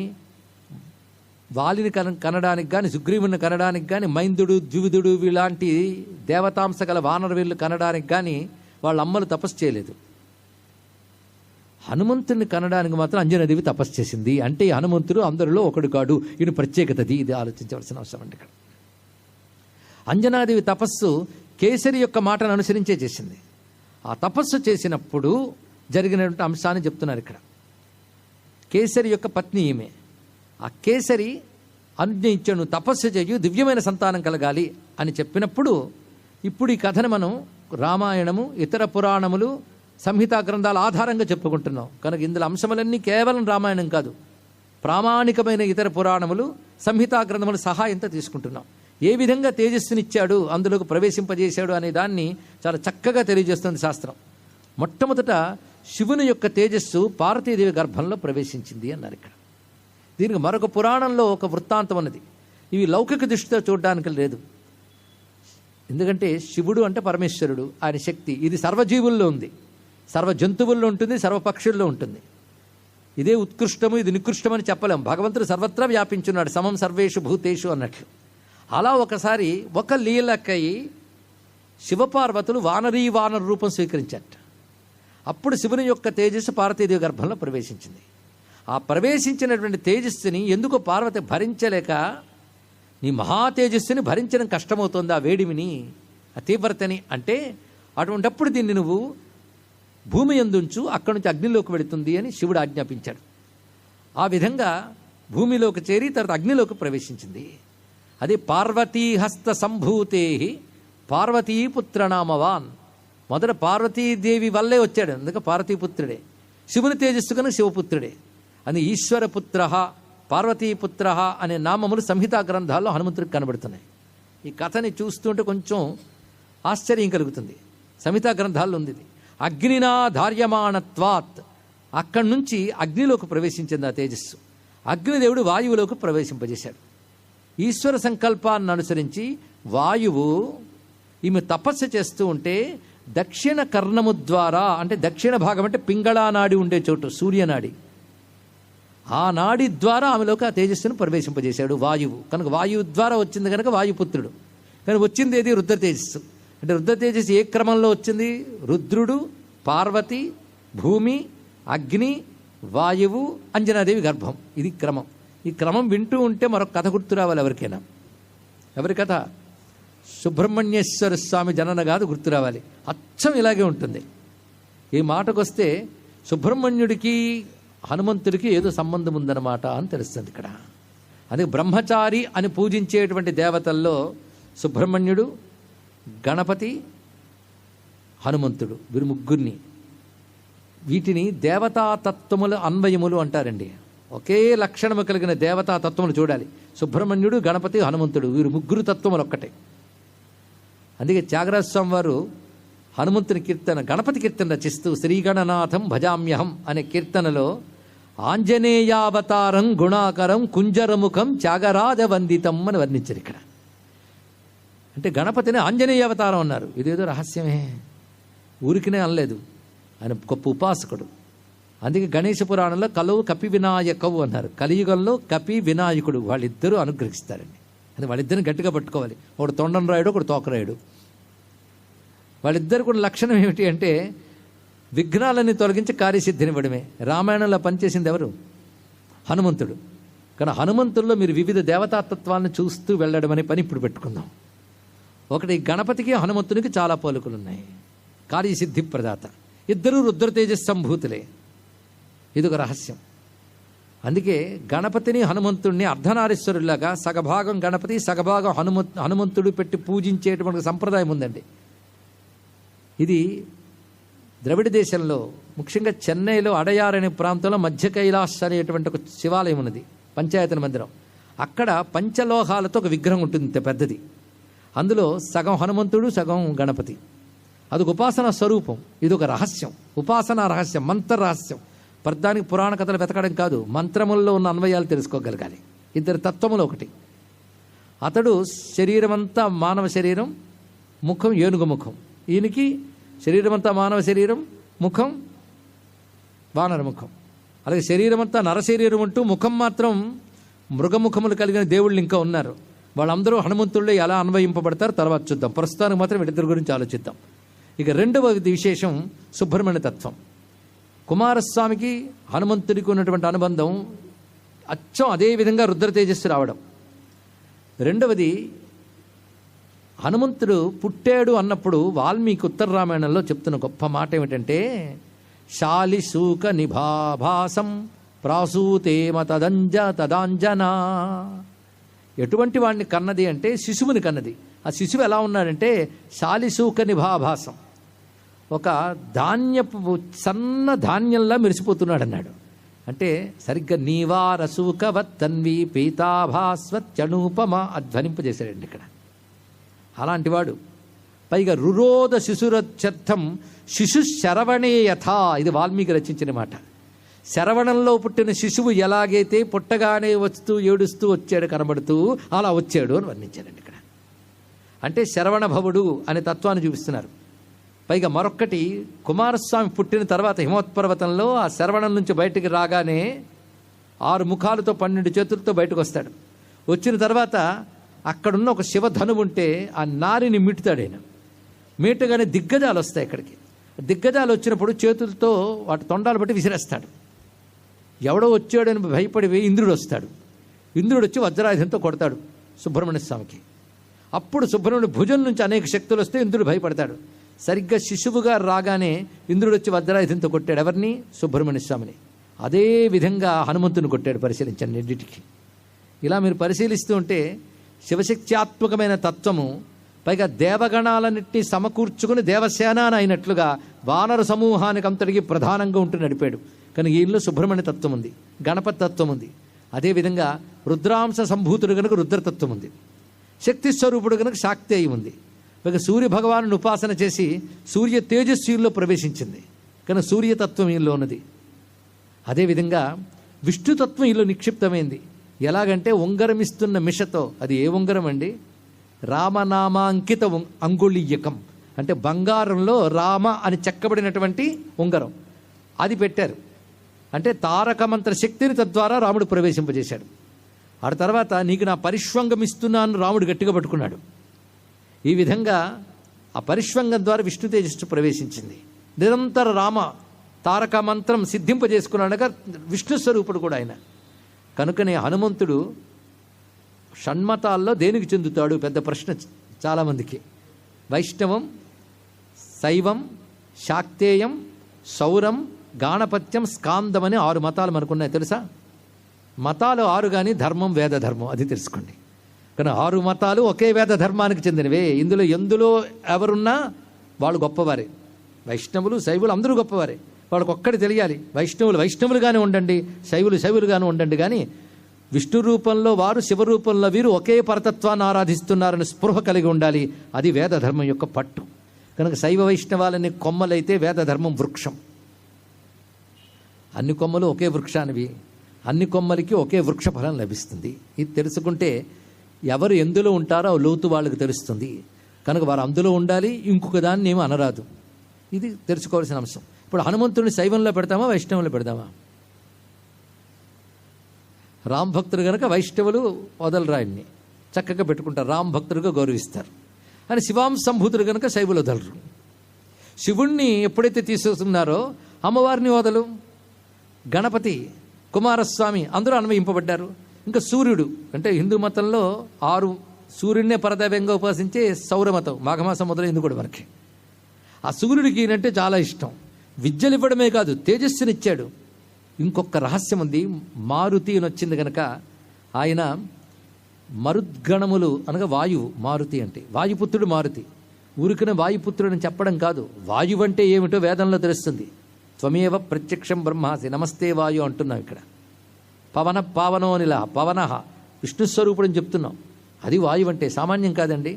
వాలిని కనడానికి కానీ సుగ్రీవుని కనడానికి కానీ మైందుడు ద్వివిధుడు ఇలాంటి దేవతాంశ గల వానర వీరులు కనడానికి కానీ వాళ్ళ అమ్మలు తపస్సు చేయలేదు. హనుమంతుని కనడానికి మాత్రం అంజనాదేవి తపస్సు చేసింది. అంటే ఈ హనుమంతుడు అందరిలో ఒకడు కాడు, ఈయన ప్రత్యేకతది. ఇది ఆలోచించవలసిన అవసరం అండి. ఇక్కడ అంజనాదేవి తపస్సు కేసరి యొక్క మాటను అనుసరించే చేసింది. ఆ తపస్సు చేసినప్పుడు జరిగినటువంటి అంశాన్ని చెప్తున్నారు ఇక్కడ. కేసరి యొక్క పత్ని ఈమె. ఆ కేసరి అనుజ్ఞ ఇచ్చాడు, తపస్సు చేయు, దివ్యమైన సంతానం కలగాలి అని చెప్పినప్పుడు ఇప్పుడు ఈ కథను మనం రామాయణము, ఇతర పురాణములు, సంహితా గ్రంథాల ఆధారంగా చెప్పుకుంటున్నాం కనుక ఇందులో అంశములన్నీ కేవలం రామాయణం కాదు, ప్రామాణికమైన ఇతర పురాణములు, సంహితా గ్రంథముల సహాయంతో తీసుకుంటున్నాం. ఏ విధంగా తేజస్సునిచ్చాడు, అందులోకి ప్రవేశింపజేశాడు అనే దాన్ని చాలా చక్కగా తెలియజేస్తుంది శాస్త్రం. మొట్టమొదట శివుని యొక్క తేజస్సు పార్వతీదేవి గర్భంలో ప్రవేశించింది అన్నారు ఇక్కడ. దీనికి మరొక పురాణంలో ఒక వృత్తాంతం ఉన్నది. ఇవి లౌకిక దృష్టితో చూడడానికి లేదు. ఎందుకంటే శివుడు అంటే పరమేశ్వరుడు, ఆయన శక్తి. ఇది సర్వజీవుల్లో ఉంది, సర్వ జంతువుల్లో ఉంటుంది, సర్వ పక్షుల్లో ఉంటుంది. ఇదే ఉత్కృష్టము, ఇది నికృష్టమని చెప్పలేం. భగవంతుడు సర్వత్రా వ్యాపించున్నాడు, సమం సర్వేషు భూతేషు అన్నట్లు. అలా ఒకసారి ఒక లీలకై శివపార్వతులు వానర రూపం స్వీకరించారట. అప్పుడు శివుని యొక్క తేజస్సు పార్వతీదేవి గర్భంలో ప్రవేశించింది. ఆ ప్రవేశించినటువంటి తేజస్సుని ఎందుకు పార్వతి భరించలేక, నీ మహా తేజస్సుని భరించడం కష్టమవుతుంది, ఆ వేడిమిని, ఆ తీవ్రతని, అంటే అటువంటప్పుడు దీన్ని నువ్వు భూమి యందుంచు, అక్కడి నుంచి అగ్నిలోకి వెళుతుంది అని శివుడు ఆజ్ఞాపించాడు. ఆ విధంగా భూమిలోకి చేరి తర్వాత అగ్నిలోకి ప్రవేశించింది. అది పార్వతీహస్త సంభూతే పార్వతీపుత్రనామవాన్. మొదట పార్వతీదేవి వల్లే వచ్చాడు, అందుకే పార్వతీపుత్రుడే. శివుని తేజస్సు కనుక శివపుత్రుడే. అని ఈశ్వరపుత్ర, పార్వతీపుత్ర అనే నామములు సంహితా గ్రంథాల్లో హనుమంతుడికి కనబడుతున్నాయి. ఈ కథని చూస్తుంటే కొంచెం ఆశ్చర్యం కలుగుతుంది. సంహితా గ్రంథాల్లో ఉంది ఇది. అగ్నినా ధార్యమాణత్వాత్, అక్కడి నుంచి అగ్నిలోకి ప్రవేశించింది ఆ తేజస్సు. అగ్నిదేవుడు వాయువులోకి ప్రవేశింపజేశాడు. ఈశ్వర సంకల్పాన్ని అనుసరించి వాయువు ఈమె తపస్సు చేస్తూ ఉంటే దక్షిణ కర్ణము ద్వారా, అంటే దక్షిణ భాగం అంటే పింగళా నాడి ఉండే చోటు, సూర్యనాడి, ఆ నాడి ద్వారా ఆమెలోకి ఆ తేజస్సును ప్రవేశింపజేశాడు వాయువు. కనుక వాయువు ద్వారా వచ్చింది కనుక వాయుపుత్రుడు. కానీ వచ్చింది ఏది? రుద్ర తేజస్సు. అంటే రుద్ర తేజస్సు ఏ క్రమంలో వచ్చింది? రుద్రుడు, పార్వతి, భూమి, అగ్ని, వాయువు, అంజనాదేవి గర్భం. ఇది క్రమం. ఈ క్రమం వింటూ ఉంటే మరొక కథ గుర్తు రావాలి ఎవరికైనా. ఎవరి కథ? సుబ్రహ్మణ్యేశ్వర స్వామి జనన కాదు గుర్తు రావాలి. అచ్చం ఇలాగే ఉంటుంది. ఈ మాటకొస్తే సుబ్రహ్మణ్యుడికి హనుమంతుడికి ఏదో సంబంధం ఉందన్నమాట అని తెలుస్తుంది ఇక్కడ. అది బ్రహ్మచారి అని పూజించేటువంటి దేవతల్లో సుబ్రహ్మణ్యుడు, గణపతి, హనుమంతుడు, వీరు ముగ్గురిని, వీటిని దేవతాతత్వముల అన్వయములు అంటారండి. ఒకే లక్షణము కలిగిన దేవతాతత్వములు చూడాలి. సుబ్రహ్మణ్యుడు, గణపతి, హనుమంతుడు, వీరు ముగ్గురు తత్వములు ఒక్కటే. అందుకే త్యాగరాజస్వామి వారు హనుమంతుని కీర్తన, గణపతి కీర్తన రచిస్తూ శ్రీగణనాథం భజామ్యహం అనే కీర్తనలో ఆంజనేయావతారం గుణాకరం కుంజరముఖం త్యాగరాజ వందితం అని వర్ణించారు ఇక్కడ. అంటే గణపతిని ఆంజనేయ అవతారం అన్నారు. ఇదేదో రహస్యమే, ఊరికినే అనలేదు. ఆయన గొప్ప ఉపాసకుడు. అందుకే గణేశ పురాణంలో కలవు కపి వినాయకవు అన్నారు. కలియుగంలో కపి వినాయకుడు వాళ్ళిద్దరూ అనుగ్రహిస్తారండి. అది వాళ్ళిద్దరిని గట్టిగా పట్టుకోవాలి. ఒకడు తొండం రాయుడు, ఒకడు తోకరాయుడు. వాళ్ళిద్దరు కూడా లక్షణం ఏమిటి అంటే విఘ్నాలని తొలగించి కార్యసిద్ధినివ్వడమే. రామాయణంలో పనిచేసింది ఎవరు? హనుమంతుడు. కానీ హనుమంతుల్లో మీరు వివిధ దేవతాతత్వాలను చూస్తూ వెళ్ళడం అనే పని ఇప్పుడు పెట్టుకుందాం. ఒకటి, గణపతికి హనుమంతునికి చాలా పోలికలు ఉన్నాయి. కార్యసిద్ధి ప్రదాత. ఇద్దరూ రుద్ర తేజస్ సంభూతులే. ఇదొక రహస్యం. అందుకే గణపతిని హనుమంతుడిని అర్ధనారీశ్వరులాగా సగభాగం గణపతి సగభాగం హనుమంతుడు పెట్టి పూజించేటువంటి సంప్రదాయం ఉందండి. ఇది ద్రవిడ దేశంలో ముఖ్యంగా చెన్నైలో అడయార్ అనే ప్రాంతంలో మధ్య కైలాస్ అనేటువంటి ఒక శివాలయం ఉన్నది, పంచాయతన మందిరం. అక్కడ పంచలోహాలతో ఒక విగ్రహం ఉంటుంది, ఇంత పెద్దది. అందులో సగం హనుమంతుడు సగం గణపతి. అదొక ఉపాసనా స్వరూపం. ఇదొక రహస్యం, ఉపాసనా రహస్యం, మంత్ర రహస్యం. ప్రధానికి పురాణ కథలు వెతకడం కాదు, మంత్రముల్లో ఉన్న అన్వయాలు తెలుసుకోగలగాలి. ఇద్దరు తత్వములు ఒకటి. అతడు శరీరమంతా మానవ శరీరం, ముఖం ఏనుగు ముఖం. ఈయనకి శరీరమంతా మానవ శరీరం, ముఖం వానర ముఖం. అలాగే శరీరమంతా నరశరీరం అంటూ ముఖం మాత్రం మృగముఖములు కలిగిన దేవుళ్ళు ఇంకా ఉన్నారు. వాళ్ళందరూ హనుమంతుల్లో ఎలా అన్వయింపబడతారు తర్వాత చూద్దాం. ప్రస్తుతానికి మాత్రం వీళ్ళిద్దరి గురించి ఆలోచిద్దాం. ఇక రెండవ విశేషం సుబ్రహ్మణ్య తత్వం. కుమారస్వామికి హనుమంతుడికి ఉన్నటువంటి అనుబంధం అచ్చం అదేవిధంగా రుద్ర తేజస్సు రావడం. రెండవది, హనుమంతుడు పుట్టాడు అన్నప్పుడు వాల్మీకి ఉత్తర రామాయణంలో చెప్తున్న గొప్ప మాట ఏమిటంటే శాలిశూక నిభాభాసం ప్రాసూతేమ తదాంజనా. ఎటువంటి వాడిని కన్నది అంటే శిశువుని కన్నది. ఆ శిశువు ఎలా ఉన్నాడంటే శాలిశూక నిభాభాసం, ఒక ధాన్యపు సన్న ధాన్యంలా మెరిసిపోతున్నాడు అన్నాడు. అంటే సరిగ్గా నీవారసూకవత్ తన్వి పీతాభాస్వత్యనూపమ అధ్వనింపజేశాడండి ఇక్కడ. అలాంటి వాడు. పైగా రురోధ శిశురత్యర్థం శిశు శరవణే యథా, ఇది వాల్మీకి రచించిన మాట. శరవణంలో పుట్టిన శిశువు ఎలాగైతే పుట్టగానే వస్తూ ఏడుస్తూ వచ్చాడు కనబడుతూ అలా వచ్చాడు అని వర్ణించాడండి ఇక్కడ. అంటే శరవణభవుడు అనే తత్వాన్ని చూపిస్తున్నారు. పైగా మరొక్కటి, కుమారస్వామి పుట్టిన తర్వాత హిమవత్పర్వతంలో ఆ శరవణం నుంచి బయటికి రాగానే 6 ముఖాలతో 12 చేతులతో బయటకు వస్తాడు. వచ్చిన తర్వాత అక్కడున్న ఒక శివధనువు ఉంటే ఆ నారిని మిటుతాడు ఆయన. మీటగానే దిగ్గజాలు వస్తాయి ఇక్కడికి. దిగ్గజాలు వచ్చినప్పుడు చేతులతో వాటి తొండాలు బట్టి విసిరేస్తాడు. ఎవడో వచ్చాడని భయపడి ఇంద్రుడు వస్తాడు. ఇంద్రుడు వచ్చి వజ్రాయుధంతో కొడతాడు సుబ్రహ్మణ్య స్వామికి. అప్పుడు సుబ్రహ్మణ్యుడి భుజం నుంచి అనేక శక్తులు వస్తే ఇంద్రుడు భయపడతాడు. సరిగ్గా శిశువుగా రాగానే ఇంద్రుడు వచ్చి వజ్రాయుధంతో కొట్టాడు ఎవరిని? సుబ్రహ్మణ్య స్వామిని. అదే విధంగా హనుమంతుని కొట్టాడు. పరిశీలించండి రెండింటికి. ఇలా మీరు పరిశీలిస్తూ ఉంటే శివశక్త్యాత్మకమైన తత్వము, పైగా దేవగణాలన్నింటినీ సమకూర్చుకుని దేవసేన అయినట్లుగా వానర సమూహానికి అంతటికి ప్రధానంగా ఉంటూ నడిపాడు. కనుక ఈయనలో సుబ్రహ్మణ్య తత్వం ఉంది, గణపతి తత్వం ఉంది. అదేవిధంగా రుద్రాంశ సంభూతుడు కనుక రుద్రతత్వం ఉంది, శక్తి స్వరూపుడు కనుక శాక్తేయం ఉంది. పైగా సూర్య భగవాను ఉపాసన చేసి సూర్య తేజస్సులో ప్రవేశించింది కనుక సూర్యతత్వం ఈయనలో ఉన్నది. అదేవిధంగా విష్ణుతత్వం ఈలో నిక్షిప్తమైంది. ఎలాగంటే ఉంగరం ఇస్తున్న మిషతో, అది ఏ ఉంగరం అండి? రామనామాంకిత అంగుళీయకం, అంటే బంగారంలో రామ అని చెక్కబడినటువంటి ఉంగరం అది పెట్టారు. అంటే తారక మంత్ర శక్తిని తద్వారా రాముడు ప్రవేశింపజేశాడు. ఆ తర్వాత నీకు నా పరిష్వంగం ఇస్తున్నాను రాముడు గట్టిగా పట్టుకున్నాడు. ఈ విధంగా ఆ పరిష్వంగం ద్వారా విష్ణు తేజస్సు ప్రవేశించింది. నిరంతర రామ తారక మంత్రం సిద్ధింపజేసుకున్నాడుగా విష్ణు స్వరూపుడు కూడా ఆయన. కనుకనే హనుమంతుడు షణ్మతాల్లో దేనికి చెందుతాడు? పెద్ద ప్రశ్న చాలామందికి. వైష్ణవం, శైవం, శాక్తేయం, సౌరం, గాణపత్యం, స్కాందం అని 6 మతాలు మనకున్నాయి తెలుసా? మతాలు 6 కానీ ధర్మం వేద ధర్మం, అది తెలుసుకోండి. కానీ 6 మతాలు ఒకే వేద ధర్మానికి చెందినవే. ఎందులో ఎవరున్నా వాళ్ళు గొప్పవారే. వైష్ణవులు, శైవులు అందరూ గొప్పవారే. వాళ్ళకి ఒక్కటి తెలియాలి, వైష్ణవులుగానే ఉండండి, శైవులుగానే ఉండండి. కానీ విష్ణు రూపంలో వారు, శివరూపంలో వీరు ఒకే పరతత్వాన్ని ఆరాధిస్తున్నారని స్పృహ కలిగి ఉండాలి. అది వేద ధర్మం యొక్క పట్టు. కనుక శైవ వైష్ణవాలని కొమ్మలైతే వేద ధర్మం వృక్షం. అన్ని కొమ్మలు ఒకే వృక్షానివి, అన్ని కొమ్మలకి ఒకే వృక్ష ఫలం లభిస్తుంది. ఇది తెలుసుకుంటే ఎవరు ఎందులో ఉంటారో లోతు వాళ్ళకి తెలుస్తుంది. కనుక వారు అందులో ఉండాలి, ఇంకొక దాన్ని ఏమీ అనరాదు. ఇది తెలుసుకోవాల్సిన అంశం. ఇప్పుడు హనుమంతుడిని శైవంలో పెడతామా, వైష్ణవంలో పెడతామా? రామ్ భక్తుడు కనుక వైష్ణవులు వదలరాయన్ని చక్కగా పెట్టుకుంటారు, రామ్ భక్తుడిగా గౌరవిస్తారు. అని శివాంశ సంభూతుడు కనుక శైవులు వదలరు. శివుణ్ణి ఎప్పుడైతే తీసుకున్నారో అమ్మవారిని వదలు. గణపతి, కుమారస్వామి అందరూ అన్వయింపబడ్డారు. ఇంకా సూర్యుడు, అంటే హిందూ మతంలో 6 సూర్యుడినే పరదైవంగా ఉపాసించే సౌరమతం, మాఘమాసం మొదలైంది కూడా మనకి. ఆ సూర్యుడికి ఈయనంటే చాలా ఇష్టం. విద్యలు ఇవ్వడమే కాదు, తేజస్సునిచ్చాడు. ఇంకొక రహస్యం ఉంది. మారుతి అని వచ్చింది కనుక ఆయన మరుద్గణములు అనగా వాయువు. మారుతి అంటే వాయుపుత్రుడు మారుతి. ఊరికనే వాయుపుత్రుడు అని చెప్పడం కాదు, వాయువు అంటే ఏమిటో వేదంలో తెలుస్తుంది. త్వమేవ ప్రత్యక్షం బ్రహ్మాసి నమస్తే వాయు అంటున్నాం ఇక్కడ. పవన పావనోనిలా పవన విష్ణుస్వరూపుడు అని చెప్తున్నాం. అది వాయువు అంటే సామాన్యం కాదండి.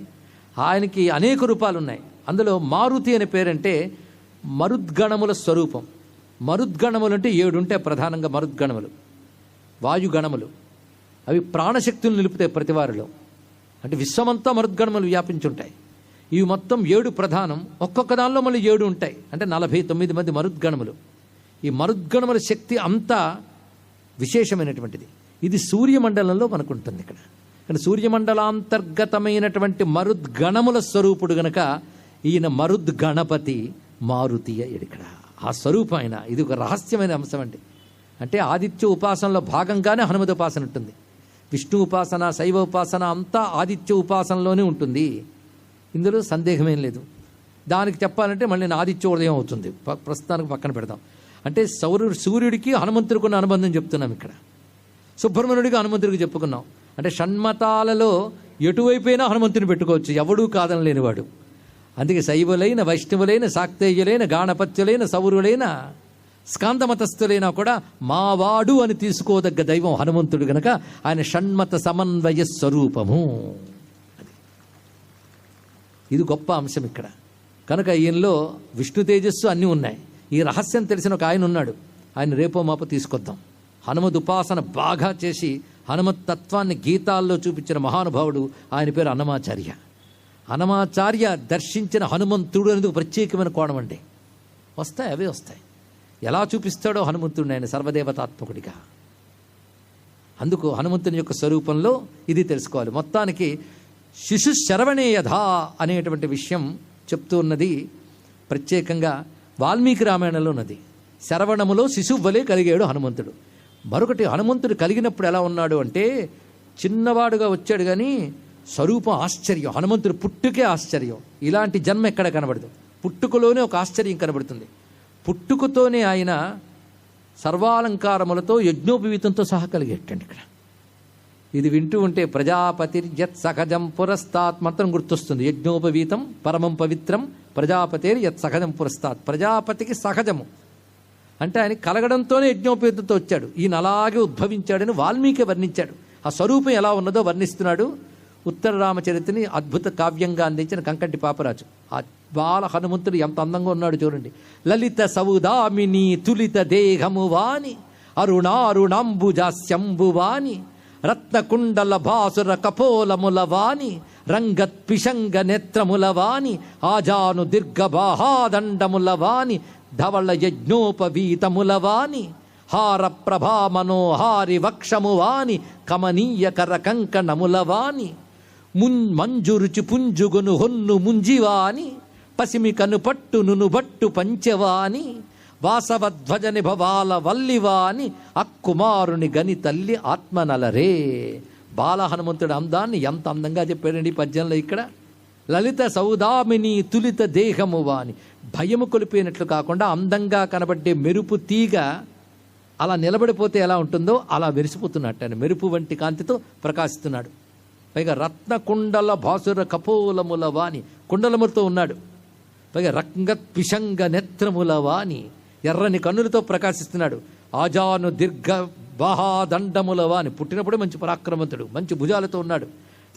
ఆయనకి అనేక రూపాలు ఉన్నాయి. అందులో మారుతి అనే పేరంటే మరుద్గణముల స్వరూపం. మరుద్గణములు అంటే 7 ఉంటాయి ప్రధానంగా. మరుద్గణములు వాయుగణములు, అవి ప్రాణశక్తులు నిలుపుతాయి ప్రతి వారిలో. అంటే విశ్వమంతా మరుద్గణములు వ్యాపించుంటాయి. ఇవి మొత్తం 7 ప్రధానం. ఒక్కొక్క దానిలో మళ్ళీ 7 ఉంటాయి. అంటే 49 మంది మరుద్గణములు. ఈ మరుద్గణముల శక్తి అంతా విశేషమైనటువంటిది. ఇది సూర్యమండలంలో మనకు ఉంటుంది ఇక్కడ. కానీ సూర్యమండలాంతర్గతమైనటువంటి మరుద్గణముల స్వరూపుడు గనక ఈయన మరుద్గణపతి మారుతి అయ్యాడు ఇక్కడ. ఆ స్వరూపం ఆయన. ఇది ఒక రహస్యమైన అంశం అండి. అంటే ఆదిత్య ఉపాసనలో భాగంగానే హనుమతి ఉపాసన ఉంటుంది. విష్ణు ఉపాసన, శైవ ఉపాసన అంతా ఆదిత్య ఉపాసనలోనే ఉంటుంది. ఇందులో సందేహమేం లేదు. దానికి చెప్పాలంటే మళ్ళీ ఆదిత్య ఉదయం అవుతుంది. ప్రస్తుతానికి పక్కన పెడదాం. అంటే సూర్యుడికి హనుమంతుడికి ఉన్న అనుబంధం చెప్తున్నాం ఇక్కడ. సుబ్రహ్మణ్యుడికి హనుమంతుడికి చెప్పుకున్నాం. అంటే షణ్మతాలలో ఎటువైపోయినా హనుమంతుని పెట్టుకోవచ్చు, ఎవడూ కాదని లేనివాడు. అందుకే శైవులైన, వైష్ణవులైన, శాక్తేయులైన, గాణపత్యులైన, సౌరులైన, స్కాందమతస్థులైనా కూడా మావాడు అని తీసుకోదగ్గ దైవం హనుమంతుడు గనక ఆయన షణ్మత సమన్వయ స్వరూపము. ఇది గొప్ప అంశం ఇక్కడ. కనుక ఈయనలో విష్ణు తేజస్సు అన్నీ ఉన్నాయి. ఈ రహస్యం తెలిసిన ఒక ఆయన ఉన్నాడు. ఆయన రేపో మాపో తీసుకొద్దాం. హనుమద్ ఉపాసన బాగా చేసి హనుమత్ తత్వాన్ని గీతాల్లో చూపించిన మహానుభావుడు. ఆయన పేరు అన్నమాచార్య. హనుమాచార్య దర్శించిన హనుమంతుడు అనేది ప్రత్యేకమైన కోణం అండి. వస్తాయి, అవే వస్తాయి. ఎలా చూపిస్తాడో హనుమంతుడిని ఆయన సర్వదేవతాత్మకుడిగా. అందుకు హనుమంతుని యొక్క స్వరూపంలో ఇది తెలుసుకోవాలి. మొత్తానికి శిశు శరవణేయధా అనేటువంటి విషయం చెప్తూ ఉన్నది ప్రత్యేకంగా వాల్మీకి రామాయణంలో ఉన్నది. శరవణములో శిశువు వలె కలిగాడు హనుమంతుడు. మరొకటి, హనుమంతుడు కలిగినప్పుడు ఎలా ఉన్నాడు అంటే చిన్నవాడుగా వచ్చాడు, కానీ స్వరూపం ఆశ్చర్యం. హనుమంతుడు పుట్టుకే ఆశ్చర్యం. ఇలాంటి జన్మ ఎక్కడ కనబడదు. పుట్టుకలోనే ఒక ఆశ్చర్యం కనబడుతుంది. పుట్టుకతోనే ఆయన సర్వాలంకారములతో యజ్ఞోపవీతంతో సహా కలిగేటండి. ఇక్కడ ఇది వింటూ ఉంటే ప్రజాపతిర్యత్ సహజం పురస్తాత్ మంత్రం గుర్తొస్తుంది. యజ్ఞోపవీతం పరమం పవిత్రం ప్రజాపతిర్ యత్ సహజం పురస్తాత్. ప్రజాపతికి సహజము అంటే ఆయన కలగడంతోనే యజ్ఞోపవీతంతో వచ్చాడు. ఈయన అలాగే ఉద్భవించాడని వాల్మీకి వర్ణించాడు. ఆ స్వరూపం ఎలా ఉన్నదో వర్ణిస్తున్నాడు. ఉత్తర రామచరిత్రని అద్భుత కావ్యంగా అందించిన కంకంటి పాపరాజు. ఆ బాల హనుమంతుడు ఎంత అందంగా ఉన్నాడు చూడండి. లలిత సౌదామిని తులిత దేహము వాని అరుణారుణంబుజాస్యంబువాని రత్నకుండల భాసుర కపోలముల వాని రంగత్ పిశంగ నేత్రముల వాని ఆజాను దీర్ఘబాహాదండముల వాని ధవళ యజ్ఞోపవీతముల వాని హార ప్రభా మనోహారి వక్షము వాని కమనీయ కర కంకణముల వాని మంజురుచి పుంజుగొను హొన్ను ముంజివాని పసిమి కనుపట్టు నునుబట్టు పంచవాని వాసవధ్వజ నిభవాల వల్లివాని అక్కుమారుని గని తల్లి ఆత్మనలరే. బాల హనుమంతుడు అందాన్ని ఎంత అందంగా చెప్పాడండి పద్యంలో. ఇక్కడ లలిత సౌదామిని తులిత దేహము వాని, భయము కొలిపోయినట్లు కాకుండా అందంగా కనబడ్డే మెరుపు తీగ అలా నిలబడిపోతే ఎలా ఉంటుందో అలా మెరిసిపోతున్నట్టు ఆయన మెరుపు వంటి కాంతితో ప్రకాశిస్తున్నాడు. పైగా రత్న కుండల భాసుర కపోలముల వాని, కుండలములతో ఉన్నాడు. పైగా రంగత్ పిశంగ నేత్రముల వాని, ఎర్రని కన్నులతో ప్రకాశిస్తున్నాడు. ఆజాను దీర్ఘ బాహాదండముల వాని, పుట్టినప్పుడే మంచి పరాక్రమంతుడు, మంచి భుజాలతో ఉన్నాడు.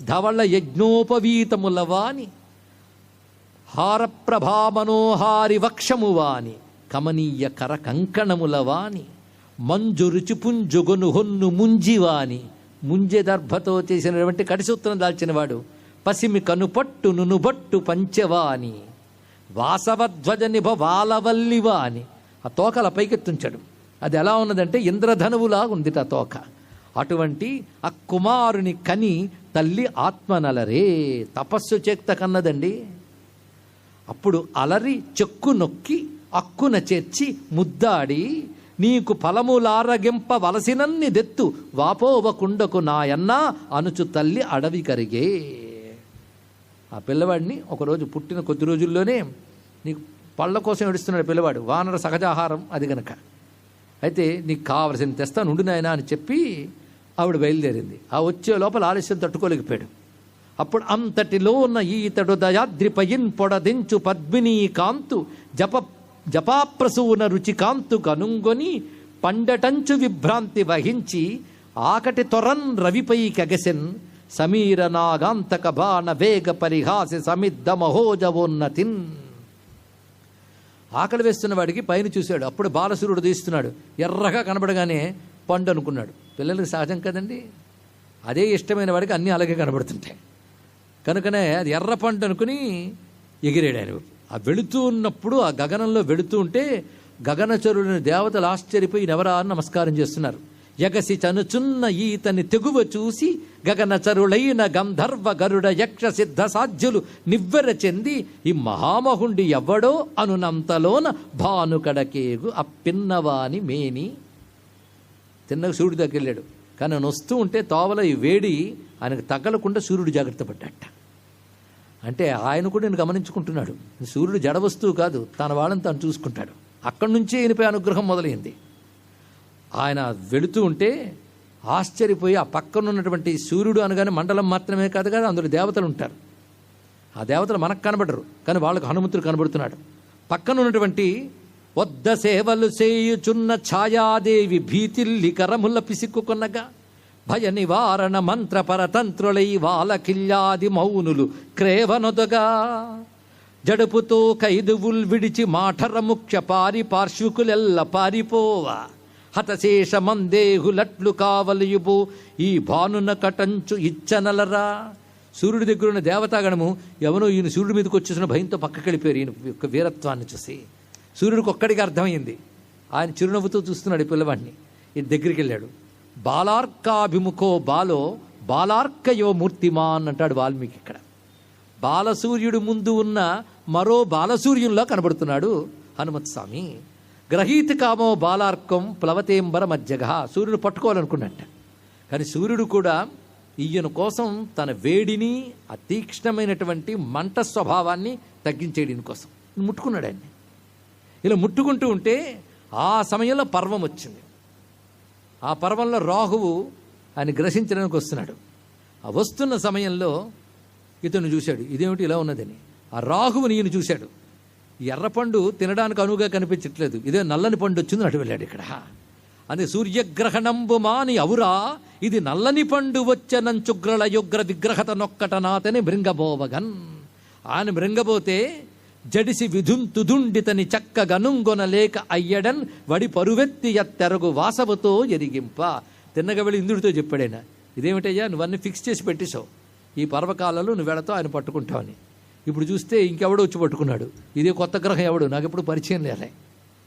ధవళ యజ్ఞోపవీతముల వాని హారప్రభా మనోహారి వక్షము వాని కమనీయ కర కంకణముల వాని మంజు రుచి పుంజుగొను హొన్ను ముంజివాని, ముంజె దర్భతో చేసినటువంటి కడిసూత్రం దాల్చినవాడు. పసిమి కనుపట్టు నునుబట్టు పంచవాని వాసవధ్వజ నిభ వాలవల్లివాని, ఆ తోకల పైకెత్తుంచాడు. అది ఎలా ఉన్నదంటే ఇంద్రధనువులాగా ఉంది ఆ తోక. అటువంటి ఆ కుమారుని కని తల్లి ఆత్మనలరే, తపస్సు చేక్త కన్నదండి. అప్పుడు అలరి చెక్కు నొక్కి అక్కున చేర్చి ముద్దాడి నీకు ఫలములారగింప వలసినన్ని దెత్తు వాపోవకుండకు నాయన్నా అనుచు తల్లి అడవి కరిగే. ఆ పిల్లవాడిని ఒకరోజు పుట్టిన కొద్ది రోజుల్లోనే నీకు పళ్ళ కోసం ఏడుస్తున్నాడు పిల్లవాడు, వానర సహజాహారం అది గనక. అయితే నీకు కావలసిన తెస్తాను ఉండు నాయనా అని చెప్పి ఆవిడ బయలుదేరింది. ఆ వచ్చే లోపల ఆలస్యం తట్టుకోలేకపోయాడు. అప్పుడు అంతటిలో ఉన్న ఈతడు దయాద్రిపయిన్ పొడదించు పద్మినీ కాంతు జపాప్రసూన రుచికాంతు కనుంగొని పండటంచు విభ్రాంతి వహించి ఆకటి తొరన్ రవిపై కగసెన్ సమీర నాగాంతక బాణ వేగ పరిహాసి సమిద్ద మహోజవోన్నతిన్. ఆకలి వేస్తున్న వాడికి పైన చూశాడు. అప్పుడు బాలసూరుడు తీస్తున్నాడు. ఎర్రగా కనబడగానే పండు అనుకున్నాడు. పిల్లలకి సహజం కదండి, అదే ఇష్టమైన వాడికి అన్నీ అలాగే కనబడుతుంటాయి. కనుకనే అది ఎర్ర పండు అనుకుని ఎగిరాడు ఆయన. ఆ వెళుతూ ఉన్నప్పుడు ఆ గగనంలో వెళుతూ ఉంటే గగనచరులని దేవతలు ఆశ్చర్యపోయి ఎవరా నమస్కారం చేస్తున్నారు. యగసి చనుచున్న ఈతని తెగువ చూసి గగనచరులైన గంధర్వ గరుడ యక్ష సిద్ధ సాధ్యులు నివ్వెర చెంది ఈ మహామహుండి ఎవ్వడో అనునంతలోన భానుకడకేగు అప్పిన్నవాని మేని. తిన్నగా సూర్యుడి దగ్గరికి వెళ్ళాడు. కానీ ఆయన వస్తూ ఉంటే తోవల ఈ వేడి ఆయనకు తగలకుండా సూర్యుడు జాగ్రత్త పడ్డట. అంటే ఆయన కూడా నేను గమనించుకుంటున్నాడు. సూర్యుడు జడ వస్తువు కాదు, తన వాళ్ళని తాను చూసుకుంటాడు. అక్కడి నుంచే ఈయనపై అనుగ్రహం మొదలైంది. ఆయన వెళుతూ ఉంటే ఆశ్చర్యపోయి ఆ పక్కన ఉన్నటువంటి సూర్యుడు అనగానే మండలం మాత్రమే కాదు కదా, అందులో దేవతలు ఉంటారు. ఆ దేవతలు మనకు కనబడరు, కానీ వాళ్ళకు హనుమంతుడు కనబడుతున్నాడు. పక్కన ఉన్నటువంటి వద్ద సేవలు చేయుచున్న ఛాయాదేవి భీతిల్లి కరముల పిసిక్కుకొనగా భయ నివారణ మంత్ర పరతంత్రులై వాలకిల్లాది మౌనులు క్రేవనొదగా జడుపుతో కైదువుల్ విడిచి మాఠర ముఖ్య పార్శ్వికులెల్ల పారిపోవా హతశేష మందేహులట్లు కావలియుబో ఈ భానున కటంచు ఇచ్చనలరా సూర్యుడి దగ్గర ఉన్న దేవతాగణము ఎవనో ఈయన సూర్యుడి మీదకి వచ్చేసిన భయంతో పక్కకి వెళ్ళిపోయారు. ఈయన యొక్క వీరత్వాన్ని చూసి సూర్యుడికి ఒక్కడికి అర్థమైంది. ఆయన చిరునవ్వుతో చూస్తున్నాడు ఈ పిల్లవాడిని. ఈయన దగ్గరికి వెళ్ళాడు. బాలార్కాభిముఖో బాలో బాలార్కయో మూర్తిమాన్ అంటాడు వాల్మీకి. ఇక్కడ బాలసూర్యుడు ముందు ఉన్న మరో బాలసూర్యుల్లో కనబడుతున్నాడు హనుమత్స్వామి. గ్రహీత కామో బాలార్కం ప్లవతేంబర మధ్యగ. సూర్యుడు పట్టుకోవాలనుకున్నట్ట, కానీ సూర్యుడు కూడా ఈయన కోసం తన వేడిని, అతీక్ష్ణమైనటువంటి మంట స్వభావాన్ని తగ్గించేయడం కోసం ముట్టుకున్నాడు ఆయన్ని. ఇలా ముట్టుకుంటూ ఉంటే ఆ సమయంలో పర్వం వచ్చింది. ఆ పర్వంలో రాహువు ఆయన గ్రసించడానికి వస్తున్నాడు. ఆ వస్తున్న సమయంలో ఇతను చూశాడు, ఇదేమిటి ఇలా ఉన్నదని. ఆ రాహువుని ఈయన చూశాడు. ఎర్రపండు తినడానికి అనువుగా కనిపించట్లేదు, ఇదే నల్లని పండు వచ్చింది అటు వెళ్ళాడు. ఇక్కడ అదే సూర్యగ్రహణంబు మాని అవురా ఇది నల్లని పండు వచ్చనంచుగ్రల యుగ్ర విగ్రహత నొక్కట నాతని మృంగబోవగన్. ఆయన మృంగబోతే జడిసి విధుంతుదుండితని చక్కగనుంగొన లేక అయ్యడన్ వడి పరువెత్తి ఎత్తెరగు వాసవతో ఎరిగింప. తిన్నగా వెళ్ళి ఇంద్రుడితో చెప్పాడైనా, ఇదేమిటయ్యా నువ్వన్నీ ఫిక్స్ చేసి పెట్టేశావు, ఈ పర్వకాలలో నువ్వు వెళతో ఆయన పట్టుకుంటావని. ఇప్పుడు చూస్తే ఇంకెవడో వచ్చి పట్టుకున్నాడు. ఇదే కొత్త గ్రహం ఎవడు, నాకు ఎప్పుడు పరిచయం లేలే.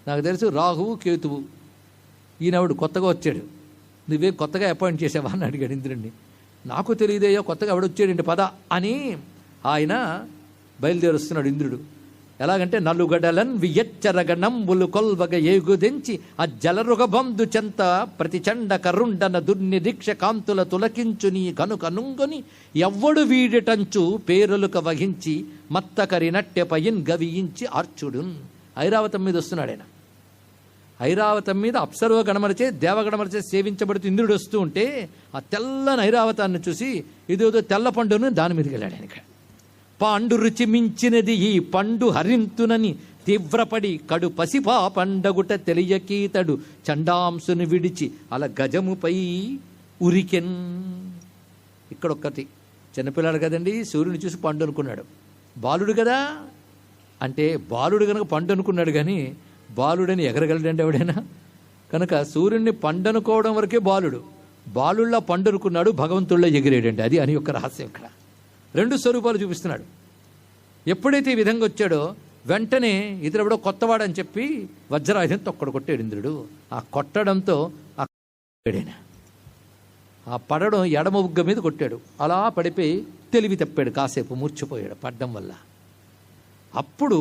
నాకు తెలుసు రాహువు కేతువు. ఈయనవుడు కొత్తగా వచ్చాడు, నువ్వే కొత్తగా అపాయింట్ చేసావా అని అడిగాడు ఇంద్రుడిని. నాకు తెలియదయ్యా కొత్తగా ఎవడొచ్చాడండి పద అని ఆయన బయలుదేరుస్తున్నాడు ఇంద్రుడు. ఎలాగంటే నలుగడలన్ వియచ్చరగణంబులు కొల్వగ ఏగుదెంచి ఆ జలరుగబంధు చెంత ప్రతిచండ కరుండన దుర్నిరీక్ష కాంతుల తులకించు నీ కనుకనుంగొని ఎవ్వడు వీడిటంచు పేరులుక వహించి మత్తకరి నట్టె పయిన్ గవియించి ఆర్చుడున్. ఐరావతం మీద వస్తున్నాడు ఆయన. ఐరావతం మీద అప్సర్వ గణమరచే దేవగణమరచే సేవించబడుతూ ఇంద్రుడు వస్తూ ఉంటే ఆ తెల్లని ఐరావతాన్ని చూసి ఇదేదో తెల్ల పండును దాని మీదకి వెళ్ళాడు ఆయన. పాండు రుచి మించినది ఈ పండు హరింతునని తీవ్రపడి కడు పసిపా పండగుట తెలియకీతడు చండాంసుని విడిచి అలా గజముపై ఉరికెన్. ఇక్కడొక్కటి చిన్నపిల్లాడు కదండి, సూర్యుని చూసి పండు అనుకున్నాడు. బాలుడు కదా అంటే బాలుడు కనుక పండు అనుకున్నాడు, కానీ బాలుడని ఎగరగలడండి ఎవడైనా? కనుక సూర్యుడిని పండు అనుకోవడం వరకే బాలుడు, బాలుళ్ళ పండు అనుకున్నాడు, భగవంతుళ్ళ ఎగిరేడండి. అది అని యొక్క రహస్యం. ఇక్కడ రెండు స్వరూపాలు చూపిస్తున్నాడు. ఎప్పుడైతే ఈ విధంగా వచ్చాడో వెంటనే ఇతరుడో కొత్తవాడని చెప్పి వజ్రాయుధం తొక్కడు కొట్టాడు ఇంద్రుడు. ఆ కొట్టడంతో ఆ పడడం ఎడమ ఉగ్గ మీద కొట్టాడు. అలా పడిపోయి తెలివి తప్పాడు, కాసేపు మూర్చిపోయాడు పడ్డం వల్ల. అప్పుడు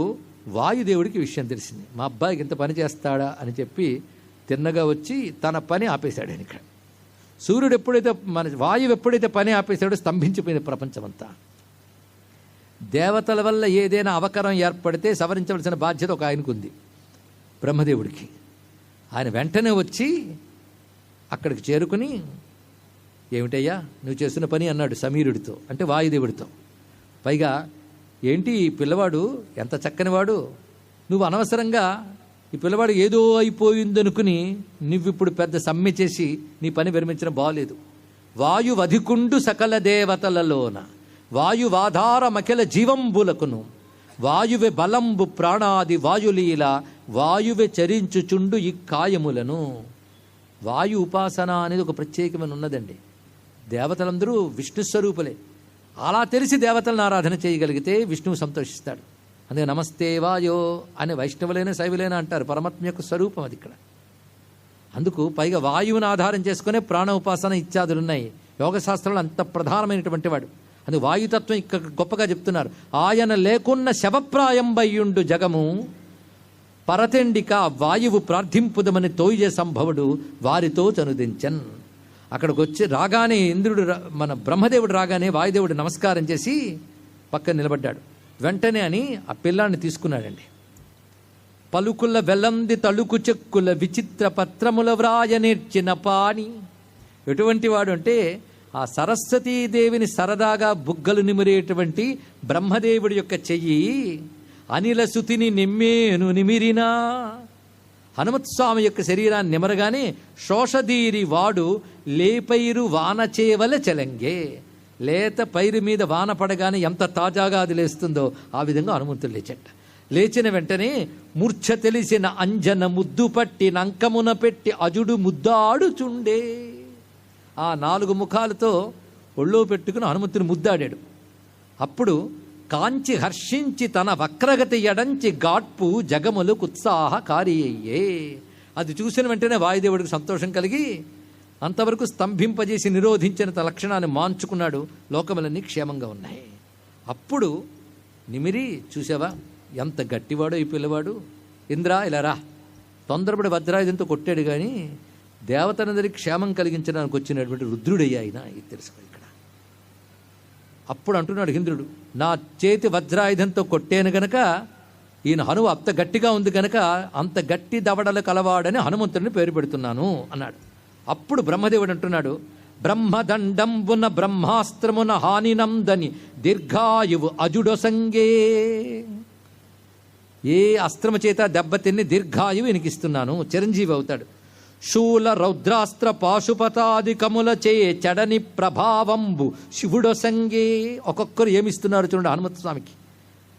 వాయుదేవుడికి విషయం తెలిసింది, మా అబ్బాయికి ఇంత పని చేస్తాడా అని చెప్పి తిన్నగా వచ్చి తన పని ఆపేశాడు ఆయన. ఇక్కడ సూర్యుడు ఎప్పుడైతే వాయువు ఎప్పుడైతే పని ఆపేశాడో స్తంభించిపోయింది ప్రపంచమంతా. దేవతల వల్ల ఏదైనా అవకరం ఏర్పడితే సవరించవలసిన బాధ్యత ఒక ఆయనకు ఉంది, బ్రహ్మదేవుడికి. ఆయన వెంటనే వచ్చి అక్కడికి చేరుకుని, ఏమిటయ్యా నువ్వు చేస్తున్న పని అన్నాడు సమీరుడితో, అంటే వాయుదేవుడితో. పైగా ఏంటి ఈ పిల్లవాడు ఎంత చక్కనివాడు, నువ్వు అనవసరంగా ఈ పిల్లవాడు ఏదో అయిపోయిందనుకుని నువ్విప్పుడు పెద్ద సమ్మె చేసి నీ పని విరమించడం బాగలేదు. వాయువధికుండు సకల దేవతలలోన వాయువాధారమఖిల జీవంబులకును వాయువె బలంబు ప్రాణాది వాయులీల వాయువె చరించుచుండు ఈ కాయములను. వాయు ఉపాసన అనేది ఒక ప్రత్యేకమైన ఉన్నదండి. దేవతలందరూ విష్ణు స్వరూపులే. అలా తెలిసి దేవతలను ఆరాధన చేయగలిగితే విష్ణువు సంతోషిస్తాడు. అందుకే నమస్తే వాయో అని వైష్ణవులైన శైవులైన అంటారు, పరమాత్మ యొక్క స్వరూపం అది ఇక్కడ. అందుకు పైగా వాయువుని ఆధారం చేసుకునే ప్రాణ ఉపాసన ఇత్యాదులు ఉన్నాయి. యోగశాస్త్రంలో అంత ప్రధానమైనటువంటి వాడు. అందుకు వాయుతత్వం ఇక్కడ గొప్పగా చెప్తున్నారు. ఆయన లేకున్న శవప్రాయంబయ్యుండు జగము పరతెండిక వాయువు ప్రార్థింపుదమని తోయ సంభవుడు వారితో చనుదించన్. అక్కడికి వచ్చి రాగానే ఇంద్రుడు మన బ్రహ్మదేవుడు రాగానే వాయుదేవుడు నమస్కారం చేసి పక్కన నిలబడ్డాడు. వెంటనే అని ఆ పిల్లాన్ని తీసుకున్నాడండి. పలుకుల వెల్లంది తళుకు చెక్కుల విచిత్ర పత్రముల వ్రాయ నేర్చిన పాణి. ఎటువంటి వాడు అంటే ఆ సరస్వతీదేవిని సరదాగా బుగ్గలు నిమిరేటువంటి బ్రహ్మదేవుడి యొక్క చెయ్యి అనిల సుతిని నిమ్మేను నిమిరినా. హనుమత్స్వామి యొక్క శరీరాన్ని నిమరగానే శోషదీరి వాడు లేపైరు వానచేవల చెలంగే. లేత పైరు మీద వాన పడగానే ఎంత తాజాగా అది లేస్తుందో ఆ విధంగా హనుమంతుడు లేచట. లేచిన వెంటనే మూర్ఛ తెలిసిన అంజన ముద్దు పట్టి నంకమున పెట్టి అజుడు ముద్దాడుచుండే. ఆ 4 ముఖాలతో ఒళ్ళో పెట్టుకుని హనుమంతుని ముద్దాడాడు. అప్పుడు కాంచి హర్షించి తన వక్రగతి ఎడంచి గాడ్పు జగములకు ఉత్సాహకారి అయ్యే. అది చూసిన వెంటనే వాయుదేవుడికి సంతోషం కలిగి అంతవరకు స్తంభింపజేసి నిరోధించిన తన లక్షణాన్ని మాంచుకున్నాడు. లోకములన్నీ క్షేమంగా ఉన్నాయి. అప్పుడు నిమిరి, చూసావా ఎంత గట్టివాడో ఈ పిల్లవాడు, ఇంద్ర ఇలా రా, తొందరపడి వజ్రాయుధంతో కొట్టాడు కానీ దేవతలందరికీ క్షేమం కలిగించడానికి వచ్చినటువంటి రుద్రుడయ్యా ఆయన, ఇది తెలుసుకో ఇక్కడ. అప్పుడు అంటున్నాడు ఇంద్రుడు, నా చేతి వజ్రాయుధంతో కొట్టేను గనక ఈయన హనుమ అంత గట్టిగా ఉంది గనక అంత గట్టి దవడలు కలవాడని హనుమంతుడిని పేరు పెడుతున్నాను అన్నాడు. అప్పుడు బ్రహ్మదేవుడు అంటున్నాడు, బ్రహ్మదండంబున బ్రహ్మాస్త్రమున హానినందని దీర్ఘాయువు అజుడొసంగే. ఏ అస్త్రము చేత దెబ్బతిన్ని దీర్ఘాయువు ఇనికిస్తున్నాను, చిరంజీవి అవుతాడు. శూల రౌద్రాస్త్ర పాశుపతాదికముల చే చెడని ప్రభావంబు శివుడొసంగే. ఒక్కొక్కరు ఏమిస్తున్నారు చూడండి హనుమంత స్వామికి.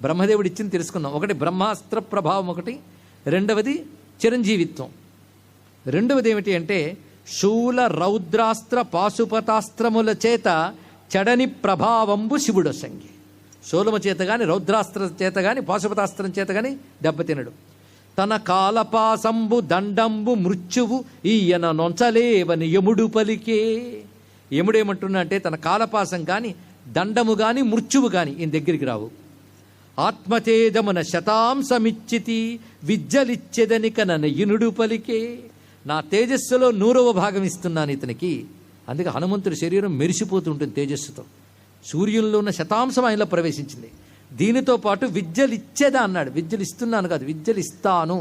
బ్రహ్మదేవుడు ఇచ్చింది తెలుసుకున్నాం. ఒకటి బ్రహ్మాస్త్ర ప్రభావం, ఒకటి రెండవది చిరంజీవిత్వం. రెండవది ఏమిటి అంటే శూల రౌద్రాస్త్ర పాశుపతాస్త్రముల చేత చెడని ప్రభావంబు శివుడొసంగి. శూలము చేత గాని రౌద్రాస్త్రం చేత గాని పాశుపతాస్త్రం చేత గాని దెబ్బతినడు. తన కాలపాసంబు దండంబు మృత్యువు ఈయన నొంచలేవని యముడు పలికే. యముడేమంటున్నా అంటే తన కాలపాసం కానీ దండము కానీ మృత్యువు కానీ ఈయన దగ్గరికి రావు. ఆత్మతేజమున శతాంశమిచ్చితి విద్యలిచ్చెదనిక ననయునుడు పలికే. నా తేజస్సులో 100వ భాగం ఇస్తున్నాను ఇతనికి. అందుకే హనుమంతుడి శరీరం మెరిసిపోతుంటుంది తేజస్సుతో. సూర్యుల్లో ఉన్న శతాంశం ఆయనలో ప్రవేశించింది. దీనితో పాటు విద్యలు ఇచ్చేదా అన్నాడు. విద్యలు ఇస్తున్నాను కాదు, విద్యలు ఇస్తాను,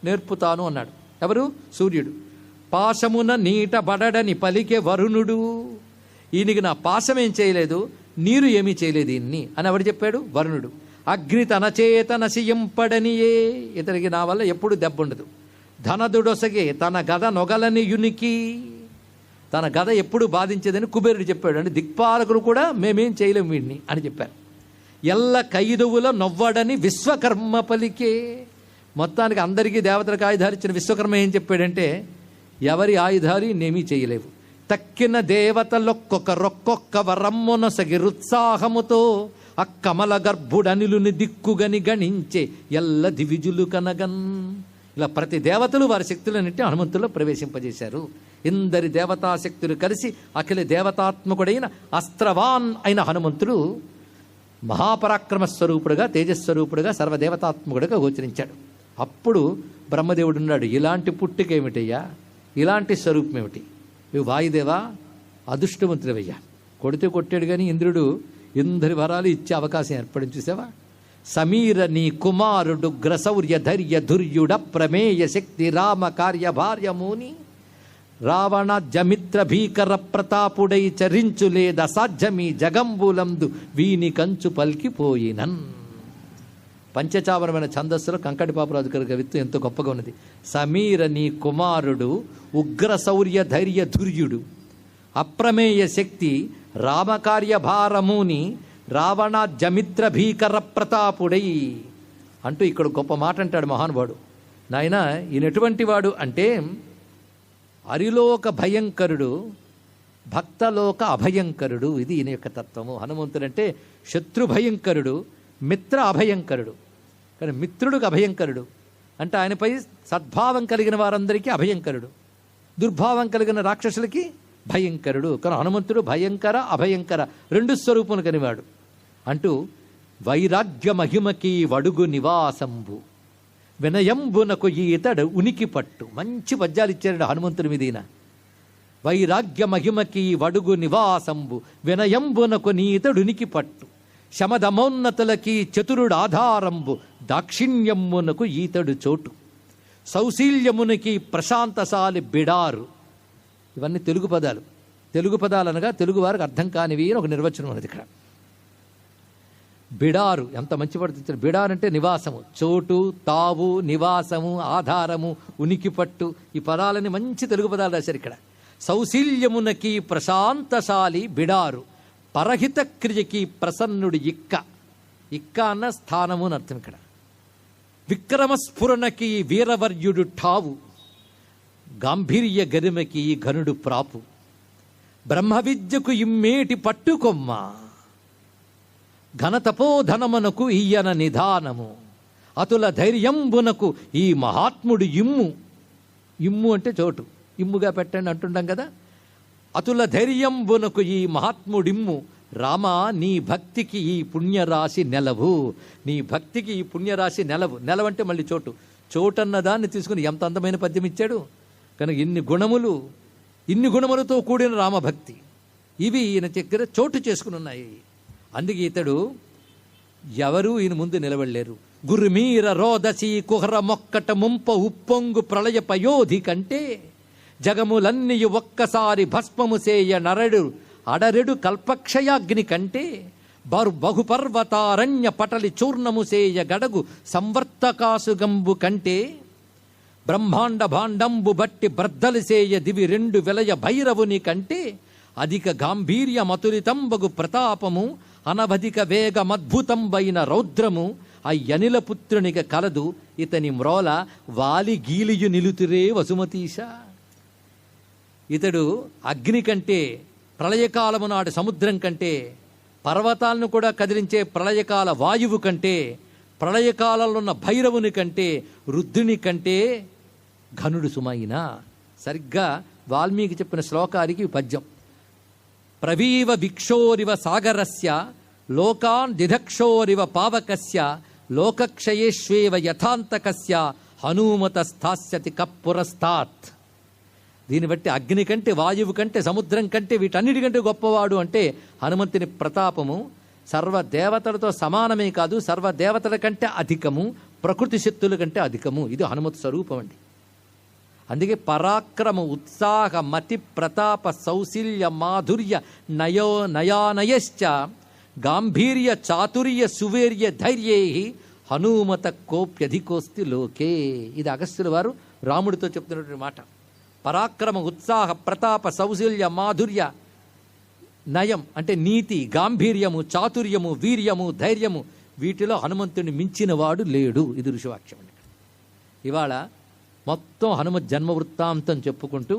నేర్పుతాను అన్నాడు. ఎవరు? సూర్యుడు. పాశమున నీట బడడని పలికే వరుణుడు. ఈయనకి నా పాశం ఏం చేయలేదు, నీరు ఏమీ చేయలేదు ఈయన్ని అని ఎవడు చెప్పాడు? వరుణుడు. అగ్ని తన చేత నశింపడనియే. ఇతనికి నా వల్ల ఎప్పుడు దెబ్బుండదు. ధనదుడొసగే తన గద నొగలని యునికి. తన గద ఎప్పుడు బాధించేదని కుబేరుడు చెప్పాడు. అంటే దిక్పాలకులు కూడా మేమేం చేయలేము వీడిని అని చెప్పారు. ఎల్ల కైదువుల నొవ్వడని విశ్వకర్మ పలికే. మొత్తానికి అందరికీ దేవతలకు ఆయుధాలు ఇచ్చిన విశ్వకర్మ ఏం చెప్పాడంటే ఎవరి ఆయుధాలు నేమీ చేయలేవు. తక్కిన దేవతలొక్కొక్క రొక్కొక్క వరమ్మునొసగి రుత్సాహముతో అక్కమల గర్భుడనిలుని దిక్కుగని గణించే ఎల్ల దివిజులు కనగన్. ఇలా ప్రతి దేవతలు వారి శక్తులన్నింటి హనుమంతుల్లో ప్రవేశింపజేశారు. ఇందరి దేవతాశక్తులు కలిసి అఖిల దేవతాత్మకుడైన అస్త్రవాన్ అయిన హనుమంతుడు మహాపరాక్రమ స్వరూపుడుగా, తేజస్వరూపుడుగా, సర్వదేవతాత్మకుడుగా గోచరించాడు. అప్పుడు బ్రహ్మదేవుడు ఉన్నాడు, ఇలాంటి పుట్టుకేమిటయ్యా, ఇలాంటి స్వరూపం ఏమిటి? ఇవి వాయుదేవా అదృష్టవంతులవయ్యా. కొడితే కొట్టాడు కానీ ఇంద్రుడు ఇందరి వరాలు ఇచ్చే అవకాశం ఏర్పడింది చూసావా. సమీర నీ కుమారుడు గ్రశౌర్య ధైర్య ధుర్యుడ ప్రమేయ శక్తి రామ కార్య భార్యమూని రావణ జమిత్ర భీకర ప్రతాపుడై చరించులేద సాధ్యమీ జగంబులందు వీని కంచు పల్కిపోయినన్. పంచచావరమైన ఛందస్సులో కంకటి పాపరాజు గారి కవిత్వం ఎంతో గొప్పగా ఉన్నది. సమీర నీ కుమారుడు ఉగ్ర శౌర్య ధైర్య ధుర్యుడు అప్రమేయ శక్తి రామకార్య భారముని రావణ జమిత్ర భీకర ప్రతాపుడై అంటూ ఇక్కడ గొప్ప మాట అంటాడు మహానుభావుడు. నాయన ఈయన ఎటువంటి వాడు అంటే అరిలోక భయంకరుడు, భక్తలోక అభయంకరుడు. ఇది ఈయన యొక్క తత్వము. హనుమంతుడంటే శత్రు భయంకరుడు, మిత్ర అభయంకరుడు. కానీ మిత్రుడికి అభయంకరుడు అంటే ఆయనపై సద్భావం కలిగిన వారందరికీ అభయంకరుడు, దుర్భావం కలిగిన రాక్షసులకి భయంకరుడు. కానీ హనుమంతుడు భయంకర అభయంకర రెండు స్వరూపును కనివాడు అంటూ వైరాగ్య మహిమకి వడుగు నివాసంబు వినయంబునకు ఈతడు ఉనికి పట్టు. మంచి పద్యాలు ఇచ్చాడు హనుమంతుడి మీద ఈయన. వైరాగ్య మహిమకి వడుగు నివాసంబు వినయంబునకు నీతడు ఉనికి పట్టు శమదమోన్నతులకి చతురుడు ఆధారంబు దాక్షిణ్యమునకు ఈతడు చోటు సౌశీల్యమునికి ప్రశాంతశాలి బిడారు. ఇవన్నీ తెలుగు పదాలు. తెలుగు పదాలు అనగా తెలుగు వారికి అర్థం కానివి అని ఒక నిర్వచనం ఉన్నది ఇక్కడ. బిడారు ఎంత మంచి పడుతుంది. బిడారు అంటే నివాసము, చోటు, తావు, నివాసము, ఆధారము, ఉనికి పట్టు. ఈ పదాలని మంచి తెలుగు పదాలు రాశారు ఇక్కడ. సౌశీల్యమునకి ప్రశాంతశాలి బిడారు పరహిత క్రియకి ప్రసన్నుడు ఇక్క. ఇక్క అన్న స్థానము అని అర్థం ఇక్కడ. విక్రమస్ఫురణకి వీరవర్యుడు ఠావు గాంభీర్య గరిమకి ఘనుడు ప్రాపు బ్రహ్మ విద్యకు ఇమ్మేటి పట్టుకొమ్మ ఘనతపోధనమునకు ఈయన నిధానము, అతుల ధైర్యంబునకు ఈ మహాత్ముడు ఇమ్ము. ఇమ్ము అంటే చోటు, ఇమ్ముగా పెట్టండి అంటుంటాం కదా. అతుల ధైర్యంబునకు ఈ మహాత్ముడిమ్ము, రామ నీ భక్తికి ఈ పుణ్యరాశి నెలవు. నీ భక్తికి ఈ పుణ్యరాశి నెలవు. నెలవంటే మళ్ళీ చోటు. చోటన్న దాన్ని తీసుకుని ఎంత అందమైన పద్యం ఇచ్చాడు. కనుక ఇన్ని గుణములతో కూడిన రామభక్తి ఇవి ఈయన దగ్గర చోటు చేసుకుని ఉన్నాయి. అందుకే ఇతడు ఎవరూ ఈయన ముందు నిలబడలేరు. గురుమీర రోదసి కుహర మొక్కట ముంప ఉప్పొంగు ప్రళయ పయోధి కంటే, జగములన్నీ ఒక్కసారి భస్మము సేయ నరడు అడరెడు కల్పక్షయాగ్ని కంటే, బహుపర్వతారణ్య పటలి చూర్ణము సేయ గడగు సంవర్తకాసుగంబు కంటే, బ్రహ్మాండ భాండంబు బట్టి బ్రద్దలి సేయ దివి రెండు వెలయ భైరవుని కంటే, అధిక గాంభీర్యమతులితంబగు ప్రతాపము అనవధిక వేగమద్భుతంబైన రౌద్రము అయ్యనిల పుత్రునిక కలదు ఇతని మ్రోల వాలి గీలియు నిలుతురే వసుమతీశ. ఇతడు అగ్ని కంటే, ప్రళయకాలము నాడు సముద్రం కంటే, పర్వతాలను కూడా కదిలించే ప్రళయకాల వాయువు కంటే, ప్రళయకాలంలో ఉన్న భైరవుని కంటే, రుద్రుని కంటే ఘనుడు సుమైన. సరిగ్గా వాల్మీకి చెప్పిన శ్లోకానికి పద్యం. ప్రవీవ విక్షోరివ సాగరస్య లోకాన్ దిధక్షోరివ పావకస్య లోకక్షయేష్వేవ యథాంతకస్య హనుమత స్థాస్యతి కప్పురస్తాత్. దీన్ని బట్టి అగ్ని కంటే, వాయువు కంటే, సముద్రం కంటే, వీటన్నిటికంటే గొప్పవాడు అంటే హనుమంతుని ప్రతాపము సర్వదేవతలతో సమానమే కాదు, సర్వదేవతల కంటే అధికము, ప్రకృతి శక్తుల కంటే అధికము. ఇది హనుమత్ స్వరూపం అండి. అందుకే పరాక్రమ ఉత్సాహ మతి ప్రతాప సౌశల్య మాధుర్య నయానయశ్చ గాంభీర్య చాతుర్య సువేర్య ధైర్యై హనుమత కోప్యధికోస్తి లోకే. ఇది అగస్త్యుల వారు రాముడితో చెప్తున్నటువంటి మాట. పరాక్రమ ఉత్సాహ ప్రతాప సౌశల్య మాధుర్య నయం అంటే నీతి, గాంభీర్యము, చాతుర్యము, వీర్యము, ధైర్యము, వీటిలో హనుమంతుడిని మించిన వాడు లేడు. ఇది ఋషివాక్యం అండి. ఇవాళ మొత్తం హనుమత్ జన్మ వృత్తాంతం చెప్పుకుంటూ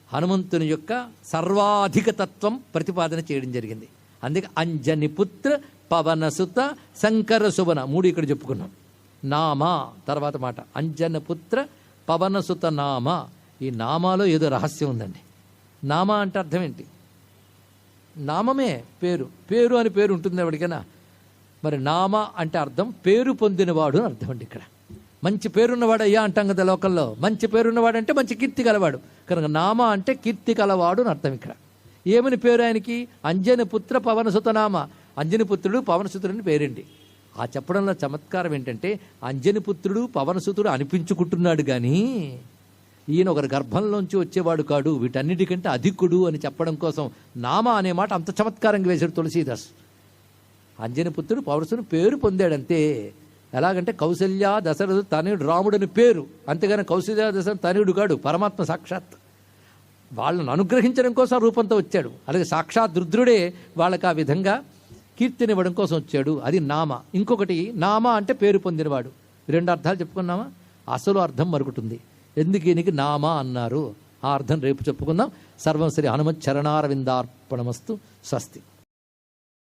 హనుమంతుని యొక్క సర్వాధిక తత్వం ప్రతిపాదన చేయడం జరిగింది. అందుకే అంజని పుత్ర పవనసుత శంకర సువన 3 ఇక్కడ చెప్పుకున్నాం. నామ తర్వాత మాట అంజన పుత్ర పవనసుత నామ. ఈ నామాలో ఏదో రహస్యం ఉందండి. నామ అంటే అర్థం ఏంటి? నామమే పేరు. పేరు అని పేరు ఉంటుంది ఎవరికైనా. మరి నామ అంటే అర్థం పేరు పొందినవాడు అని అర్థం అండి. ఇక్కడ మంచి పేరున్నవాడు అయ్యా అంటాం కదా లోకల్లో. మంచి పేరున్నవాడు అంటే మంచి కీర్తి గలవాడు. కనుక నామ అంటే కీర్తి కలవాడు అని అర్థం. ఇక్కడ ఏమని పేరు ఆయనకి? అంజని పుత్ర పవనసుత నామ. అంజని పుత్రుడు పవనసుతుడని పేరండి. ఆ చెప్పడంలో చమత్కారం ఏంటంటే అంజని పుత్రుడు పవనసుతుడు అనిపించుకుంటున్నాడు కానీ ఈయన ఒకరి గర్భంలోంచి వచ్చేవాడు కాడు, వీటన్నిటికంటే అధికుడు అని చెప్పడం కోసం నామ అనే మాట అంత చమత్కారంగా వేశాడు తులసీదాస్. అంజని పుత్రుడు పవనసుతుడు పేరు పొందాడంతే. ఎలాగంటే కౌసల్య దశరథుడు తనయుడు రాముడని పేరు, అంతేగాని కౌసల్య దశరథుడు తనయుడు కాడు, పరమాత్మ సాక్షాత్. వాళ్ళను అనుగ్రహించడం కోసం రూపంతో వచ్చాడు. అలాగే సాక్షాత్ రుద్రుడే వాళ్ళకి ఆ విధంగా కీర్తినివ్వడం కోసం వచ్చాడు. అది నామ. ఇంకొకటి నామ అంటే పేరు పొందినవాడు. 2 అర్థాలు చెప్పుకున్నామా? అసలు అర్థం మరొకటుంది. ఎందుకు ఈయనకి నామ అన్నారు? ఆ అర్థం రేపు చెప్పుకుందాం. సర్వం శ్రీ హనుమత్ చరణారవిందార్పణమస్తు. స్వస్తి.